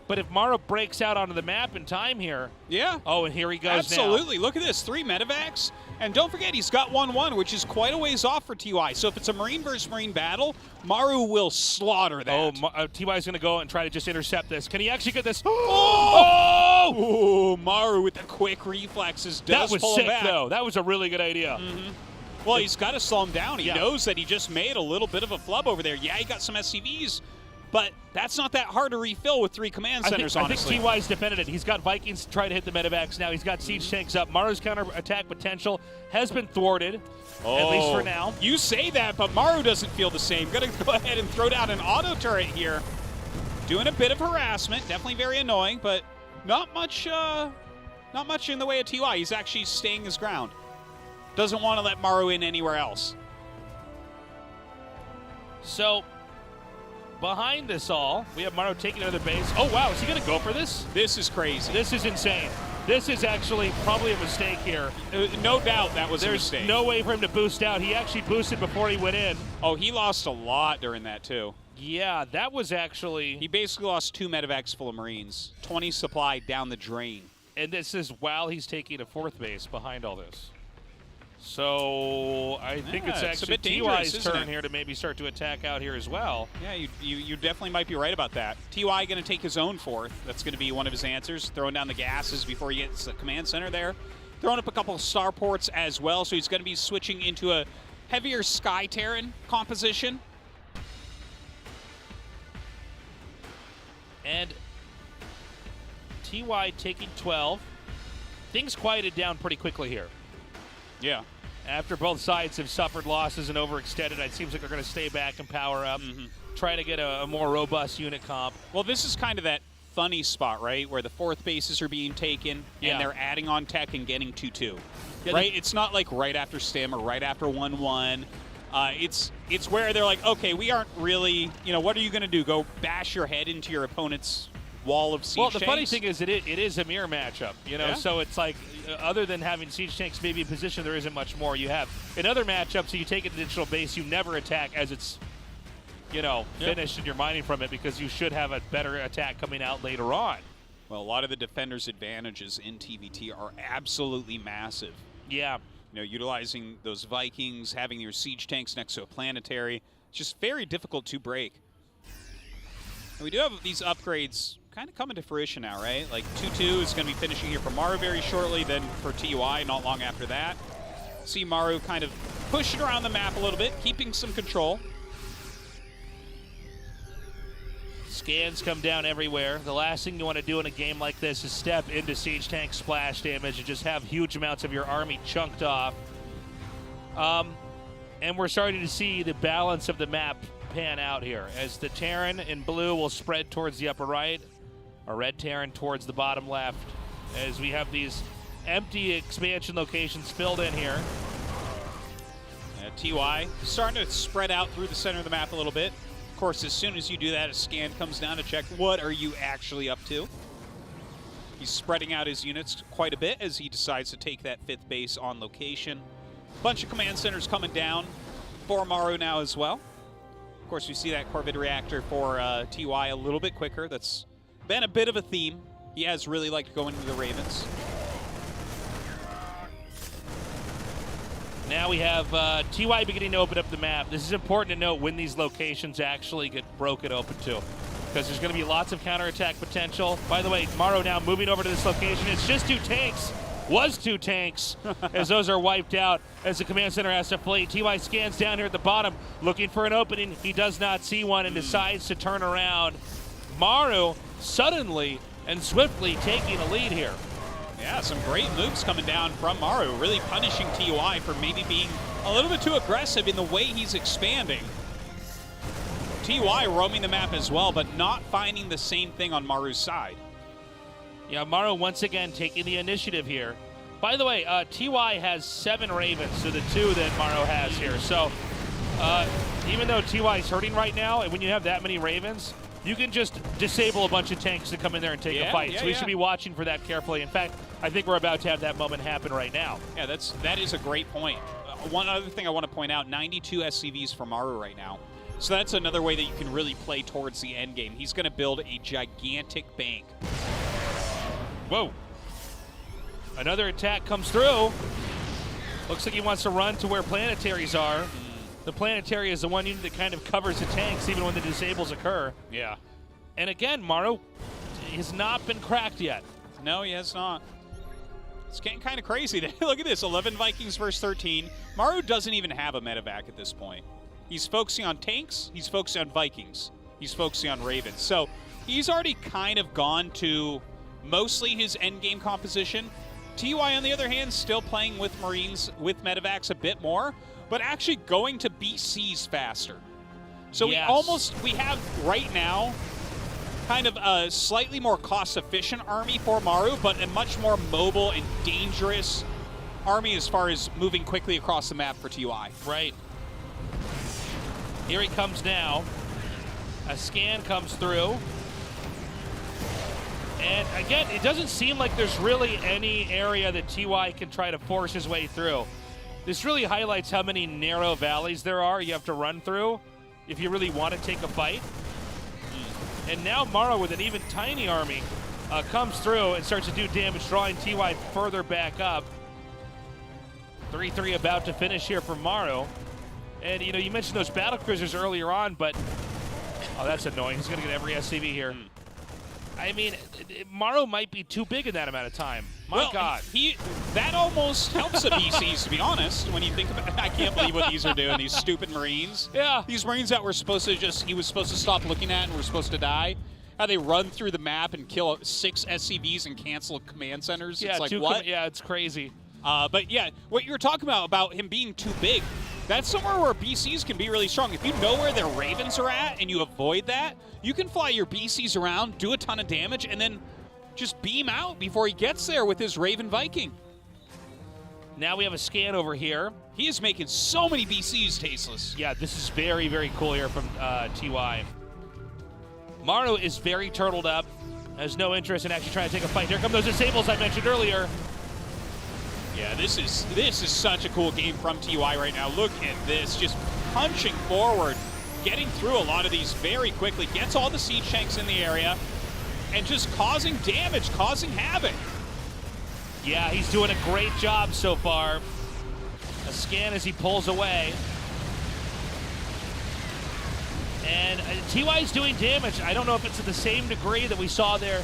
But if Maru breaks out onto the map in time here. Yeah. Oh, and here he goes Absolutely. Look at this. 3 medevacs. And don't forget, he's got 1-1, which is quite a ways off for TY. So if it's a Marine versus Marine battle, Maru will slaughter that. Oh, TY's going to go and try to just intercept this. Can he actually get this? Oh! Oh! Maru with the quick reflexes does that was pull him sick, back. though. That was a really good idea. Well, he's got to slow him down. He Yeah. knows that he just made a little bit of a flub over there. Yeah, he got some SCVs, but that's not that hard to refill with 3 command centers, honestly. I think TY's defended it. He's got Vikings trying to hit the medevacs now. He's got siege tanks up. Maru's counter-attack potential has been thwarted, at least for now. You say that, but Maru doesn't feel the same. Going to go ahead and throw down an auto turret here. Doing a bit of harassment. Definitely very annoying, but not much in the way of TY. He's actually staying his ground. Doesn't want to let Maru in anywhere else. So, behind this all, we have Maru taking another base. Oh, wow. Is he going to go for this? This is crazy. This is insane. This is actually probably a mistake here. No doubt that was a mistake. There's no way for him to boost out. He actually boosted before he went in. Oh, he lost a lot during that, too. Yeah, that was actually... He basically lost 2 medevacs full of Marines. 20 supply down the drain. And this is while he's taking a 4th base behind all this. So I think it's actually TY's turn here to maybe start to attack out here as well. Yeah, you definitely might be right about that. TY going to take his own 4th. That's going to be one of his answers. Throwing down the gases before he gets the command center there. Throwing up a couple of starports as well. So he's going to be switching into a heavier Sky Terran composition. And TY taking 12. Things quieted down pretty quickly here. Yeah. After both sides have suffered losses and overextended, it seems like they're going to stay back and power up, try to get a more robust unit comp. Well, this is kind of that funny spot, right, where the 4th bases are being taken and they're adding on tech and getting 2-2. Yeah, right? It's not like right after Stim or right after 1-1. It's where they're like, okay, we aren't really, what are you going to do? Go bash your head into your opponent's wall of siege tanks? Well, the funny thing is it is a mirror matchup, so it's like, other than having siege tanks maybe in position, there isn't much more. You have in other matchups, you take an additional base, you never attack as it's, finished and you're mining from it because you should have a better attack coming out later on. Well, a lot of the defenders' advantages in TVT are absolutely massive. Yeah. Utilizing those Vikings, having your siege tanks next to a planetary, it's just very difficult to break. And we do have these upgrades kind of coming to fruition now, right? Like 2-2 is going to be finishing here for Maru very shortly, then for TUI not long after that. See Maru kind of pushing around the map a little bit, keeping some control. Scans come down everywhere. The last thing you want to do in a game like this is step into siege tank splash damage and just have huge amounts of your army chunked off. And we're starting to see the balance of the map pan out here as the Terran in blue will spread towards the upper right, a red Terran towards the bottom left, as we have these empty expansion locations filled in here. TY starting to spread out through the center of the map a little bit. Of course, as soon as you do that, a scan comes down to check what are you actually up to. He's spreading out his units quite a bit as he decides to take that 5th base on location. Bunch of command centers coming down for Maru now as well. Of course, we see that Corvid reactor for TY a little bit quicker. That's been a bit of a theme. He has really liked going into the Ravens. Now we have TY beginning to open up the map. This is important to note when these locations actually get broken open to, because there's going to be lots of counterattack potential. By the way, Maru now moving over to this location. It's just 2 tanks. Was 2 tanks as those are wiped out as the command center has to flee. TY scans down here at the bottom looking for an opening. He does not see one and decides to turn around. Maru suddenly and swiftly taking a lead here. Yeah, some great moves coming down from Maru, really punishing TY for maybe being a little bit too aggressive in the way he's expanding. TY roaming the map as well, but not finding the same thing on Maru's side. Yeah, Maru once again taking the initiative here. By the way, TY has 7 Ravens to the 2 that Maru has here. So even though TY is hurting right now, and when you have that many Ravens, you can just disable a bunch of tanks to come in there and take a fight. So we should be watching for that carefully. In fact, I think we're about to have that moment happen right now. Yeah, that is a great point. One other thing I want to point out, 92 SCVs for Maru right now. So that's another way that you can really play towards the end game. He's going to build a gigantic bank. Whoa. Another attack comes through. Looks like he wants to run to where planetaries are. The planetary is the one unit that kind of covers the tanks even when the disables occur. Yeah. And again, Maru has not been cracked yet. No, he has not. It's getting kind of crazy. Look at this, 11 Vikings versus 13. Maru doesn't even have a medevac at this point. He's focusing on tanks, he's focusing on Vikings, he's focusing on Ravens. So he's already kind of gone to mostly his endgame composition. TY, on the other hand, still playing with Marines, with medevacs a bit more, but actually going to BCs faster. So we have right now kind of a slightly more cost-efficient army for Maru, but a much more mobile and dangerous army as far as moving quickly across the map for TY. Right. Here he comes now. A scan comes through. And again, it doesn't seem like there's really any area that TY can try to force his way through. This really highlights how many narrow valleys there are you have to run through if you really want to take a fight. And now Maru, with an even tiny army, comes through and starts to do damage, drawing TY further back up. 3-3 about to finish here for Maru. And, you know, you mentioned those battle cruisers earlier on, but... Oh, that's annoying. He's going to get every SCV here. I mean, Maru might be too big in that amount of time. My God. That almost helps the BCs, to be honest, when you think about it. I can't believe what these are doing, these stupid Marines. Yeah. These Marines that were supposed to he was supposed to stop looking at and were supposed to die. How they run through the map and kill 6 SCVs and cancel command centers. Yeah, it's like, what? Yeah, it's crazy. But yeah, what you were talking about him being too big, that's somewhere where BCs can be really strong. If you know where their Ravens are at and you avoid that, you can fly your BCs around, do a ton of damage, and then just beam out before he gets there with his Raven Viking. Now we have a scan over here. He is making so many BCs tasteless. Yeah, this is very, very cool here from TY. Maru is very turtled up, has no interest in actually trying to take a fight. Here come those disables I mentioned earlier. Yeah, this is such a cool game from TY right now. Look at this, just punching forward, getting through a lot of these very quickly, gets all the siege tanks in the area, and just causing damage, causing havoc. Yeah, he's doing a great job so far. A scan as he pulls away. And TY's doing damage. I don't know if it's to the same degree that we saw there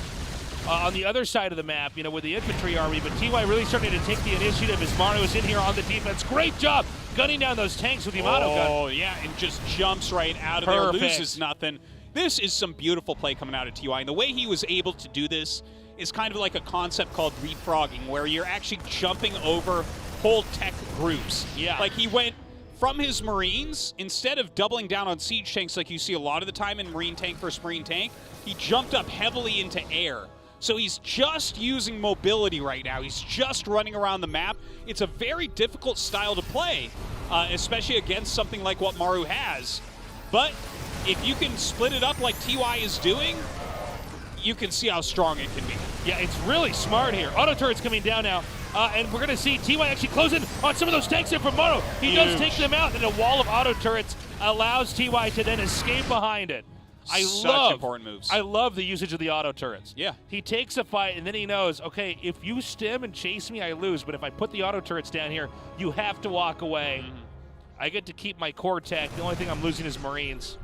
on the other side of the map, you know, with the infantry army, but TY really starting to take the initiative as Maru is in here on the defense. Great job gunning down those tanks with the Yamato gun. Oh, yeah, and just jumps right out of there, loses nothing. This is some beautiful play coming out of TY, and the way he was able to do this is kind of like a concept called leapfrogging, where you're actually jumping over whole tech groups. Yeah. Like he went from his Marines, instead of doubling down on siege tanks like you see a lot of the time in Marine tank versus Marine tank, he jumped up heavily into air. So he's just using mobility right now. He's just running around the map. It's a very difficult style to play, especially against something like what Maru has. But if you can split it up like TY is doing, you can see how strong it can be. Yeah, it's really smart here. Auto turret's coming down now. And we're going to see TY actually close in on some of those tanks there from Maru. He does take them out, and a wall of auto turrets allows TY to then escape behind it. Such important moves. I love the usage of the auto turrets. Yeah. He takes a fight, and then he knows, okay, if you stim and chase me, I lose. But if I put the auto turrets down here, you have to walk away. I get to keep my core tech. The only thing I'm losing is Marines.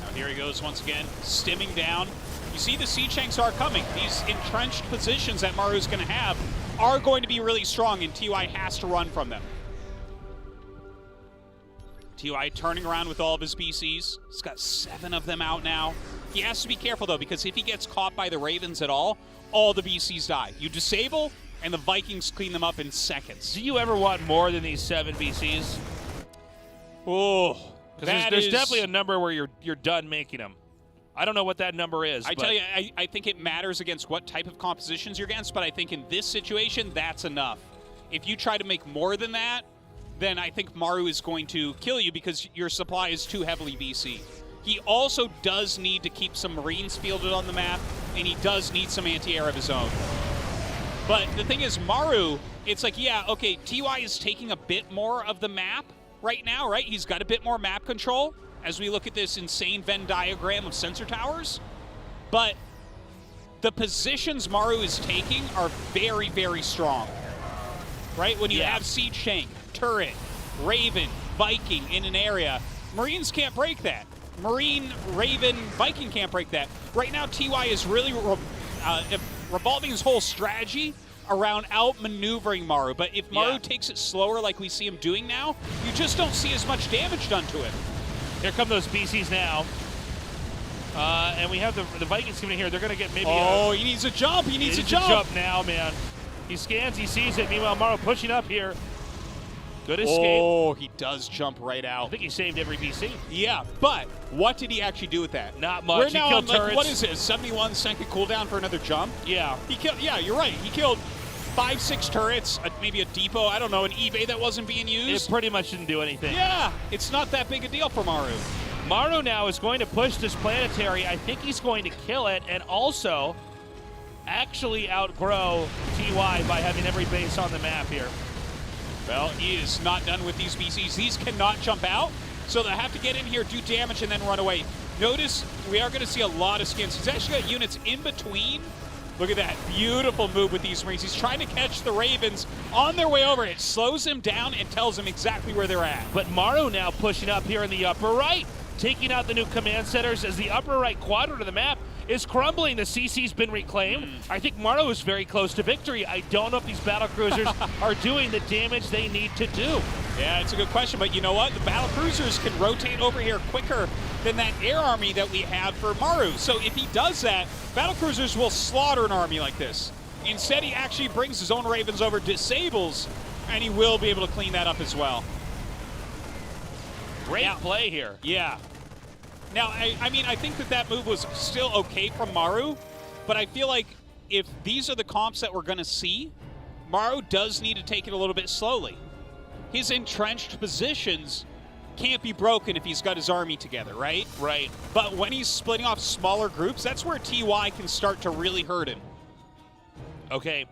Now here he goes once again, stimming down. You see the siege tanks are coming. These entrenched positions that Maru's going to have are going to be really strong, and TY has to run from them. TY turning around with all of his BCs. He's got 7 of them out now. He has to be careful, though, because if he gets caught by the Ravens at all the BCs die. You disable, and the Vikings clean them up in seconds. Do you ever want more than these 7 BCs? Oh, there's definitely a number where you're done making them. I don't know what that number is. I tell you, I think it matters against what type of compositions you're against, but I think in this situation, that's enough. If you try to make more than that, then I think Maru is going to kill you because your supply is too heavily BC. He also does need to keep some Marines fielded on the map, and he does need some anti-air of his own. But the thing is, Maru, it's like, yeah, okay, TY is taking a bit more of the map right now, right? He's got a bit more map control as we look at this insane Venn diagram of sensor towers. But the positions Maru is taking are very, very strong, right? When you have Siege Tank, Turret, Raven, Viking in an area, Marines can't break that. Marine, Raven, Viking can't break that. Right now, TY is really revolving his whole strategy around outmaneuvering Maru. But if Maru takes it slower like we see him doing now, you just don't see as much damage done to him. Here come those BCs now. And we have the Vikings coming in here. They're going to get maybe he needs a jump. He needs a jump. jump now, man. He scans, he sees it. Meanwhile, Maru pushing up here. Good escape. Oh, he does jump right out. I think he saved every BC. Yeah, but what did he actually do with that? Not much. We're He now killed on, turrets. what is it, a 71-second cooldown for another jump? Yeah. He killed. Yeah, you're right. He killed 5-6 turrets, maybe a depot, I don't know, an eBay that wasn't being used. It pretty much didn't do anything. Yeah, it's not that big a deal for Maru. Maru now is going to push this planetary. I think he's going to kill it and also actually outgrow TY by having every base on the map here. Well, he is not done with these BCs. These cannot jump out, so they have to get in here, do damage, and then run away. Notice we are going to see a lot of skins. He's actually got units in between. Look at that beautiful move with these Marines. He's trying to catch the Ravens on their way over. It slows him down and tells him exactly where they're at. But Maru now pushing up here in the upper right, taking out the new command centers as the upper right quadrant of the map is crumbling. The CC's been reclaimed. I think Maru is very close to victory. I don't know if these battlecruisers are doing the damage they need to do. Yeah, it's a good question, but you know what? The battlecruisers can rotate over here quicker than that air army that we have for Maru. So if he does that, battlecruisers will slaughter an army like this. Instead, he actually brings his own Ravens over, disables, and he will be able to clean that up as well. Great play here. Yeah. Now, I mean, I think that move was still okay from Maru, but I feel like if these are the comps that we're going to see, Maru does need to take it a little bit slowly. His entrenched positions can't be broken if he's got his army together, right? Right. But when he's splitting off smaller groups, that's where TY can start to really hurt him. Okay.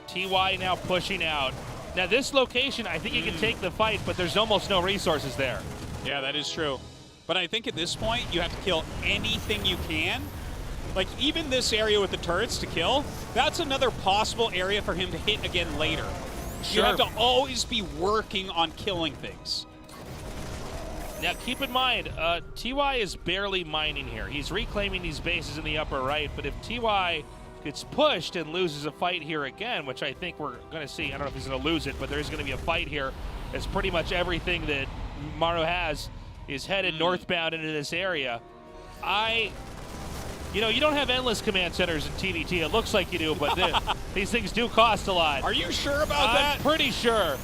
TY now pushing out. Now, this location, I think he can take the fight, but there's almost no resources there. Yeah, that is true. But I think at this point, you have to kill anything you can. Like, even this area with the turrets to kill, that's another possible area for him to hit again later. Sure. You have to always be working on killing things. Now, keep in mind, TY is barely mining here. He's reclaiming these bases in the upper right, but if TY gets pushed and loses a fight here again, which I think we're going to see, I don't know if he's going to lose it, but there's going to be a fight here, as pretty much everything that Maru has is headed northbound into this area. You know, you don't have endless command centers in TVT. It looks like you do, but these things do cost a lot. Are you sure about that? I'm pretty sure.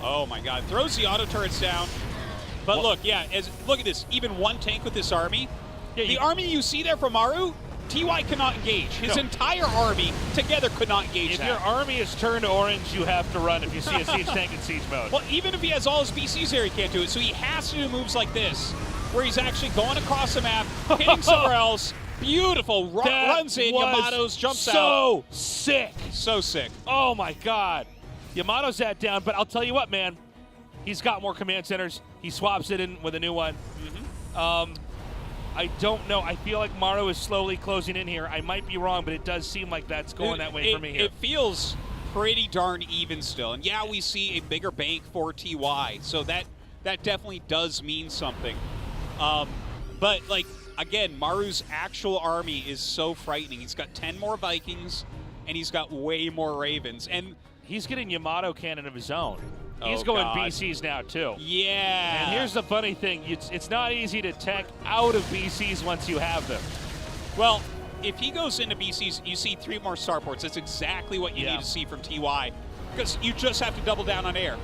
Oh my God, throws the auto turrets down. But look, yeah, look at this. Even one tank with this army. Yeah, the army you see there from Maru, TY cannot engage. His entire army together could not engage If your army is turned orange, you have to run if you see a siege tank in siege mode. Well, even if he has all his BCs there, he can't do it. So he has to do moves like this, where he's actually going across the map, hitting somewhere else, Beautiful. Runs in. Yamato's jumps out. So sick. So sick. Oh, my God. Yamato's that down, but I'll tell you what, man. He's got more command centers. He swaps it in with a new one. I don't know. I feel like Maru is slowly closing in here. I might be wrong, but it does seem like that's going that way for me here. It feels pretty darn even still. And yeah, we see a bigger bank for TY, so that definitely does mean something. But, like, again, Maru's actual army is so frightening. He's got 10 more Vikings, and he's got way more Ravens. And he's getting Yamato cannon of his own. He's going BCs now, too. Yeah. And here's the funny thing. It's not easy to tech out of BCs once you have them. Well, if he goes into BCs, you see 3 more starports. That's exactly what you need to see from TY, because you just have to double down on air.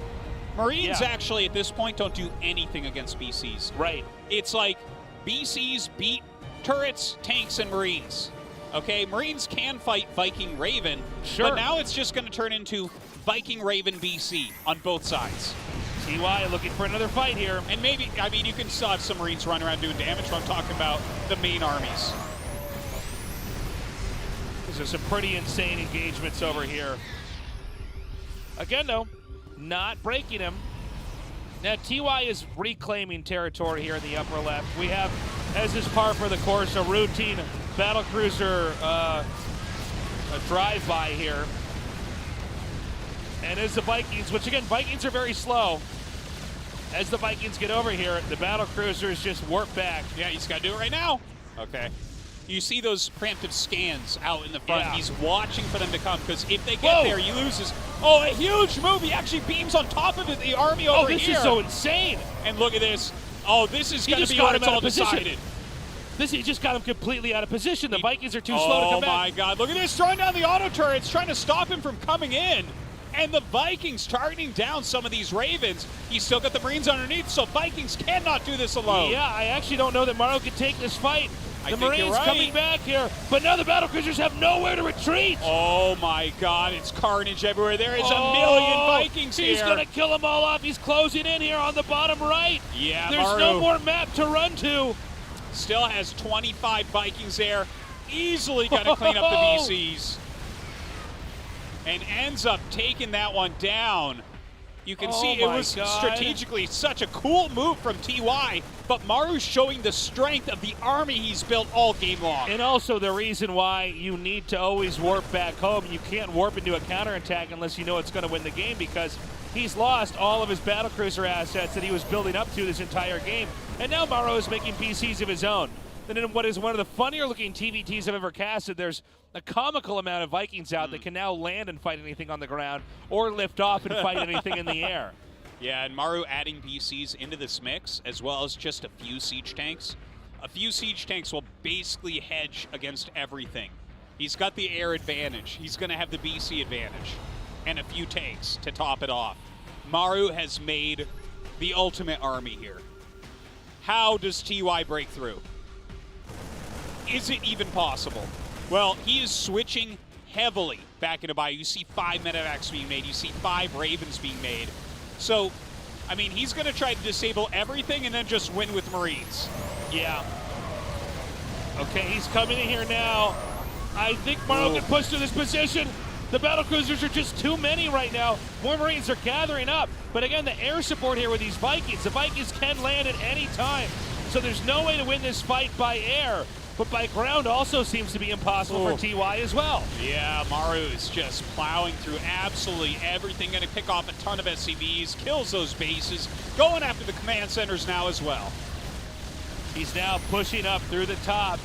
Marines actually, at this point, don't do anything against BCs. Right. It's like BCs beat turrets, tanks, and Marines. Okay, Marines can fight Viking Raven, but now it's just going to turn into Viking Raven BC on both sides. TY looking for another fight here. And maybe, I mean, you can still have some Marines run around doing damage, but I'm talking about the main armies. These are some pretty insane engagements over here. Again, though, not breaking him. Now, TY is reclaiming territory here in the upper left. We have, as is par for the course, a routine battlecruiser a drive-by here. And as the Vikings, which again, Vikings are very slow. As the Vikings get over here, the battlecruisers just warp back. Yeah, he's got to do it right now. Okay. You see those preemptive scans out in the front. Yeah. He's watching for them to come, because if they get there, he loses. Oh, a huge move. He actually beams on top of the army over here. Oh, this is so insane. And look at this. Oh, this is going to be where it's all decided. He just got him completely out of position. The Vikings are too slow to come back. Oh, my God. Look at this. Throwing down the auto turrets, trying to stop him from coming in. And the Vikings targeting down some of these Ravens. He's still got the Marines underneath, so Vikings cannot do this alone. Yeah, I actually don't know that Maru can take this fight. The Marines coming back here, but now the battlecruisers have nowhere to retreat. Oh my God, it's carnage everywhere. There is a million Vikings here. He's gonna kill them all off. He's closing in here on the bottom right. Yeah, there's Maru no more map to run to. Still has 25 Vikings there. Easily gonna clean up the BCs. And ends up taking that one down. You can see it was strategically such a cool move from TY, but Maru's showing the strength of the army he's built all game long. And also the reason why you need to always warp back home. You can't warp into a counterattack unless you know it's going to win the game, because he's lost all of his battlecruiser assets that he was building up to this entire game. And now Maru is making PCs of his own. And in what is one of the funnier looking TVTs I've ever casted, there's a comical amount of Vikings out that can now land and fight anything on the ground, or lift off and fight anything in the air. Yeah, and Maru adding BCs into this mix, as well as just a few siege tanks. A few siege tanks will basically hedge against everything. He's got the air advantage. He's going to have the BC advantage. And a few tanks to top it off. Maru has made the ultimate army here. How does TY break through? Is it even possible? Well, he is switching heavily back into Bayou. You see 5 medevacs being made. You see 5 Ravens being made. So, I mean, he's going to try to disable everything and then just win with Marines. Yeah. Okay, he's coming in here now. I think Maru can push to this position. The battlecruisers are just too many right now. More Marines are gathering up. But again, the air support here with these Vikings. The Vikings can land at any time. So there's no way to win this fight by air. But by ground also seems to be impossible for TY as well. Yeah, Maru is just plowing through absolutely everything. Going to pick off a ton of SCVs, kills those bases, going after the command centers now as well. He's now pushing up through the top,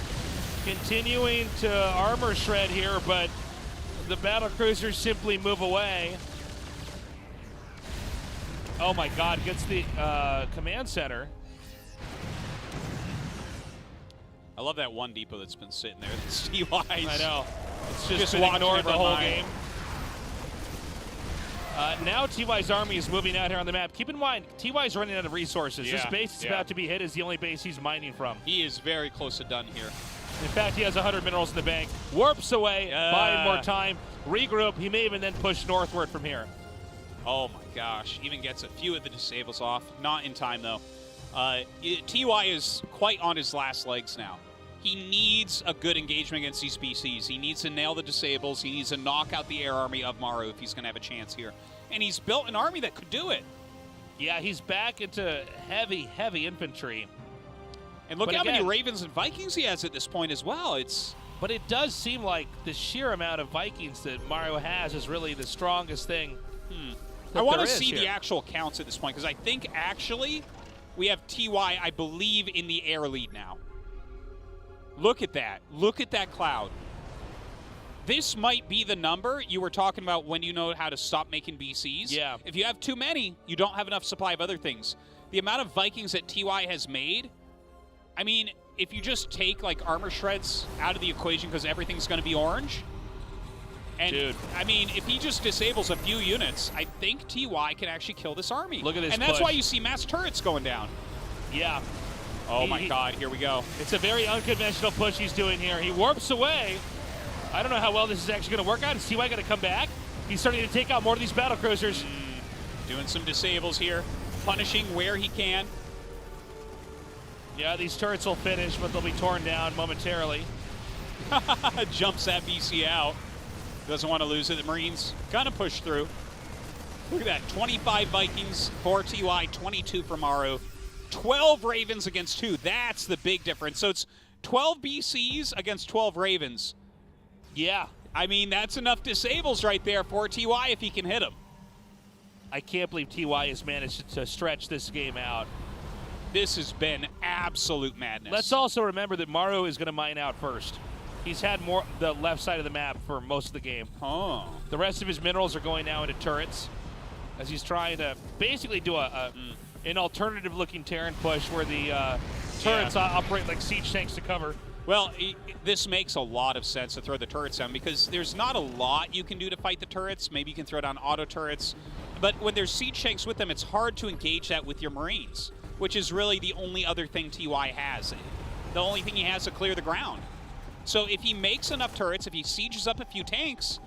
continuing to armor shred here, but the battlecruisers simply move away. Oh my God, gets the command center. I love that one depot that's been sitting there. That's TY's. I know. It's just been watching ignored it the run whole by. game. Now TY's army is moving out here on the map. Keep in mind, TY's running out of resources. This base is about to be hit is the only base he's mining from. He is very close to done here. In fact, he has 100 minerals in the bank. Warps away, buying more time. Regroup. He may even then push northward from here. Oh my gosh. Even gets a few of the disables off. Not in time, though. TY is quite on his last legs now. He needs a good engagement against these BCs. He needs to nail the disables. He needs to knock out the air army of Maru if he's going to have a chance here. And he's built an army that could do it. Yeah, he's back into heavy, heavy infantry. And look how many Ravens and Vikings he has at this point as well. But it does seem like the sheer amount of Vikings that Maru has is really the strongest thing. I want to see the actual counts at this point, because I think actually we have TY, I believe, in the air lead now. Look at that. Look at that cloud. This might be the number you were talking about when you know how to stop making BCs. Yeah. If you have too many, you don't have enough supply of other things. The amount of Vikings that TY has made, I mean, if you just take like armor shreds out of the equation because everything's going to be orange, and dude, I mean, if he just disables a few units, I think TY can actually kill this army. Look at this And that's push. why you see mass turrets going down. Yeah. Oh my God, here we go. It's a very unconventional push he's doing here. He warps away. I don't know how well this is actually going to work out. Is TY going to come back? He's starting to take out more of these battle cruisers. Doing some disables here, punishing where he can. Yeah, these turrets will finish, but they'll be torn down momentarily. Jumps that BC out. Doesn't want to lose it. The Marines gonna push through. Look at that, 25 Vikings for TY, 22 for Maru. 12 Ravens against 2. That's the big difference. So it's 12 BCs against 12 Ravens. Yeah. I mean, that's enough disables right there for TY if he can hit them. I can't believe TY has managed to stretch this game out. This has been absolute madness. Let's also remember that Maru is going to mine out first. He's had more the left side of the map for most of the game. Oh. The rest of his minerals are going now into turrets as he's trying to basically do an alternative-looking Terran push where the turrets operate like siege tanks to cover. Well, this makes a lot of sense to throw the turrets down because there's not a lot you can do to fight the turrets. Maybe you can throw down auto turrets. But when there's siege tanks with them, it's hard to engage that with your Marines, which is really the only other thing TY has. The only thing he has to clear the ground. So if he makes enough turrets, if he sieges up a few tanks,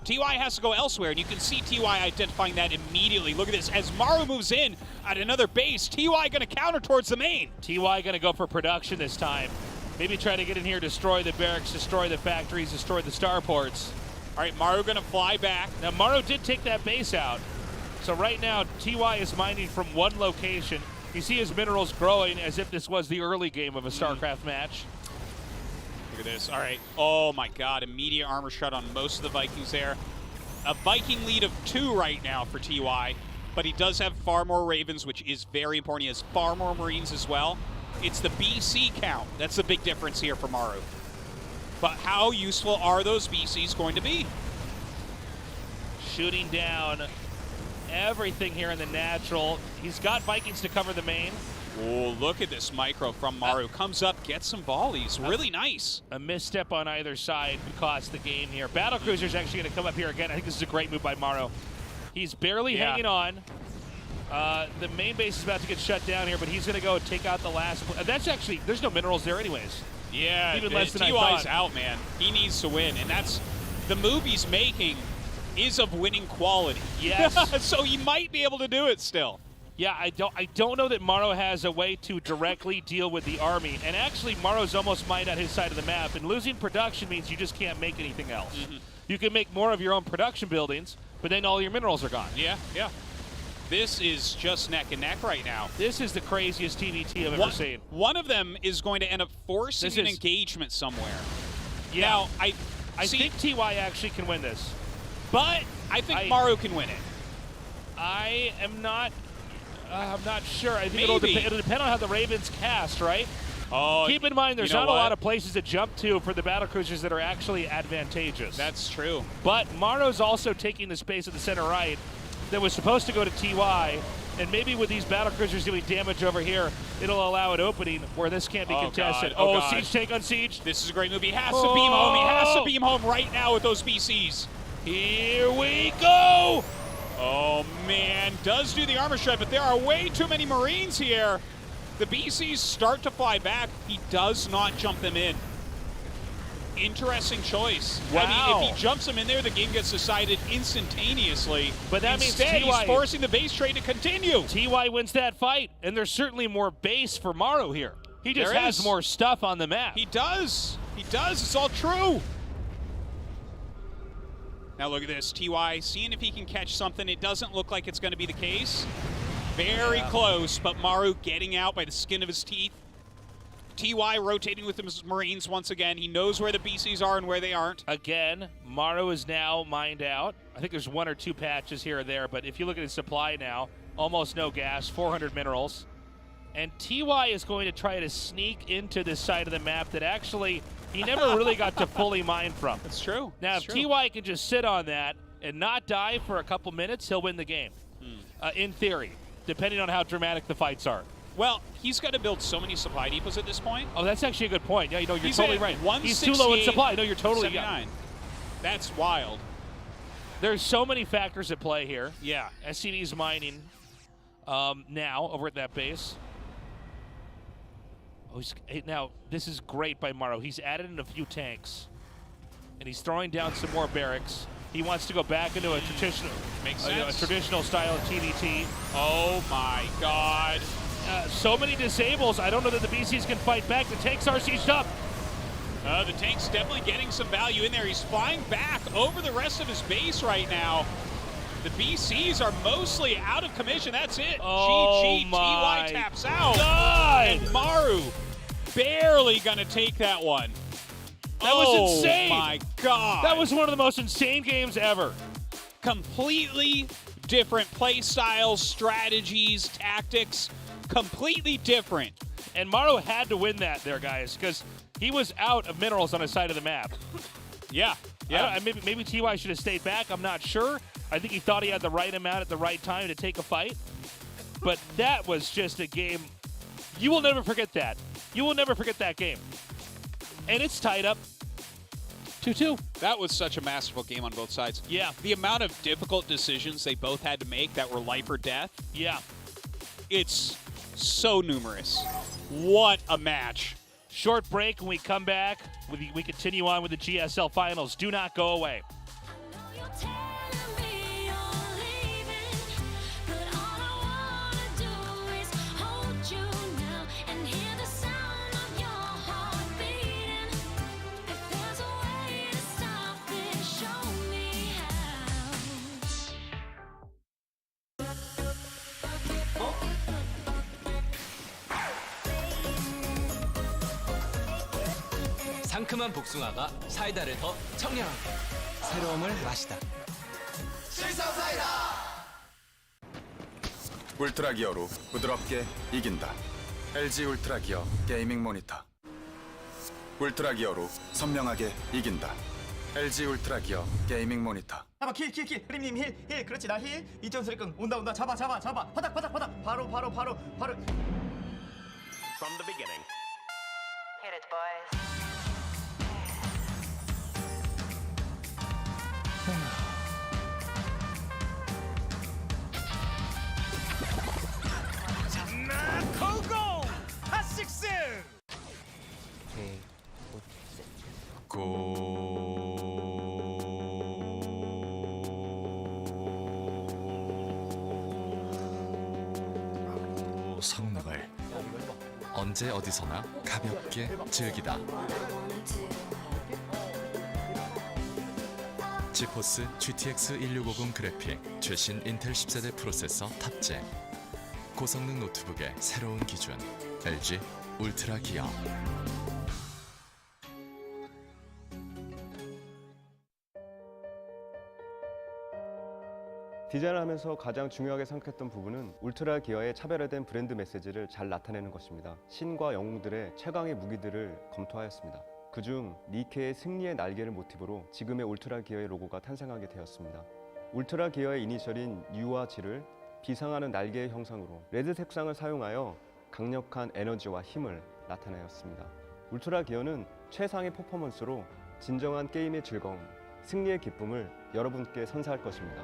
TY has to go elsewhere, and you can see TY identifying that immediately. Look at this. As Maru moves in at another base, TY going to counter towards the main. TY going to go for production this time. Maybe try to get in here, destroy the barracks, destroy the factories, destroy the starports. All right, Maru going to fly back. Now, Maru did take that base out. So right now, TY is mining from one location. You see his minerals growing as if this was the early game of a StarCraft match. Look at this. All right. Oh, my God. Immediate armor shut on most of the Vikings there. A Viking lead of 2 right now for TY, but he does have far more Ravens, which is very important. He has far more Marines as well. It's the BC count. That's the big difference here for Maru. But how useful are those BCs going to be? Shooting down everything here in the natural. He's got Vikings to cover the main. Oh, look at this micro from Maru. Comes up, gets some volleys. Really nice. A misstep on either side cost the game here. Battlecruiser's actually going to come up here again. I think this is a great move by Maru. He's barely hanging on. The main base is about to get shut down here, but he's going to go take out the last. That's actually, there's no minerals there anyways. Yeah, even less than I TY's thought. out, man. He needs to win, and that's the move he's making is of winning quality. Yes. So he might be able to do it still. Yeah, I don't know that Maru has a way to directly deal with the army. And actually, Maru's almost mined out his side of the map. And losing production means you just can't make anything else. You can make more of your own production buildings, but then all your minerals are gone. Yeah. This is just neck and neck right now. This is the craziest TVT I've ever seen. One of them is going to end up forcing an engagement somewhere. Yeah. Now, I think TY actually can win this. But I think Maru can win it. I'm not sure. I think Maybe. it'll depend on how the Ravens cast, right? Oh, keep in mind, there's you know not what? a lot of places to jump to for the battlecruisers that are actually advantageous. That's true. But Maru's also taking the space at the center right that was supposed to go to TY, and maybe with these battlecruisers doing damage over here, it'll allow an opening where this can't be contested. God. Oh, siege tank on siege. This is a great move. He has to beam home. He has to beam home right now with those BCs. Here we go. Oh, man. Does do the armor shred, but there are way too many Marines here. The BCs start to fly back. He does not jump them in. Interesting choice. Wow. I mean, if he jumps them in there, the game gets decided instantaneously. But that Instead, means TY, he's forcing the base trade to continue. TY wins that fight, and there's certainly more base for Maru here. He just There has is. more stuff on the map. He does. He does. It's all true. Now look at this. TY seeing if he can catch something. It doesn't look like it's going to be the case. Very close, but Maru getting out by the skin of his teeth. TY rotating with his Marines once again. He knows where the BCs are and where they aren't. Again, Maru is now mined out. I think there's 1 or 2 patches here or there, but if you look at his supply now, almost no gas, 400 minerals. And TY is going to try to sneak into this side of the map that actually he never really got to fully mine from. That's true. Now, That's if true. TY can just sit on that and not die for a couple minutes, he'll win the game. In theory, depending on how dramatic the fights are. Well, he's got to build so many supply depots at this point. Oh, that's actually a good point. Yeah, you know, you're He's totally at right. He's too 168, low in supply. No, you're totally 79. That's wild. There's so many factors at play here. Yeah. SCV's mining now over at that base. Oh, now, this is great by Maru. He's added in a few tanks, and he's throwing down some more barracks. He wants to go back into a traditional, a traditional style of TVT. Oh my God. So many disables. I don't know that the BCs can fight back. The tanks are sieged up. The tank's definitely getting some value in there. He's flying back over the rest of his base right now. The BCs are mostly out of commission. That's it. Oh GG, my TY taps out. God. And Maru barely gonna take that one. That was insane. Oh my God. That was one of the most insane games ever. Completely different play styles, strategies, tactics. Completely different. And Maru had to win that there, guys, because he was out of minerals on his side of the map. Yeah. Maybe TY should have stayed back. I'm not sure. I think he thought he had the right amount at the right time to take a fight. But that was just a game. You will never forget that. You will never forget that game. And it's tied up 2-2. That was such a masterful game on both sides. Yeah. The amount of difficult decisions they both had to make that were life or death. Yeah. It's so numerous. What a match. Short break. When we come back, we continue on with the GSL Finals. Do not go away. 상큼한 복숭아가 사이다를 더 청량하게 새로움을 마시다. 울트라 기어로 부드럽게 이긴다. LG 울트라 기어 게이밍 모니터. 울트라 기어로 선명하게 이긴다. LG 울트라 기어 게이밍 모니터. 잡아 킬 흐림님 힐 그렇지 나 힐 이전 소리끈 온다 잡아 바닥 바로 From the beginning. Hit it, boys. 고고 핫식스 성능을 언제 어디서나 가볍게 즐기다. 지포스 GTX 1650 그래픽 최신 인텔 10세대 프로세서 탑재. 고성능 노트북의 새로운 기준 LG 울트라 기어. 디자인을 하면서 가장 중요하게 생각했던 부분은 울트라 기어의 차별화된 브랜드 메시지를 잘 나타내는 것입니다. 신과 영웅들의 최강의 무기들을 검토하였습니다. 그중 니케의 승리의 날개를 모티브로 지금의 울트라 기어의 로고가 탄생하게 되었습니다. 울트라 기어의 이니셜인 U와 G를 비상하는 날개의 형상으로 레드 색상을 사용하여 강력한 에너지와 힘을 나타내었습니다. 울트라 기어는 최상의 퍼포먼스로 진정한 게임의 즐거움, 승리의 기쁨을 여러분께 선사할 것입니다.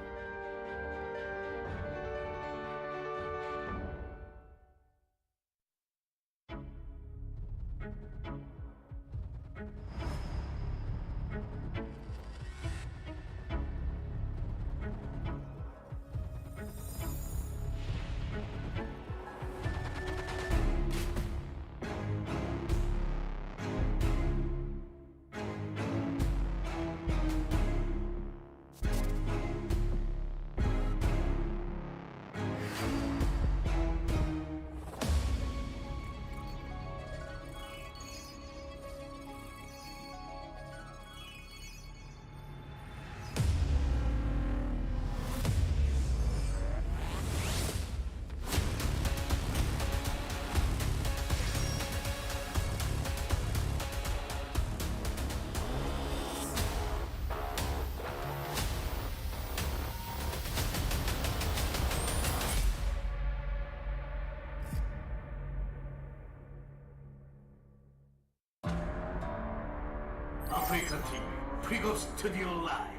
team, Prego Studio Live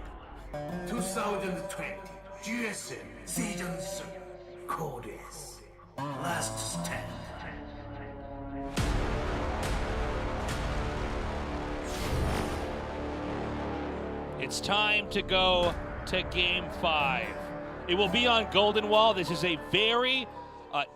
2020 GSL Season 3 Code S Last Stand. It's time to go to Game 5. It will be on Golden Wall. This is a very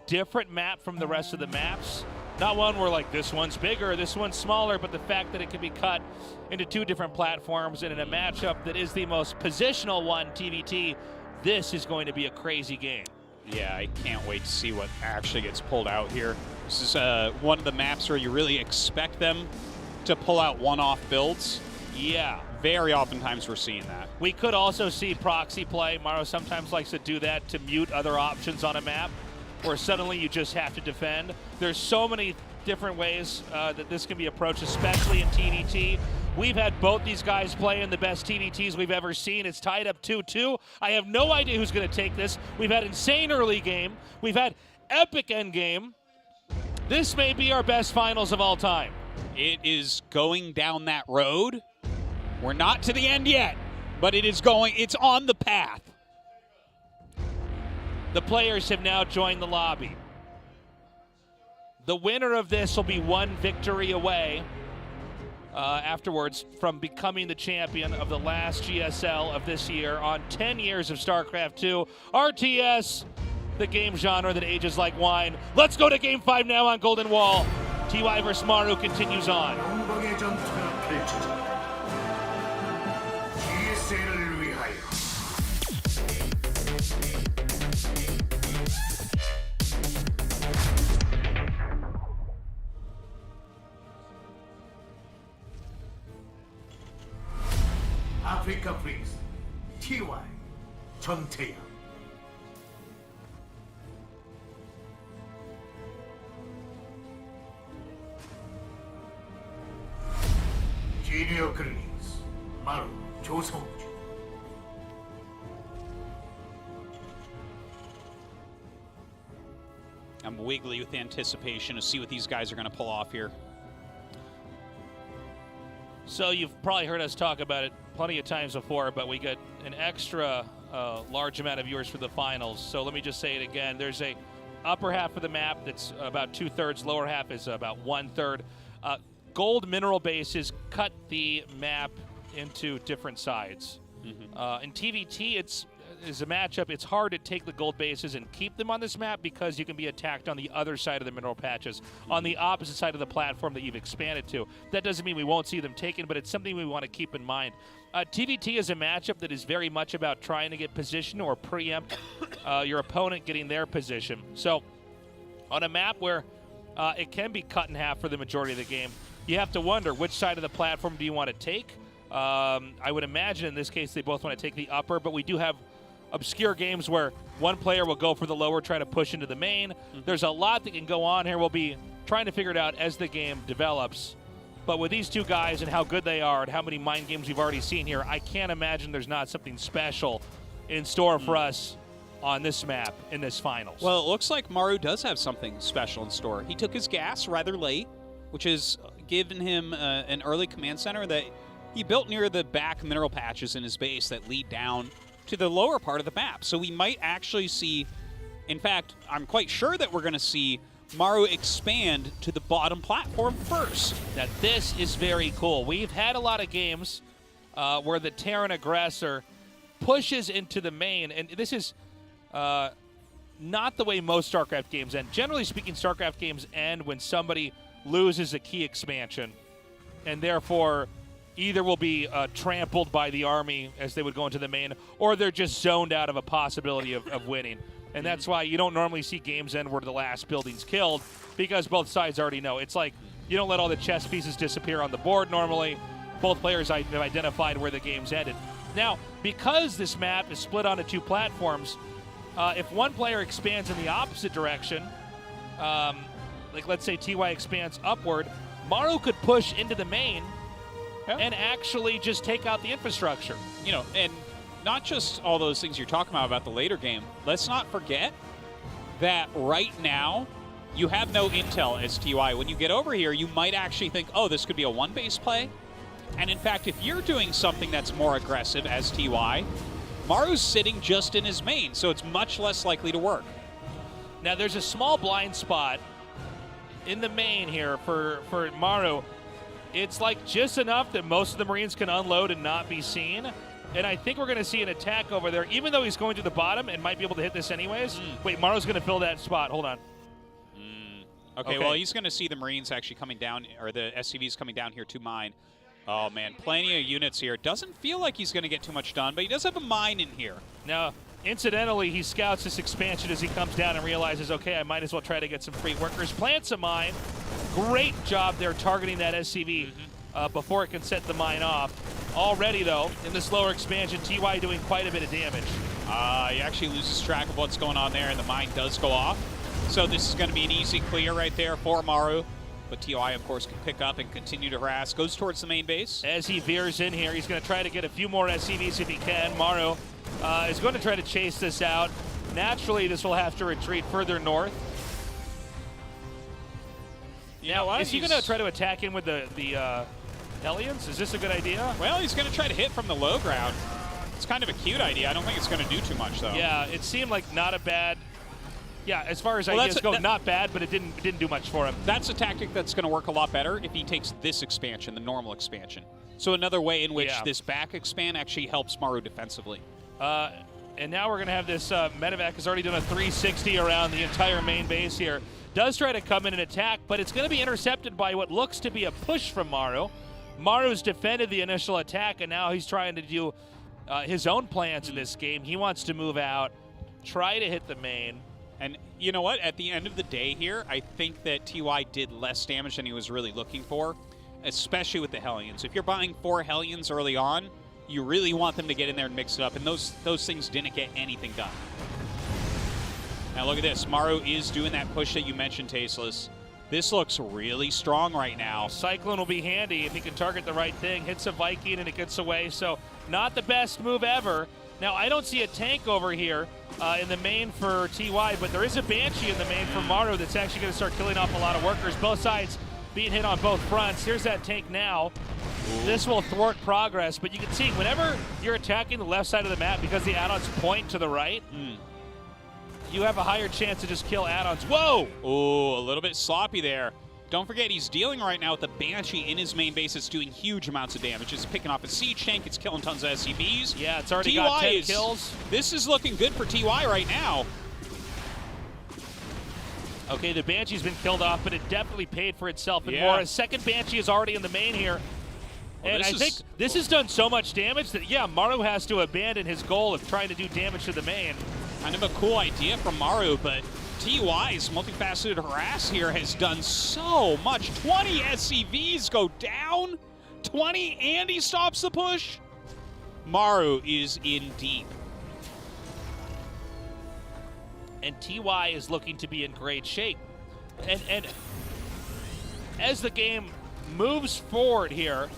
different map from the rest of the maps. Not one where like this one's bigger, this one's smaller, but the fact that it can be cut into 2 different platforms and in a matchup that is the most positional one, TVT, this is going to be a crazy game. Yeah, I can't wait to see what actually gets pulled out here. This is one of the maps where you really expect them to pull out one-off builds. Yeah. Very oftentimes we're seeing that. We could also see proxy play. Maru sometimes likes to do that to mute other options on a map where suddenly you just have to defend. There's so many different ways that this can be approached, especially in TVT. We've had both these guys play in the best TVTs we've ever seen. It's tied up 2-2. I have no idea who's going to take this. We've had insane early game. We've had epic end game. This may be our best finals of all time. It is going down that road. We're not to the end yet, but it's on the path. The players have now joined the lobby. The winner of this will be 1 victory away afterwards from becoming the champion of the last GSL of this year on 10 years of StarCraft 2. RTS, the game genre that ages like wine. Let's go to Game 5 now on Golden Wall. TY vs Maru continues on. GSL을 위하여. 아프리카 프린스 TY 전태양. 주니어 그린스 마루 조성주. I'm wiggly with anticipation to see what these guys are going to pull off here. So you've probably heard us talk about it plenty of times before, but we get an extra large amount of viewers for the finals. So let me just say it again. There's a upper half of the map that's about 2/3, lower half is about 1/3. Gold mineral bases cut the map into different sides. In TVT, is a matchup, it's hard to take the gold bases and keep them on this map because you can be attacked on the other side of the mineral patches, on the opposite side of the platform that you've expanded to. That doesn't mean we won't see them taken, but it's something we want to keep in mind. TVT is a matchup that is very much about trying to get position or preempt your opponent getting their position. So on a map where it can be cut in half for the majority of the game, you have to wonder which side of the platform do you want to take. I would imagine in this case they both want to take the upper, but we do have obscure games where one player will go for the lower, try to push into the main. There's a lot that can go on here. We'll be trying to figure it out as the game develops. But with these two guys and how good they are and how many mind games we've already seen here, I can't imagine there's not something special in store for us on this map in this finals. Well, it looks like Maru does have something special in store. He took his gas rather late, which has given him an early command center that he built near the back mineral patches in his base that lead down to the lower part of the map. So we might actually see, in fact, I'm quite sure that we're going to see Maru expand to the bottom platform first. Now this is very cool. We've had a lot of games where the Terran aggressor pushes into the main, and this is not the way most StarCraft games end. Generally speaking, StarCraft games end when somebody loses a key expansion, and therefore either will be trampled by the army as they would go into the main, or they're just zoned out of a possibility of winning. And that's why you don't normally see games end where the last building's killed, because both sides already know. It's like you don't let all the chess pieces disappear on the board normally. Both players have identified where the game's ended. Now, because this map is split onto 2 platforms, if one player expands in the opposite direction, like let's say TY expands upward, Maru could push into the main and actually just take out the infrastructure. You know, and not just all those things you're talking about the later game. Let's not forget that right now you have no intel as TY. When you get over here, you might actually think, oh, this could be a 1-base play, And in fact, if you're doing something that's more aggressive as TY, Maru's sitting just in his main, so it's much less likely to work. Now there's a small blind spot in the main here for Maru. It's like just enough that most of the Marines can unload and not be seen. And I think we're going to see an attack over there, even though he's going to the bottom and might be able to hit this anyways. Wait, Maru's going to fill that spot. Hold on. Okay, well, he's going to see the Marines actually coming down, or the SCVs coming down here to mine. Oh, man, plenty of units here. Doesn't feel like he's going to get too much done, but he does have a mine in here. Now, incidentally, he scouts this expansion as he comes down and realizes, okay, I might as well try to get some free workers. Plants a mine. Great job there targeting that SCV before it can set the mine off. Already, though, in this lower expansion, TY doing quite a bit of damage. He actually loses track of what's going on there, and the mine does go off. So this is going to be an easy clear right there for Maru. But TY, of course, can pick up and continue to harass. Goes towards the main base. As he veers in here, he's going to try to get a few more SCVs if he can. Maru is going to try to chase this out. Naturally, this will have to retreat further north. You know what? Is he going to try to attack in with the Hellions? Is this a good idea? Well, he's going to try to hit from the low ground. It's kind of a cute idea. I don't think it's going to do too much, though. Yeah, it seemed like not a bad... Yeah, as far as ideas go, not bad, but it didn't do much for him. That's a tactic that's going to work a lot better if he takes this expansion, the normal expansion. So another way in which this back expand actually helps Maru defensively. And now we're going to have this medevac has already done a 360 around the entire main base here. Does try to come in and attack, but it's going to be intercepted by what looks to be a push from Maru. Maru's defended the initial attack, and now he's trying to do his own plans in this game. He wants to move out, try to hit the main. And you know what? At the end of the day here, I think that TY did less damage than he was really looking for, especially with the Hellions. If you're buying 4 Hellions early on, you really want them to get in there and mix it up, and those things didn't get anything done. Now look at this. Maru is doing that push that you mentioned, Tasteless. This looks really strong right now. Cyclone will be handy if he can target the right thing. Hits a Viking and it gets away, so not the best move ever. Now, I don't see a tank over here in the main for TY, but there is a Banshee in the main for Maru that's actually going to start killing off a lot of workers. Both sides being hit on both fronts. Here's that tank now. Ooh. This will thwart progress, but you can see whenever you're attacking the left side of the map, because the add-ons point to the right, you have a higher chance to just kill add-ons. Whoa! Oh, a little bit sloppy there. Don't forget, he's dealing right now with the Banshee in his main base. It's doing huge amounts of damage. It's picking off a siege tank. It's killing tons of SCVs. Yeah, it's already got 10 kills. This is looking good for TY right now. Okay, the Banshee's been killed off, but it definitely paid for itself and more. A second Banshee is already in the main here. And I think this has done so much damage that, yeah, Maru has to abandon his goal of trying to do damage to the main. Kind of a cool idea from Maru, but TY's multifaceted harass here has done so much. 20 SCVs go down, 20, and he stops the push. Maru is in deep. And TY is looking to be in great shape. And as the game moves forward here,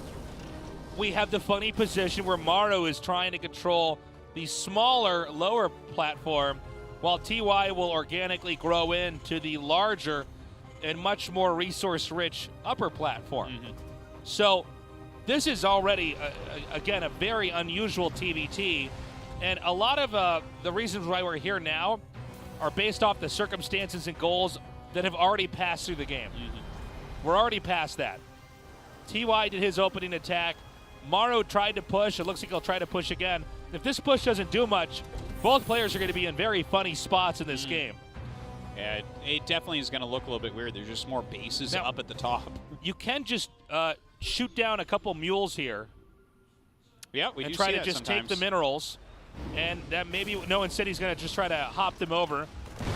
we have the funny position where Maru is trying to control the smaller, lower platform, while TY will organically grow into the larger and much more resource-rich upper platform. So this is already, again, a very unusual TVT, and a lot of the reasons why we're here now are based off the circumstances and goals that have already passed through the game. We're already past that. TY did his opening attack. Maru tried to push. It looks like he'll try to push again. If this push doesn't do much, both players are going to be in very funny spots in this game. Yeah, it definitely is going to look a little bit weird. There's just more bases up at the top. You can just shoot down a couple mules here. Yeah, we and do try see to that just sometimes. take the minerals. And that maybe, no, instead he's going to just try to hop them over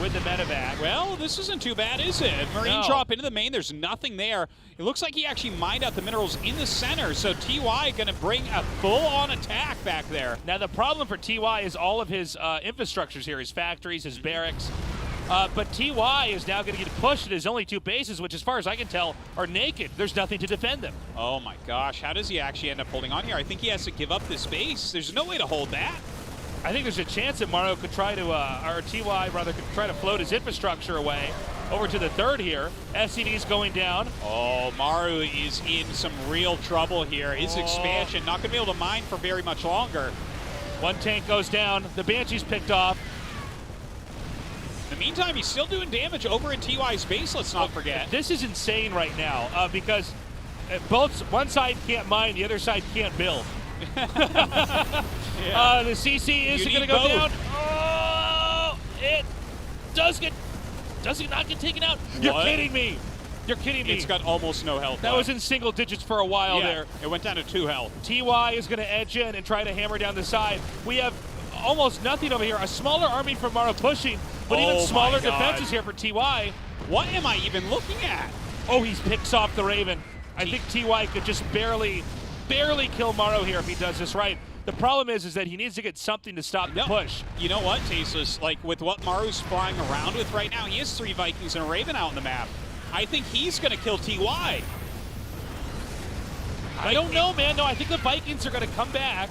with the medevac. Well, this isn't too bad, is it? Marine drop into the main. There's nothing there. It looks like he actually mined out the minerals in the center, so TY going to bring a full-on attack back there. Now, the problem for TY is all of his infrastructures here, his factories, his barracks. But TY is now going to get pushed at his only 2 bases, which, as far as I can tell, are naked. There's nothing to defend them. Oh, my gosh. How does he actually end up holding on here? I think he has to give up this base. There's no way to hold that. I think there's a chance that Maru could try to, or TY rather, could try to float his infrastructure away. over to the third here. SCV's going down. Oh, Maru is in some real trouble here. His expansion not going to be able to mine for very much longer. One tank goes down. The Banshee's picked off. In the meantime, he's still doing damage over in TY's base, let's not forget. This is insane right now because one side can't mine, the other side can't build. The CC is going to go down. Oh, it does it not get taken out? You're kidding me. You're kidding me. It's got almost no health. That was in single digits for a while there. It went down to 2 health. TY is going to edge in and try to hammer down the side. We have almost nothing over here. A smaller army from Maru pushing, but even smaller defenses here for TY. What am I even looking at? Oh, he picks off the Raven. I think TY could just barely kill Maru here if he does this right. The problem is that he needs to get something to stop the push. You know what, Tasteless? Like, with what Maru's flying around with right now, he has 3 Vikings and a Raven out on the map. I think he's going to kill TY. I don't know, man. No, I think the Vikings are going to come back.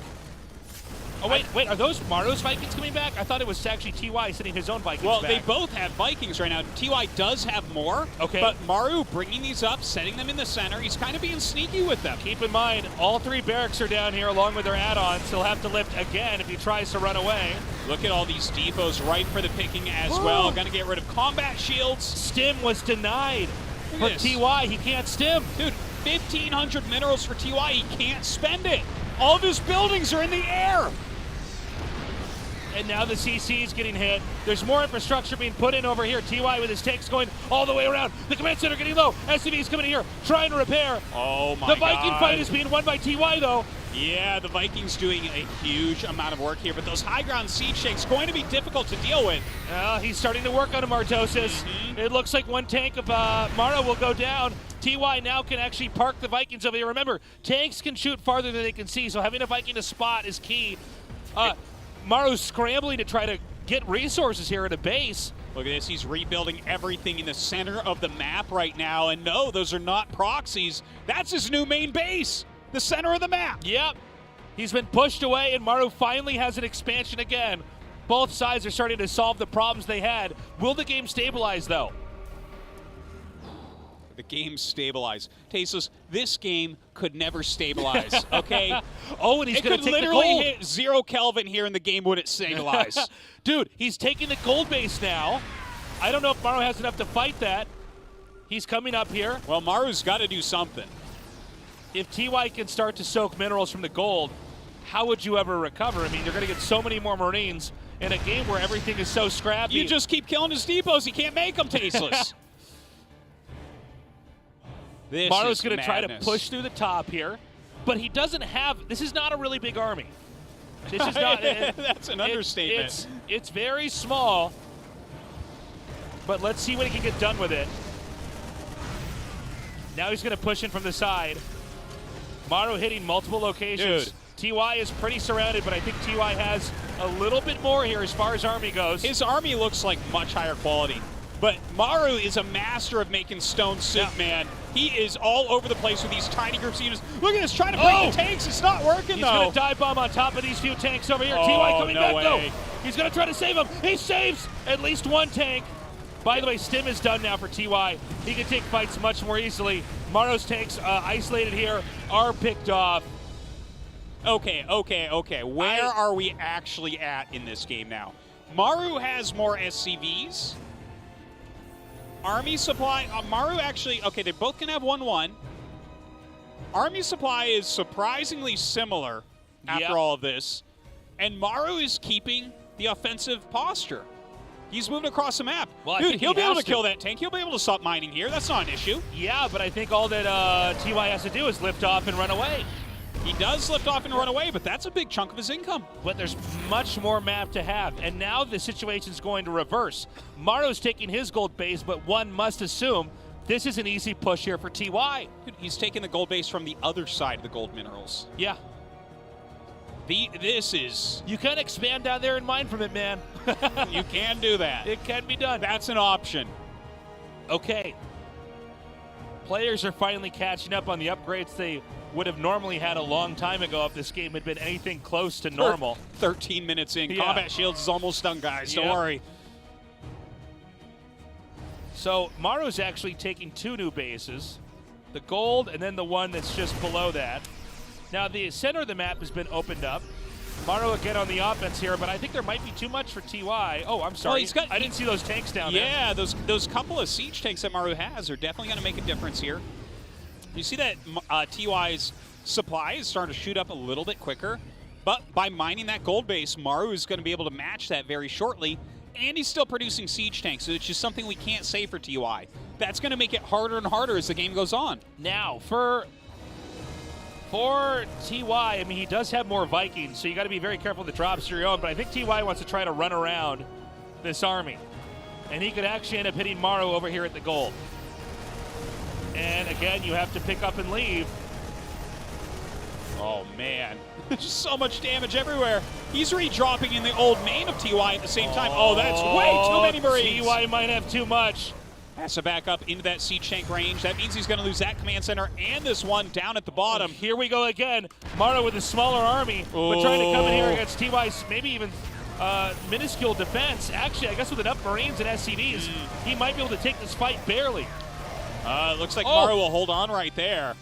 Oh, wait, are those Maru's Vikings coming back? I thought it was actually TY sending his own Vikings back. Well, they both have Vikings right now. TY does have more, but Maru bringing these up, setting them in the center. He's kind of being sneaky with them. Keep in mind, all 3 barracks are down here along with their add-ons. He'll have to lift again if he tries to run away. Look at all these depots right for the picking as well. Going to get rid of combat shields. Stim was denied for TY. He can't stim. Dude, 1,500 minerals for TY. He can't spend it. All of his buildings are in the air. And now the CC is getting hit. There's more infrastructure being put in over here. TY with his tanks going all the way around. The command center getting low. SCV is coming in here, trying to repair. Oh my God. The Viking fight is being won by TY though. Yeah, the Vikings doing a huge amount of work here, but those high ground siege tanks going to be difficult to deal with. He's starting to work on a Martosis. It looks like one tank of Maru will go down. TY now can actually park the Vikings over here. Remember, tanks can shoot farther than they can see, so having a Viking to spot is key. Maru's scrambling to try to get resources here at a base. Look at this, he's rebuilding everything in the center of the map right now, and no, those are not proxies. That's his new main base, the center of the map. Yep, he's been pushed away, and Maru finally has an expansion again. Both sides are starting to solve the problems they had. Will the game stabilize, though? The game stabilize. Tasteless, this game could never stabilize, okay? Oh, and he's going to take the gold. It could literally hit 0 Kelvin here and the game wouldn't stabilize. Dude, he's taking the gold base now. I don't know if Maru has enough to fight that. He's coming up here. Well, Maru's got to do something. If TY can start to soak minerals from the gold, how would you ever recover? I mean, you're going to get so many more Marines in a game where everything is so scrappy. You just keep killing his depots. He can't make them, Tasteless. Maru's going to try to push through the top here, but he doesn't have. This is not a really big army. This is not. That's an understatement. It's very small, but let's see what he can get done with it. Now he's going to push in from the side. Maru hitting multiple locations. Dude. TY is pretty surrounded, but I think TY has a little bit more here as far as army goes. His army looks like much higher quality, but Maru is a master of making stone soup, man. He is all over the place with these tiny groups of units. Look at this, trying to break the tanks. It's not working, though. He's going to dive bomb on top of these few tanks over here. TY coming back, though. He's going to try to save him. He saves at least one tank. By the way, Stim is done now for TY. He can take fights much more easily. Maru's tanks isolated here are picked off. Okay. Where are we actually at in this game now? Maru has more SCVs. Army supply, Maru actually, okay, they both can have 1-1. Army supply is surprisingly similar after all of this. And Maru is keeping the offensive posture. He's moving across the map. Well, dude, he'll be able to kill that tank. He'll be able to stop mining here. That's not an issue. Yeah, but I think all that TY has to do is lift off and run away. He does lift off and run away, but that's a big chunk of his income. But there's much more map to have, and now the situation's going to reverse. Maru's taking his gold base, but one must assume this is an easy push here for TY. Dude, he's taking the gold base from the other side of the gold minerals. Yeah. This is... You can expand down there and mine from it, man. You can do that. It can be done. That's an option. Okay. Players are finally catching up on the upgrades they would have normally had a long time ago if this game had been anything close to normal. 13 minutes in. Yeah. Combat Shields is almost done, guys. Don't worry. So Maru's actually taking 2 new bases, the gold and then the one that's just below that. Now the center of the map has been opened up. Maru again on the offense here, but I think there might be too much for TY. Oh, I'm sorry. Well, I didn't see those tanks down there. Yeah, those couple of siege tanks that Maru has are definitely going to make a difference here. You see that TY's supply is starting to shoot up a little bit quicker, but by mining that gold base, Maru is going to be able to match that very shortly, and he's still producing siege tanks, which is something we can't say for TY. That's going to make it harder and harder as the game goes on. Now, for TY, I mean, he does have more Vikings, so you got to be very careful with the drops to your own, but I think TY wants to try to run around this army, and he could actually end up hitting Maru over here at the gold. And again, you have to pick up and leave. Oh, man. Just so much damage everywhere. He's redropping in the old main of TY at the same time. Oh, that's way too many Marines. TY might have too much. Has to back up into that siege tank range. That means he's going to lose that command center and this one down at the bottom. Here we go again. Maru with a smaller army, but trying to come in here against TY's maybe even minuscule defense. Actually, I guess with enough Marines and SCVs, he might be able to take this fight barely. It looks like Maru will hold on right there.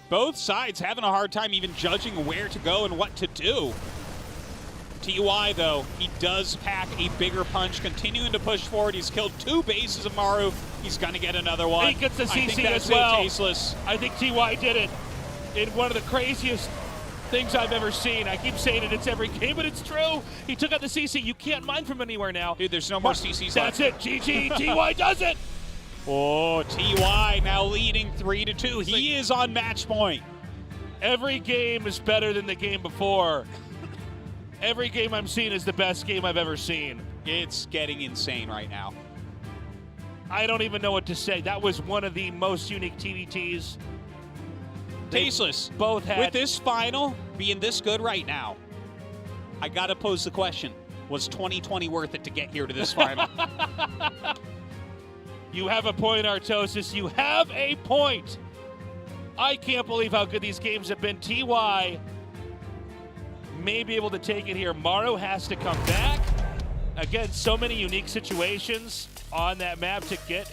Both sides having a hard time even judging where to go and what to do. TY, though, he does pack a bigger punch, continuing to push forward. He's killed 2 bases of Maru. He's going to get another one. He gets the CC as well. Tasteless. I think TY did it in one of the craziest things I've ever seen. I keep saying it's every game, but it's true. He took out the CC. You can't mine from anywhere now. Dude, there's no more CCs That's left. it. GG. TY does it. Oh, TY now leading 3-2. He is on match point. Every game is better than the game before. Every game I'm seeing is the best game I've ever seen. It's getting insane right now. I don't even know what to say. That was one of the most unique TVTs. Tasteless. Both had. With this final being this good right now, I got to pose the question, was 2020 worth it to get here to this final? You have a point, Artosis. You have a point. I can't believe how good these games have been. TY may be able to take it here. Maru has to come back. Again, so many unique situations on that map to get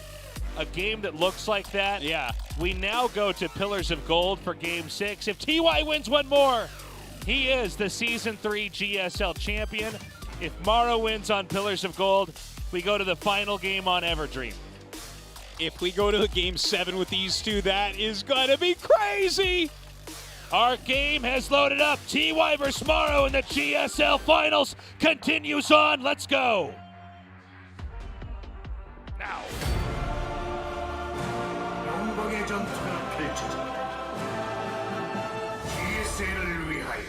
a game that looks like that. Yeah. We now go to Pillars of Gold for Game 6. If TY wins one more, he is the Season 3 GSL champion. If Maru wins on Pillars of Gold, we go to the final game on Everdream. If we go to a Game 7 with these two, that is going to be crazy. Our game has loaded up. TY vs Maru in the GSL Finals continues on. Let's go. Now. 영광의 전투가 펼쳐진다. GSL을 위하여.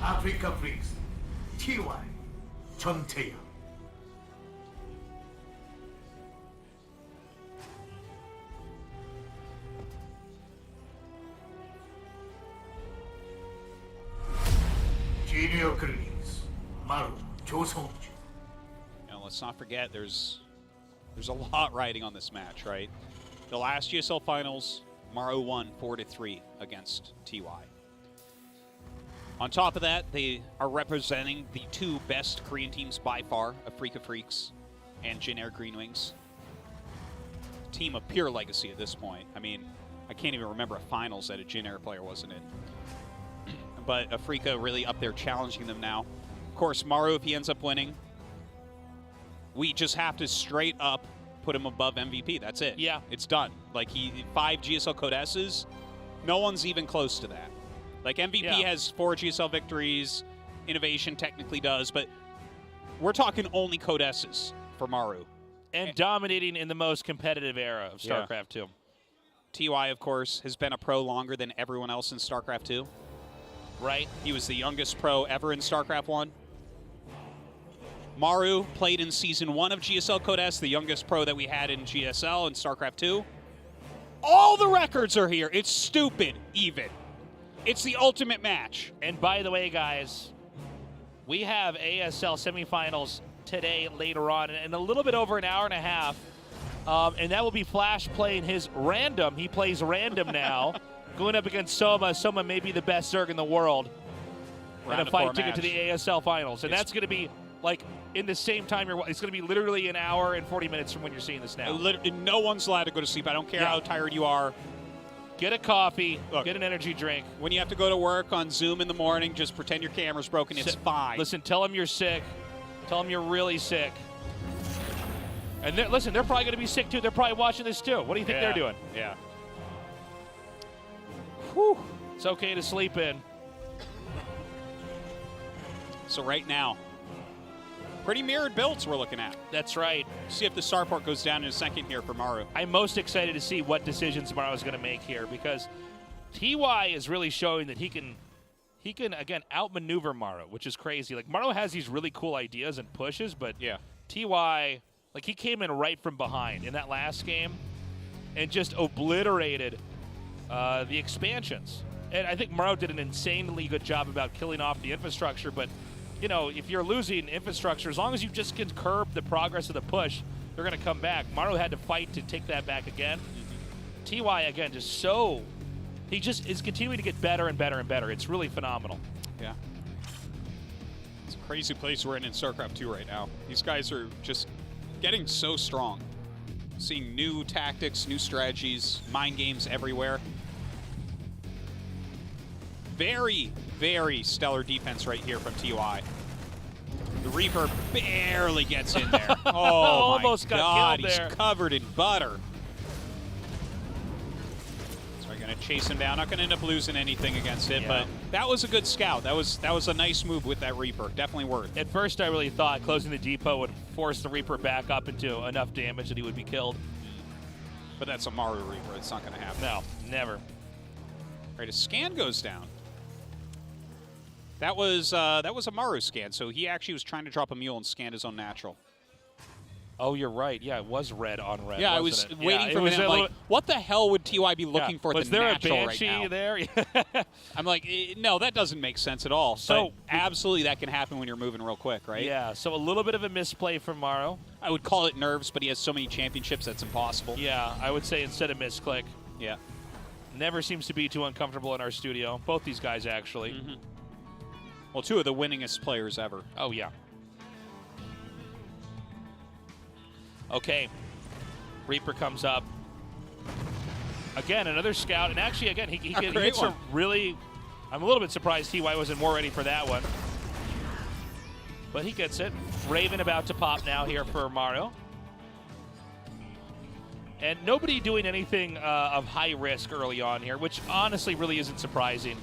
아프리카 프릭스 TY 전태양. Junior Greens, Maru, 조성주. Now, let's not forget, there's a lot riding on this match, right? The last GSL Finals, Maru won 4-3 against TY. On top of that, they are representing the 2 best Korean teams by far, Afrika Freaks and Jin Air Green Wings. Team of pure legacy at this point. I mean, I can't even remember a finals that a Jin Air player wasn't in. But Afrika really up there challenging them now. Of course, Maru, if he ends up winning, we just have to straight up put him above MVP. That's it. Yeah. It's done. Like, 5 GSL Code S's, no one's even close to that. Like, MVP has 4 GSL victories, Innovation technically does, but we're talking only Code S's for Maru. And dominating in the most competitive era of StarCraft 2. TY, of course, has been a pro longer than everyone else in StarCraft 2. Right. He was the youngest pro ever in StarCraft 1. Maru played in Season 1 of GSL Code S, the youngest pro that we had in GSL in StarCraft 2. All the records are here. It's stupid, even. It's the ultimate match. And by the way, guys, we have ASL semifinals today later on. In a little bit over an hour and a half, And that will be Flash playing his random. He plays random now, going up against Soma. Soma may be the best Zerg in the world. And a fight ticket to the ASL Finals. And that's going to be, like, in the same time it's going to be literally an hour and 40 minutes from when you're seeing this now. No one's allowed to go to sleep. I don't care how tired you are. Get a coffee, get an energy drink. When you have to go to work on Zoom in the morning, just pretend your camera's broken. It's fine. Listen, tell them you're sick. Tell them you're really sick. And listen, they're probably going to be sick too. They're probably watching this too. What do you think they're doing? Yeah. Whew. It's okay to sleep in. So right now, pretty mirrored builds we're looking at. That's right. See if the starport goes down in a second here for Maru. I'm most excited to see what decisions Maru is going to make here, because TY is really showing that he can again outmaneuver Maru, which is crazy. Like, Maru has these really cool ideas and pushes, but TY, like, he came in right from behind in that last game and just obliterated the expansions. And I think Maru did an insanely good job about killing off the infrastructure, but you know, if you're losing infrastructure, as long as you just can curb the progress of the push, they're going to come back. Maru had to fight to take that back again. TY, again, he just is continuing to get better and better and better. It's really phenomenal. Yeah. It's a crazy place we're in StarCraft 2 right now. These guys are just getting so strong. Seeing new tactics, new strategies, mind games everywhere. Very, very stellar defense right here from TY. The Reaper barely gets in there. Oh, almost my got God, killed there. He's covered in butter. So we're going to chase him down. Not going to end up losing anything against it, but that was a good scout. That was a nice move with that Reaper. Definitely worth. At first, I really thought closing the depot would force the Reaper back up into enough damage that he would be killed. But that's a Maru Reaper. It's not going to happen. No, never. All right, a scan goes down. That was a Maru scan, so he actually was trying to drop a mule and scan his own natural. Oh, you're right. Yeah, it was red on red. Yeah, I was waiting for a minute. Like, what the hell would TY be looking for at the natural right now? Was there a Banshee there? I'm like, no, that doesn't make sense at all. So absolutely that can happen when you're moving real quick, right? Yeah, so a little bit of a misplay from Maru. I would call it nerves, but he has so many championships that's impossible. Yeah, I would say instead of misclick. Yeah. Never seems to be too uncomfortable in our studio. Both these guys, actually. Well, two of the winningest players ever. Oh, yeah. Okay. Reaper comes up. Again, another scout. And actually, again, he hits a really... I'm a little bit surprised TY wasn't more ready for that one. But he gets it. Raven about to pop now here for Maru. And nobody doing anything of high risk early on here, which honestly really isn't surprising.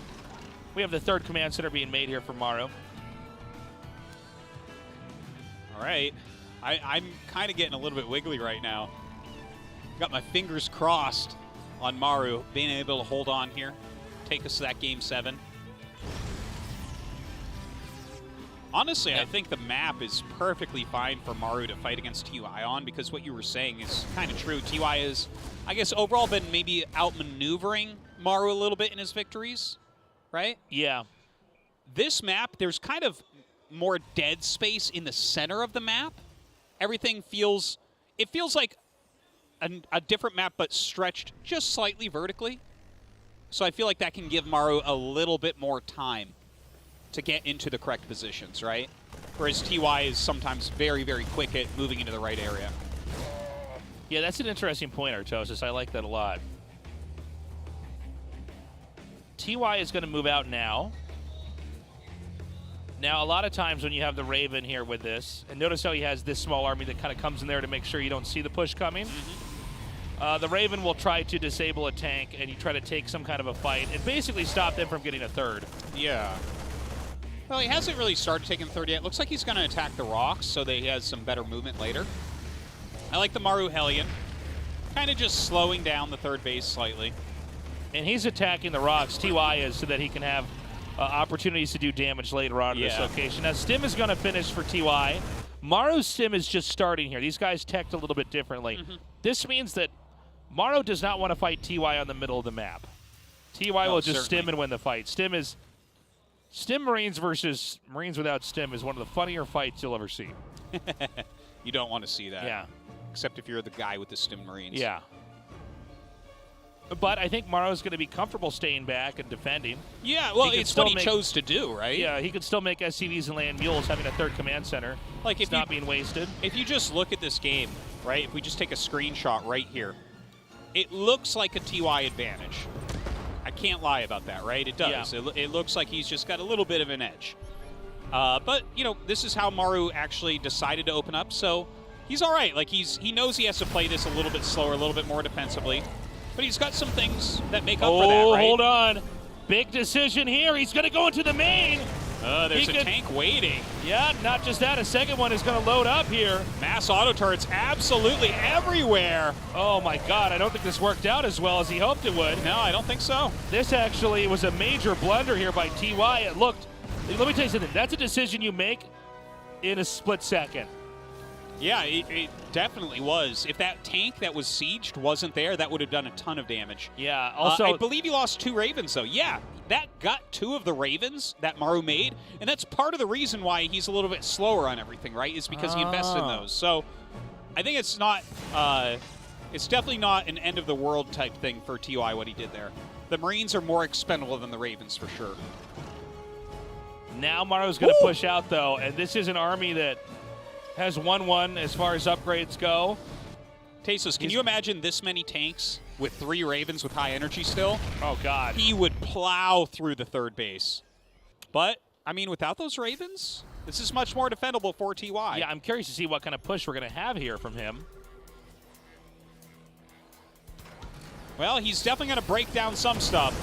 We have the third command center being made here for Maru. All right. I'm kind of getting a little bit wiggly right now. Got my fingers crossed on Maru being able to hold on here, take us to that game 7. Honestly, I think the map is perfectly fine for Maru to fight against TY on, because what you were saying is kind of true. TY is, I guess, overall been maybe outmaneuvering Maru a little bit in his victories, right? Yeah. This map, there's kind of more dead space in the center of the map. Everything feels, it feels like a different map, but stretched just slightly vertically. So I feel like that can give Maru a little bit more time to get into the correct positions, right? Whereas TY is sometimes very, very quick at moving into the right area. Yeah, that's an interesting point, Artosis. I like that a lot. TY is going to move out now. Now, a lot of times when you have the Raven here with this, and notice how he has this small army that kind of comes in there to make sure you don't see the push coming. The Raven will try to disable a tank, and you try to take some kind of a fight and basically stop them from getting a third. Yeah. Well, he hasn't really started taking the third yet. Looks like he's going to attack the rocks so that he has some better movement later. I like the Maru Hellion. Kind of just slowing down the third base slightly. And he's attacking the rocks, TY is, so that he can have opportunities to do damage later on in this location. Now, Stim is going to finish for TY. Maru's Stim is just starting here. These guys teched a little bit differently. This means that Maru does not want to fight TY on the middle of the map. TY will just Stim and win the fight. Stim Marines versus Marines without Stim is one of the funnier fights you'll ever see. You don't want to see that. Yeah. except if you're the guy with the Stim Marines. Yeah. But I think Maru's going to be comfortable staying back and defending. Yeah, well, it's what he chose to do, right? Yeah, he could still make SCVs and land mules, having a third command center. Like, it's not being wasted. If you just look at this game, right, if we just take a screenshot right here, it looks like a TY advantage. I can't lie about that, right? It does. Yeah. It looks like he's just got a little bit of an edge. But, you know, this is how Maru actually decided to open up, so he's all right. Like, he knows he has to play this a little bit slower, a little bit more defensively. But he's got some things that make up for that, right? Hold on. Big decision here. He's going to go into the main. There's a tank waiting. Yeah, not just that. A second one is going to load up here. Mass auto turrets absolutely everywhere. Oh, my God. I don't think this worked out as well as he hoped it would. No, I don't think so. This actually was a major blunder here by TY. It looked... Let me tell you something. That's a decision you make in a split second. Yeah, it definitely was. If that tank that was sieged wasn't there, that would have done a ton of damage. Yeah, also... I believe he lost 2 Ravens, though. Yeah, that got 2 of the Ravens that Maru made, and that's part of the reason why he's a little bit slower on everything, right, is because he invested in those. So I think it's not... it's definitely not an end-of-the-world type thing for TY, what he did there. The Marines are more expendable than the Ravens, for sure. Now Maru's going to push out, though, and this is an army that has 1-1 as far as upgrades go. Tasos, can you imagine this many tanks with 3 Ravens with high energy still? Oh, God. He would plow through the third base. But, I mean, without those Ravens, this is much more defendable for TY. Yeah, I'm curious to see what kind of push we're going to have here from him. Well, he's definitely going to break down some stuff.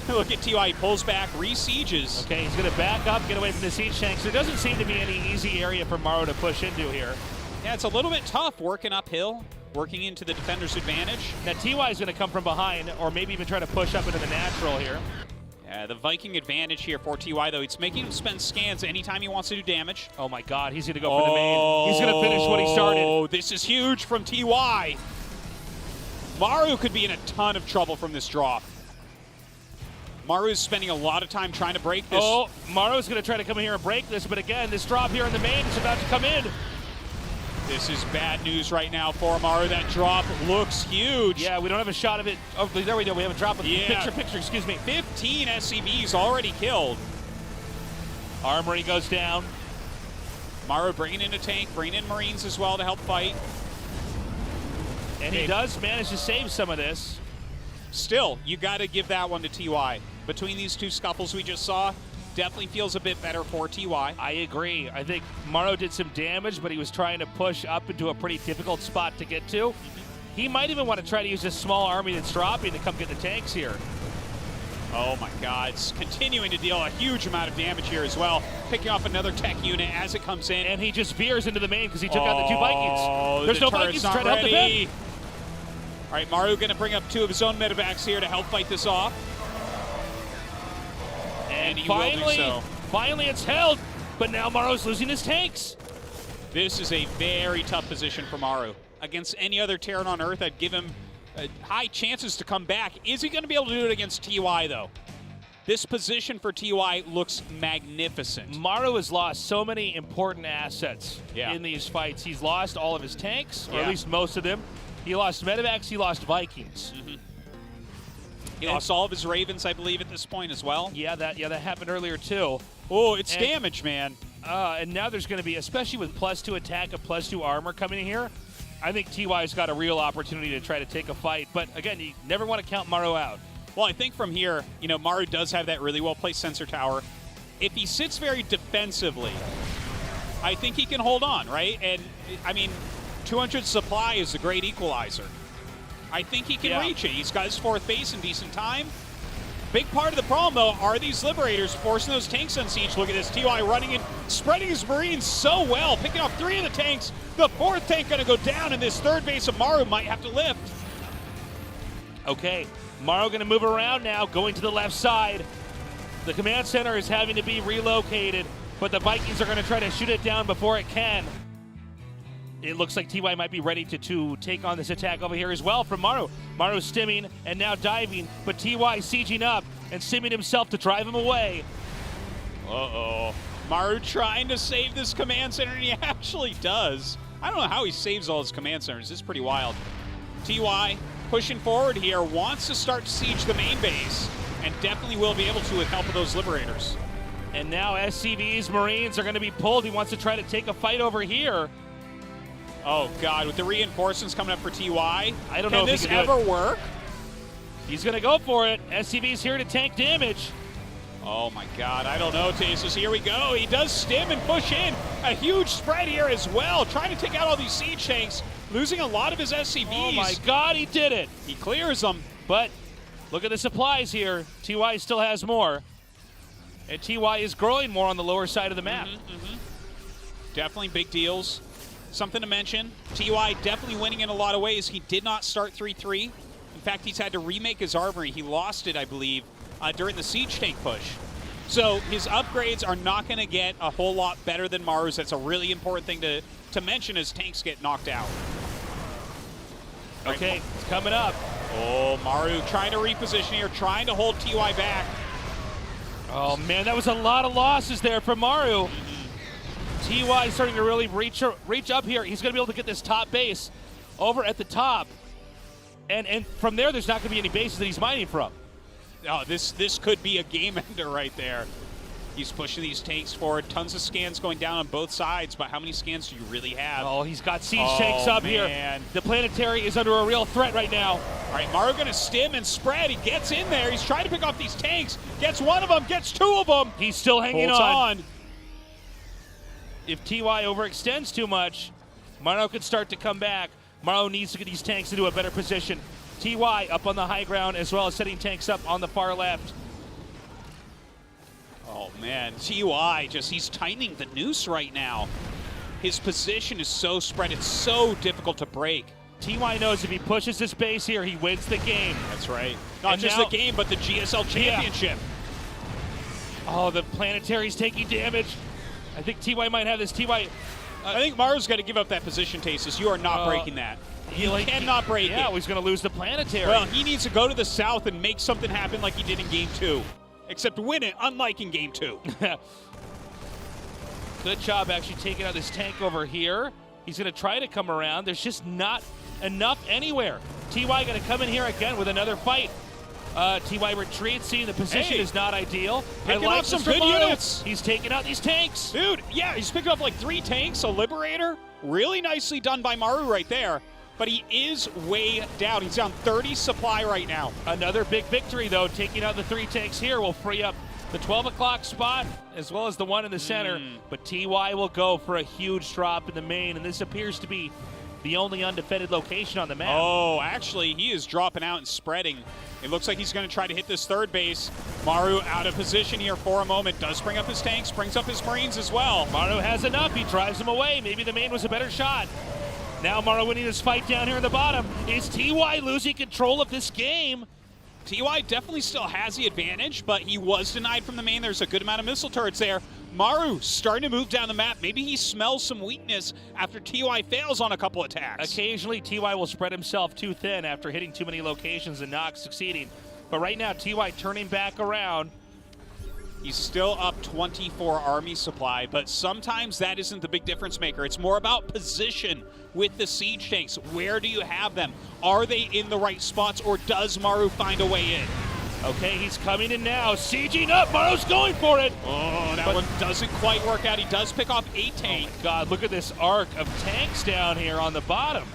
Look at TY, he pulls back, re-sieges. Okay, he's going to back up, get away from the siege tanks. There doesn't seem to be any easy area for Maru to push into here. Yeah, it's a little bit tough working uphill, working into the defender's advantage. Now, TY is going to come from behind, or maybe even try to push up into the natural here. Yeah, the Viking advantage here for TY, though. It's making him spend scans anytime he wants to do damage. Oh, my God, he's going to go for the main. He's going to finish what he started. Oh, this is huge from TY. Maru could be in a ton of trouble from this drop. Maru is spending a lot of time trying to break this. Oh, Maru's going to try to come in here and break this, but again, this drop here in the main is about to come in. This is bad news right now for Maru. That drop looks huge. Yeah, we don't have a shot of it. Oh, there we go. We have a drop of picture, excuse me. 15 SCVs already killed. Armory goes down. Maru bringing in a tank, bringing in Marines as well to help fight. And he does manage to save some of this. Still, you got to give that one to TY. Between these 2 scuffles we just saw, definitely feels a bit better for TY. I agree. I think Maru did some damage, but he was trying to push up into a pretty difficult spot to get to. He might even want to try to use this small army that's dropping to come get the tanks here. Oh my God, it's continuing to deal a huge amount of damage here as well. Picking off another tech unit as it comes in. And he just veers into the main because he took out the 2 Vikings. There's the no Vikings to try to help defend. All right, Maru going to bring up 2 of his own medevacs here to help fight this off. And he will do so. Finally it's held, but now Maru's losing his tanks. This is a very tough position for Maru. Against any other Terran on Earth, I'd give him high chances to come back. Is he going to be able to do it against TY, though? This position for TY looks magnificent. Maru has lost so many important assets in these fights. He's lost all of his tanks, or at least most of them. He lost medevacs, he lost Vikings. He lost all of his Ravens, I believe, at this point as well. Yeah, that happened earlier, too. Oh, it's damage, man. And now there's going to be, especially with +2 attack and +2 armor coming in here, I think TY's got a real opportunity to try to take a fight. But again, you never want to count Maru out. Well, I think from here, you know, Maru does have that really well-placed sensor tower. If he sits very defensively, I think he can hold on, right? And, I mean, 200 supply is a great equalizer. I think he can reach it. He's got his 4th base in decent time. Big part of the problem, though, are these Liberators forcing those tanks on siege. Look at this, TY running in, spreading his Marines so well, picking off 3 of the tanks. The 4th tank going to go down, and this 3rd base of Maru might have to lift. Okay, Maru going to move around now, going to the left side. The command center is having to be relocated, but the Vikings are going to try to shoot it down before it can. It looks like TY might be ready to take on this attack over here as well from Maru. Maru's stimming and now diving, but TY sieging up and stimming himself to drive him away. Uh-oh. Maru trying to save this command center, and he actually does. I don't know how he saves all his command centers. This is pretty wild. TY pushing forward here, wants to start to siege the main base, and definitely will be able to with help of those Liberators. And now SCV's Marines are going to be pulled. He wants to try to take a fight over here. Oh, God, with the reinforcements coming up for TY, I don't know if this ever work? He's going to go for it. SCV's here to tank damage. Oh, my God, I don't know, Tasus. Here we go. He does stim and push in. A huge spread here as well, trying to take out all these siege tanks, losing a lot of his SCVs. Oh, my God, he did it. He clears them. But look at the supplies here. TY still has more. And TY is growing more on the lower side of the map. Definitely big deals. Something to mention, TY definitely winning in a lot of ways. He did not start 3-3. In fact, he's had to remake his armory. He lost it, I believe, during the siege tank push. So his upgrades are not going to get a whole lot better than Maru's. That's a really important thing to mention as tanks get knocked out. Okay, it's coming up. Oh, Maru trying to reposition here, trying to hold TY back. Oh, man, that was a lot of losses there for Maru. TY starting to really reach up here. He's going to be able to get this top base over at the top. And from there, there's not going to be any bases that he's mining from. Oh, this could be a game ender right there. He's pushing these tanks forward. Tons of scans going down on both sides, but how many scans do you really have? Oh, he's got siege tanks up here. The planetary is under a real threat right now. All right, Maru going to stim and spread. He gets in there. He's trying to pick off these tanks. Gets one of them, gets two of them. He's still hanging Holds on. If TY overextends too much, Maru could start to come back. Maru needs to get these tanks into a better position. TY up on the high ground as well as setting tanks up on the far left. Oh, man. TY he's tightening the noose right now. His position is so spread. It's so difficult to break. TY knows if he pushes this base here, he wins the game. That's right. Not just the game, but the GSL Championship. Yeah. Oh, the planetary's taking damage. I think TY might have this. TY. I think Maru's got to give up that position, Tasus. You are not breaking that. He cannot break it. Yeah, he's going to lose the planetary. Well, he needs to go to the south and make something happen like he did in Game 2. Except win it, unlike in Game 2. Good job actually taking out this tank over here. He's going to try to come around. There's just not enough anywhere. TY going to come in here again with another fight. TY retreats, seeing the position is not ideal. Picking up some good units. He's taking out these tanks. Dude, yeah, he's picking up like 3 tanks, a Liberator. Really nicely done by Maru right there. But he is way down. He's down 30 supply right now. Another big victory, though. Taking out the 3 tanks here will free up the 12 o'clock spot as well as the one in the center. But TY will go for a huge drop in the main, and this appears to be the only undefended location on the map. Oh, actually, he is dropping out and spreading. It looks like he's going to try to hit this third base. Maru out of position here for a moment. Does bring up his tanks, brings up his Marines as well. Maru has enough. He drives them away. Maybe the main was a better shot. Now Maru winning this fight down here in the bottom. Is TY losing control of this game? TY definitely still has the advantage, but he was denied from the main. There's a good amount of missile turrets there. Maru starting to move down the map. Maybe he smells some weakness after TY fails on a couple attacks. Occasionally, TY will spread himself too thin after hitting too many locations and not succeeding. But right now, TY turning back around. He's still up 24 army supply, but sometimes that isn't the big difference maker. It's more about position with the siege tanks. Where do you have them? Are they in the right spots, or does Maru find a way in? Okay, he's coming in now. Sieging up. Maru's going for it. Oh, that one doesn't quite work out. He does pick off 8 tanks. Oh, God, look at this arc of tanks down here on the bottom.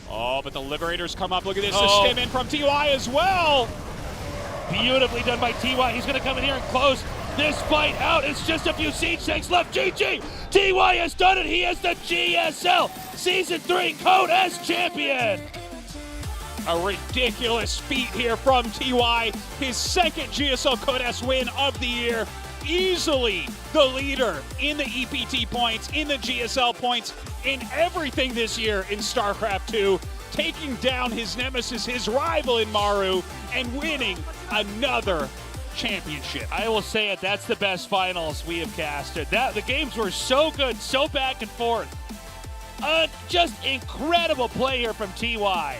Oh, but the Liberators come up. Look at this. The stim in from TY as well. Beautifully done by TY. He's going to come in here and close this fight out. It's just a few siege tanks left. GG! TY has done it. He is the GSL Season 3 Code S champion. A ridiculous feat here from TY. His second GSL Code S win of the year. Easily the leader in the EPT points, in the GSL points, in everything this year in StarCraft 2. Taking down his nemesis, his rival in Maru, and winning another championship. I will say it, that's the best finals we have casted. The games were so good, so back and forth. Just incredible play here from TY.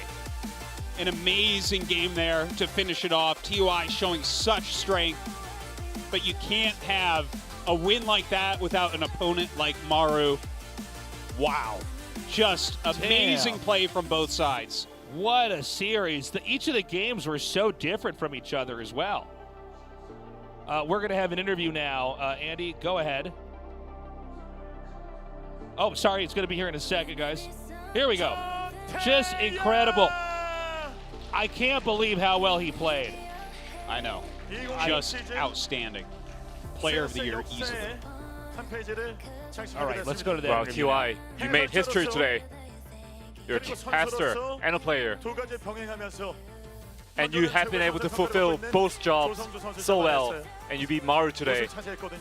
An amazing game there to finish it off. TY showing such strength, but you can't have a win like that without an opponent like Maru. Wow. Just amazing play from both sides. What a series. Each of the games were so different from each other as well. We're going to have an interview now. Andy, go ahead. Oh, sorry, it's going to be here in a second, guys. Here we go. Just incredible. I can't believe how well he played. I know. Just outstanding. Player of the year, easily. All right, let's go to that. Wow, interview TY, now. you made history today. You're a caster and a player. And you have been able to fulfill both jobs so well. And you beat Maru today,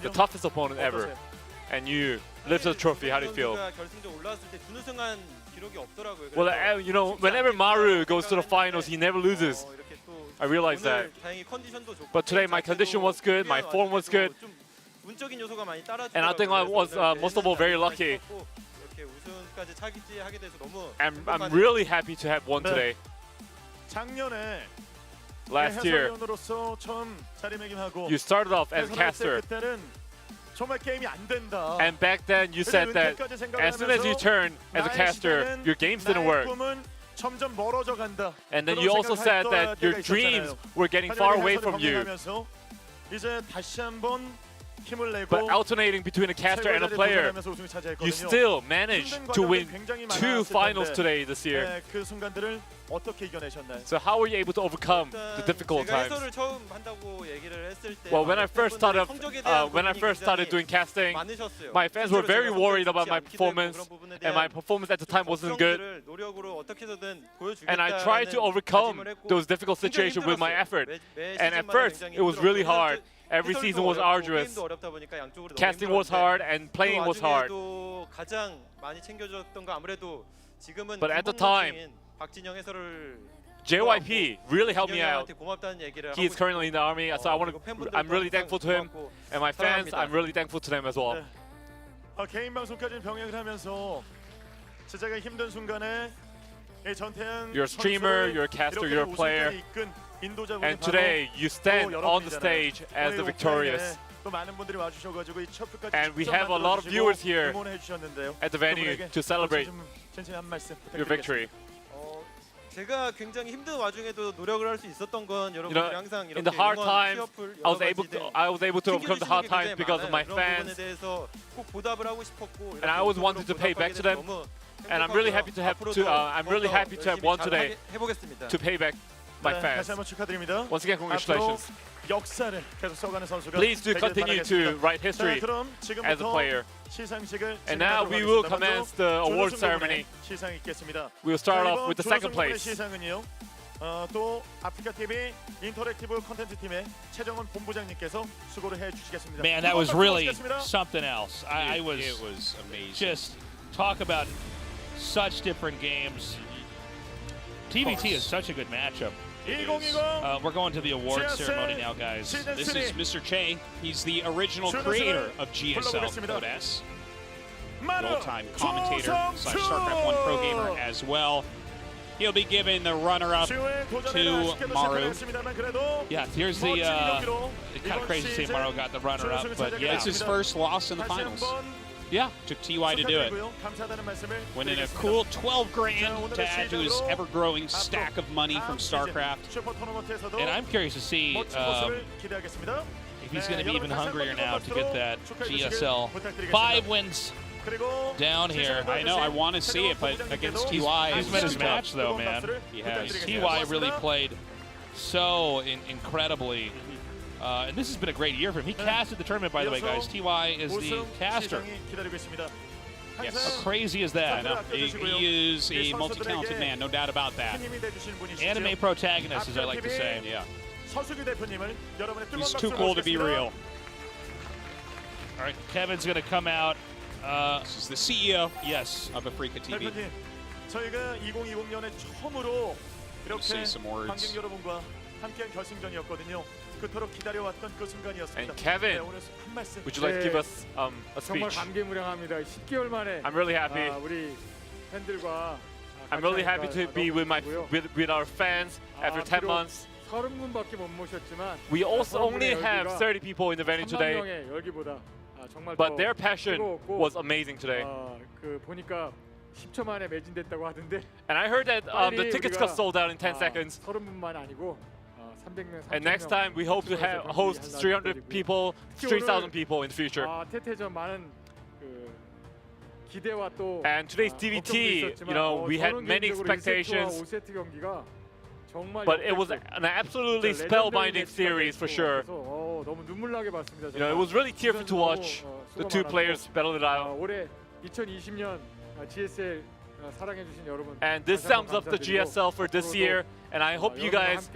the toughest opponent ever. And you lifted the trophy. How do you feel? Well, you know, whenever Maru goes to the finals, he never loses. I realize that. But today my condition was good, my form was good. And I think I was most of all very lucky. And I'm really happy to have won today. Last year, you started off as a caster. And back then you said that as soon as you turn as a caster, your games didn't work. And then you also said that your dreams were getting far away from you. But alternating between a caster and a player, you still managed to win 2 finals today this year. So how were you able to overcome the difficult times? Well, when I first started doing casting, my fans were very worried about my performance, and my performance at the time wasn't good. And I tried to overcome those difficult situations with my effort. And at first, it was really hard. Every season was arduous. Casting was hard and playing was hard. But at the time, JYP really helped me out. He is currently in the army, so I'm really thankful to him. And my fans, I'm really thankful to them as well. 개인 방송까지 병행을 하면서 제자가 힘든 순간에 You're a streamer, you're a caster, you're a player. And today, you stand on the stage as the victorious. And we have a lot of viewers here at the venue to celebrate your victory. 제가 굉장히 힘든 와중에도 노력을 할 수 있었던 건 여러분들이 항상 in the 이렇게 hard 응원, times, 취업을 I was able to overcome the hard times because of my fans. 꼭 보답을 하고 싶었고 And I always wanted to pay back to them. And I'm really happy to have won today to pay back my fans. Once again, congratulations. Please do continue to write history as a player. And now we will commence the award ceremony. We will start off with the second place. 또 아프리카 TV 인터랙티브 콘텐츠 팀의 최정원 본부장님께서 수고를 해 주시겠습니다. Man, that was really something else. It was amazing. Just talk about such different games. TVT is such a good matchup. We're going to the awards ceremony now, guys. This is Mr. Che. He's the original creator of GSL Code S. Full-time commentator / StarCraft 1 pro gamer as well. He'll be giving the runner-up to Maru. Yeah, here's the... it's kind of crazy to see Maru got the runner-up, but yeah. It's his first loss in the finals. Yeah. Took TY to do it. Winning a cool 12 grand to add to his ever-growing stack of money from StarCraft. And I'm curious to see if he's going to be even hungrier now to get that GSL 5 wins down here. I know, I want to see it, but against TY, he's met his match though, man. He has. TY really played so incredibly. And this has been a great year for him. He casted the tournament, by the way, guys. TY is the caster. Yes. How crazy is that? I know. He is a multi-talented man, no doubt about that. Anime protagonist, as I like to say. Yeah. He's too cool to be real. All right, Kevin's going to come out. This is the CEO, yes, of Africa TV. 저희가 2020년에 처음으로 이렇게 some words. 관객 여러분과 함께한 결승전이었거든요. 그토록 기다려왔던 그 순간이었습니다. And Kevin, would you like to give us a 정말 speech? 감개무량합니다. 10개월 만에 I'm really happy. 우리 팬들과 I'm really happy to be with our fans after 10 months. 30분밖에 못 모셨지만 We also only have 30 people in the venue 3만 today. 명의 열기보다 정말 But their passion was amazing today. 그 보니까 10초 만에 매진됐다고 하던데. And I heard that the tickets got sold out in 10 seconds. 30분만 아니고 300명. And next time we hope to host 300 people, 3,000 people in the future. 태태전 많은 그 기대와 또 And today's DVT, you know, we had many expectations. 5세트 경기가 정말 But it was an absolutely spellbinding series for sure. 너무 눈물 나게 봤습니다. You know, it was really tearful to watch the two players battle it out. 올해 2020년 GSL 사랑해 주신 여러분. And this sums up the GSL for this year. And I hope you guys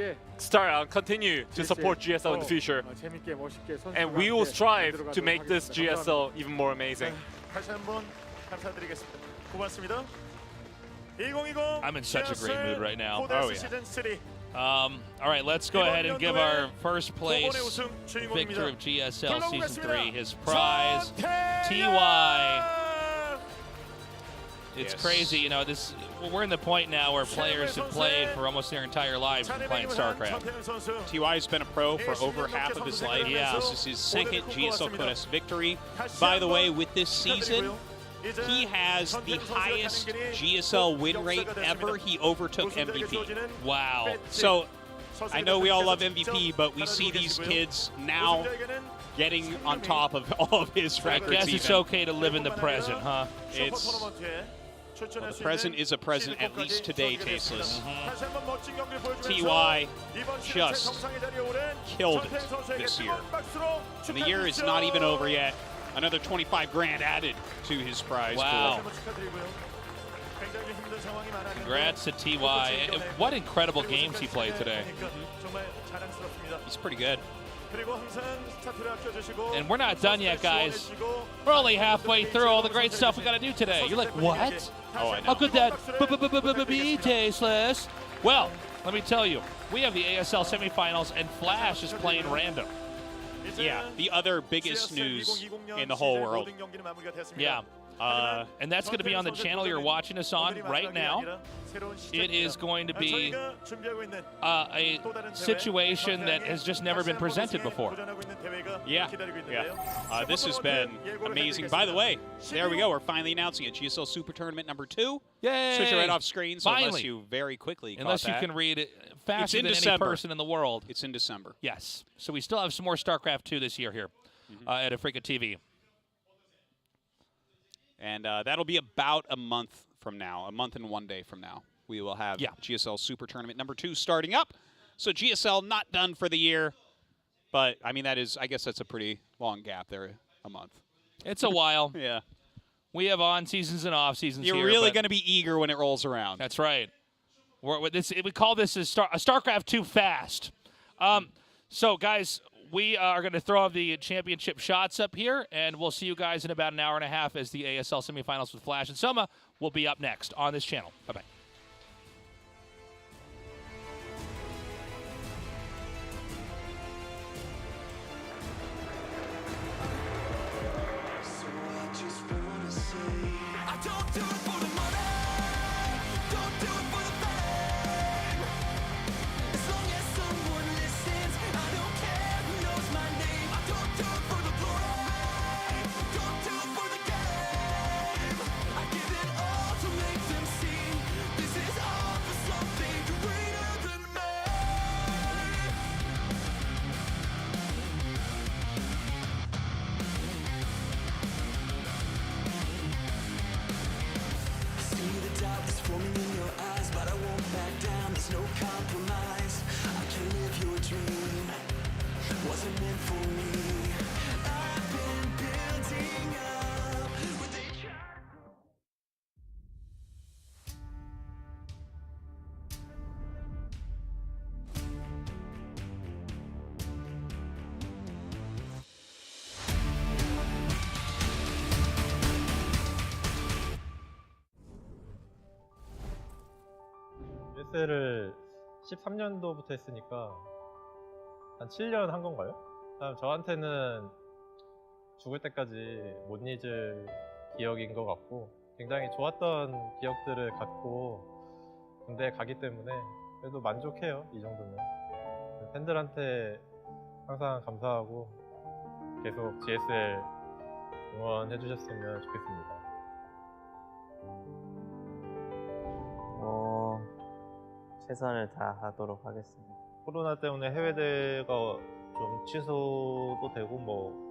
continue to support GSL in the future. 재밌게 멋있게 And we will strive to make this GSL even more amazing. 다시 한번 감사드리겠습니다. 고맙습니다. 2020 I'm in such a great mood right now. Oh yeah. All right, let's go ahead and give our first place victor of GSL Season 3 his prize, TY. It's crazy, you know, we're in the point now where players have played for almost their entire lives playing StarCraft. TY's been a pro for over half of his life. Yeah. This is his second GSL Quest victory. By the way, with this season, he has the highest GSL win rate ever. He overtook MVP. Wow. So, I know we all love MVP, but we see these kids now getting on top of all of his records. I guess it's okay to live in the present, huh? Well, the present is a present, at least today, Tasteless. TY just killed it this year. And the year is not even over yet. Another 25 grand added to his prize wow. pool. Congrats to TY. What incredible games he played today. He's pretty good. And we're not done yet, guys. We're only halfway through all the great stuff we got to do today. You're like, what? Oh, I know. How could that be Tasteless? Well, let me tell you, we have the ASL semifinals, and Flash is playing random. Yeah, the other biggest news in the whole world. Yeah. And that's going to be on the channel you're watching us on right now. It is going to be a situation that has just never been presented before. Yeah. This has been amazing. By the way, there we go. We're finally announcing it. GSL Super Tournament number 2. Yay! Switch it right off screen, so finally. unless you very quickly Unless you can read it faster than any person in the world. It's in December. Yes. So we still have some more StarCraft 2 this year here at Africa TV. And that'll be about a month from now, a month and 1 day from now. We will have GSL Super Tournament number 2 starting up. So GSL not done for the year, but I mean, I guess that's a pretty long gap there, a month. It's a while. Yeah. We have on seasons and off seasons You're here. You're really going to be eager when it rolls around. That's right. We call this a StarCraft 2 fast. So, guys, we are going to throw the championship shots up here, and we'll see you guys in about an hour and a half as the ASL semifinals with Flash and Soma will be up next on this channel. Bye-bye. GSL을 13년도부터 했으니까 한 7년 한 건가요? 저한테는 죽을 때까지 못 잊을 기억인 것 같고 굉장히 좋았던 기억들을 갖고 군대에 가기 때문에 그래도 만족해요. 이 정도면. 팬들한테 항상 감사하고 계속 GSL 응원해 주셨으면 좋겠습니다. 최선을 다하도록 하겠습니다. 코로나 때문에 해외 대회가 좀 취소도 되고 뭐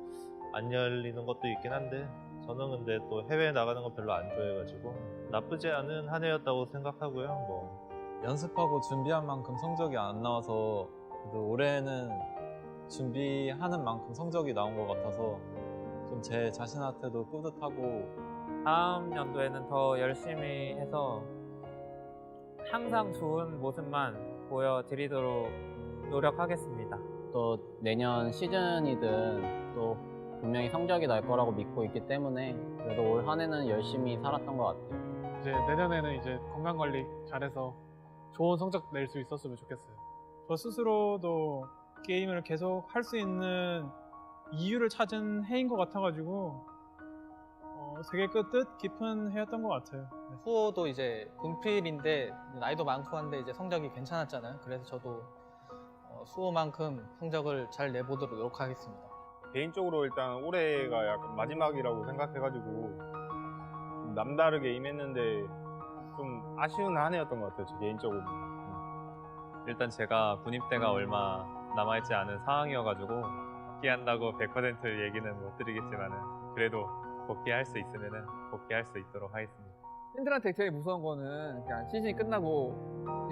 안 열리는 것도 있긴 한데 저는 근데 또 해외 나가는 건 별로 안 좋아해가지고 나쁘지 않은 한 해였다고 생각하고요. 뭐 연습하고 준비한 만큼 성적이 안 나와서 그래도 올해는 준비하는 만큼 성적이 나온 것 같아서 좀 제 자신한테도 뿌듯하고 다음 연도에는 더 열심히 해서 항상 좋은 모습만 보여드리도록 노력하겠습니다. 또 내년 시즌이든 또 분명히 성적이 날 거라고 믿고 있기 때문에 그래도 올 한 해는 열심히 살았던 것 같아요. 이제 내년에는 이제 건강 관리 잘해서 좋은 성적 낼 수 있었으면 좋겠어요. 저 스스로도 게임을 계속 할 수 있는 이유를 찾은 해인 것 같아가지고 되게 뜻 깊은 해였던 것 같아요. 후호도 이제 분필인데 나이도 많고 한데 이제 성적이 괜찮았잖아요. 그래서 저도 수호만큼 성적을 잘 내보도록 노력하겠습니다. 개인적으로 일단 올해가 약간 마지막이라고 생각해가지고 좀 남다르게 임했는데 좀 아쉬운 한 해였던 것 같아요. 저 개인적으로. 일단 제가 군입대가 얼마 남아있지 않은 상황이어가지고 복귀한다고 100% 얘기는 못 드리겠지만은 그래도 복귀할 수 있으면은 복귀할 수 있도록 하겠습니다. 팬들한테 제일 무서운 거는 그냥 시즌이 끝나고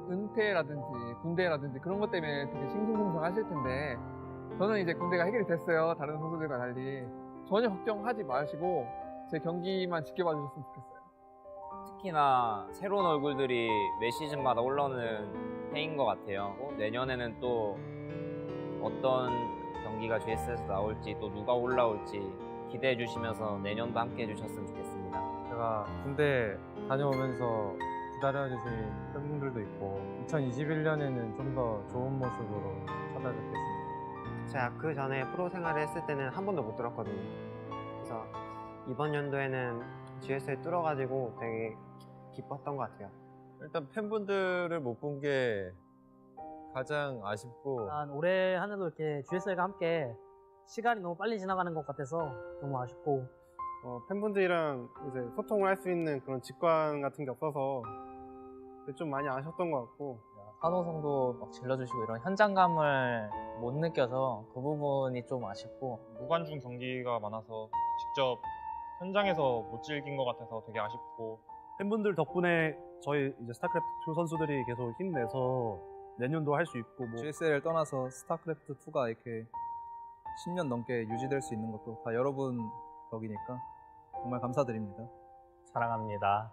은퇴라든지 군대라든지 그런 것 때문에 되게 싱숭생숭하실 텐데 저는 이제 군대가 해결이 됐어요. 다른 선수들과 달리. 전혀 걱정하지 마시고 제 경기만 지켜봐 주셨으면 좋겠어요. 특히나 새로운 얼굴들이 매 시즌마다 올라오는 해인 것 같아요. 내년에는 또 어떤 경기가 GSL에서 나올지 또 누가 올라올지 기대해 주시면서 내년도 함께 해주셨으면 좋겠습니다. 제가 군대 다녀오면서 기다려주신 팬분들도 있고 2021년에는 좀 더 좋은 모습으로 찾아뵙겠습니다. 제가 그 전에 프로 생활을 했을 때는 한 번도 못 들었거든요. 그래서 이번 연도에는 GSL 뚫어가지고 되게 기뻤던 것 같아요. 일단 팬분들을 못 본 게 가장 아쉽고 올해 한 해도 이렇게 GSL과 함께 시간이 너무 빨리 지나가는 것 같아서 너무 아쉽고 팬분들이랑 이제 소통을 할 수 있는 그런 직관 같은 게 없어서 좀 많이 아쉬웠던 것 같고 환호성도 막 질러주시고 이런 현장감을 못 느껴서 그 부분이 좀 아쉽고 무관중 경기가 많아서 직접 현장에서 못 즐긴 것 같아서 되게 아쉽고 팬분들 덕분에 저희 이제 스타크래프트 2 선수들이 계속 힘내서 내년도 할 수 있고 GSL을 떠나서 스타크래프트 2가 이렇게 10년 넘게 유지될 수 있는 것도 다 여러분 덕이니까 정말 감사드립니다. 사랑합니다.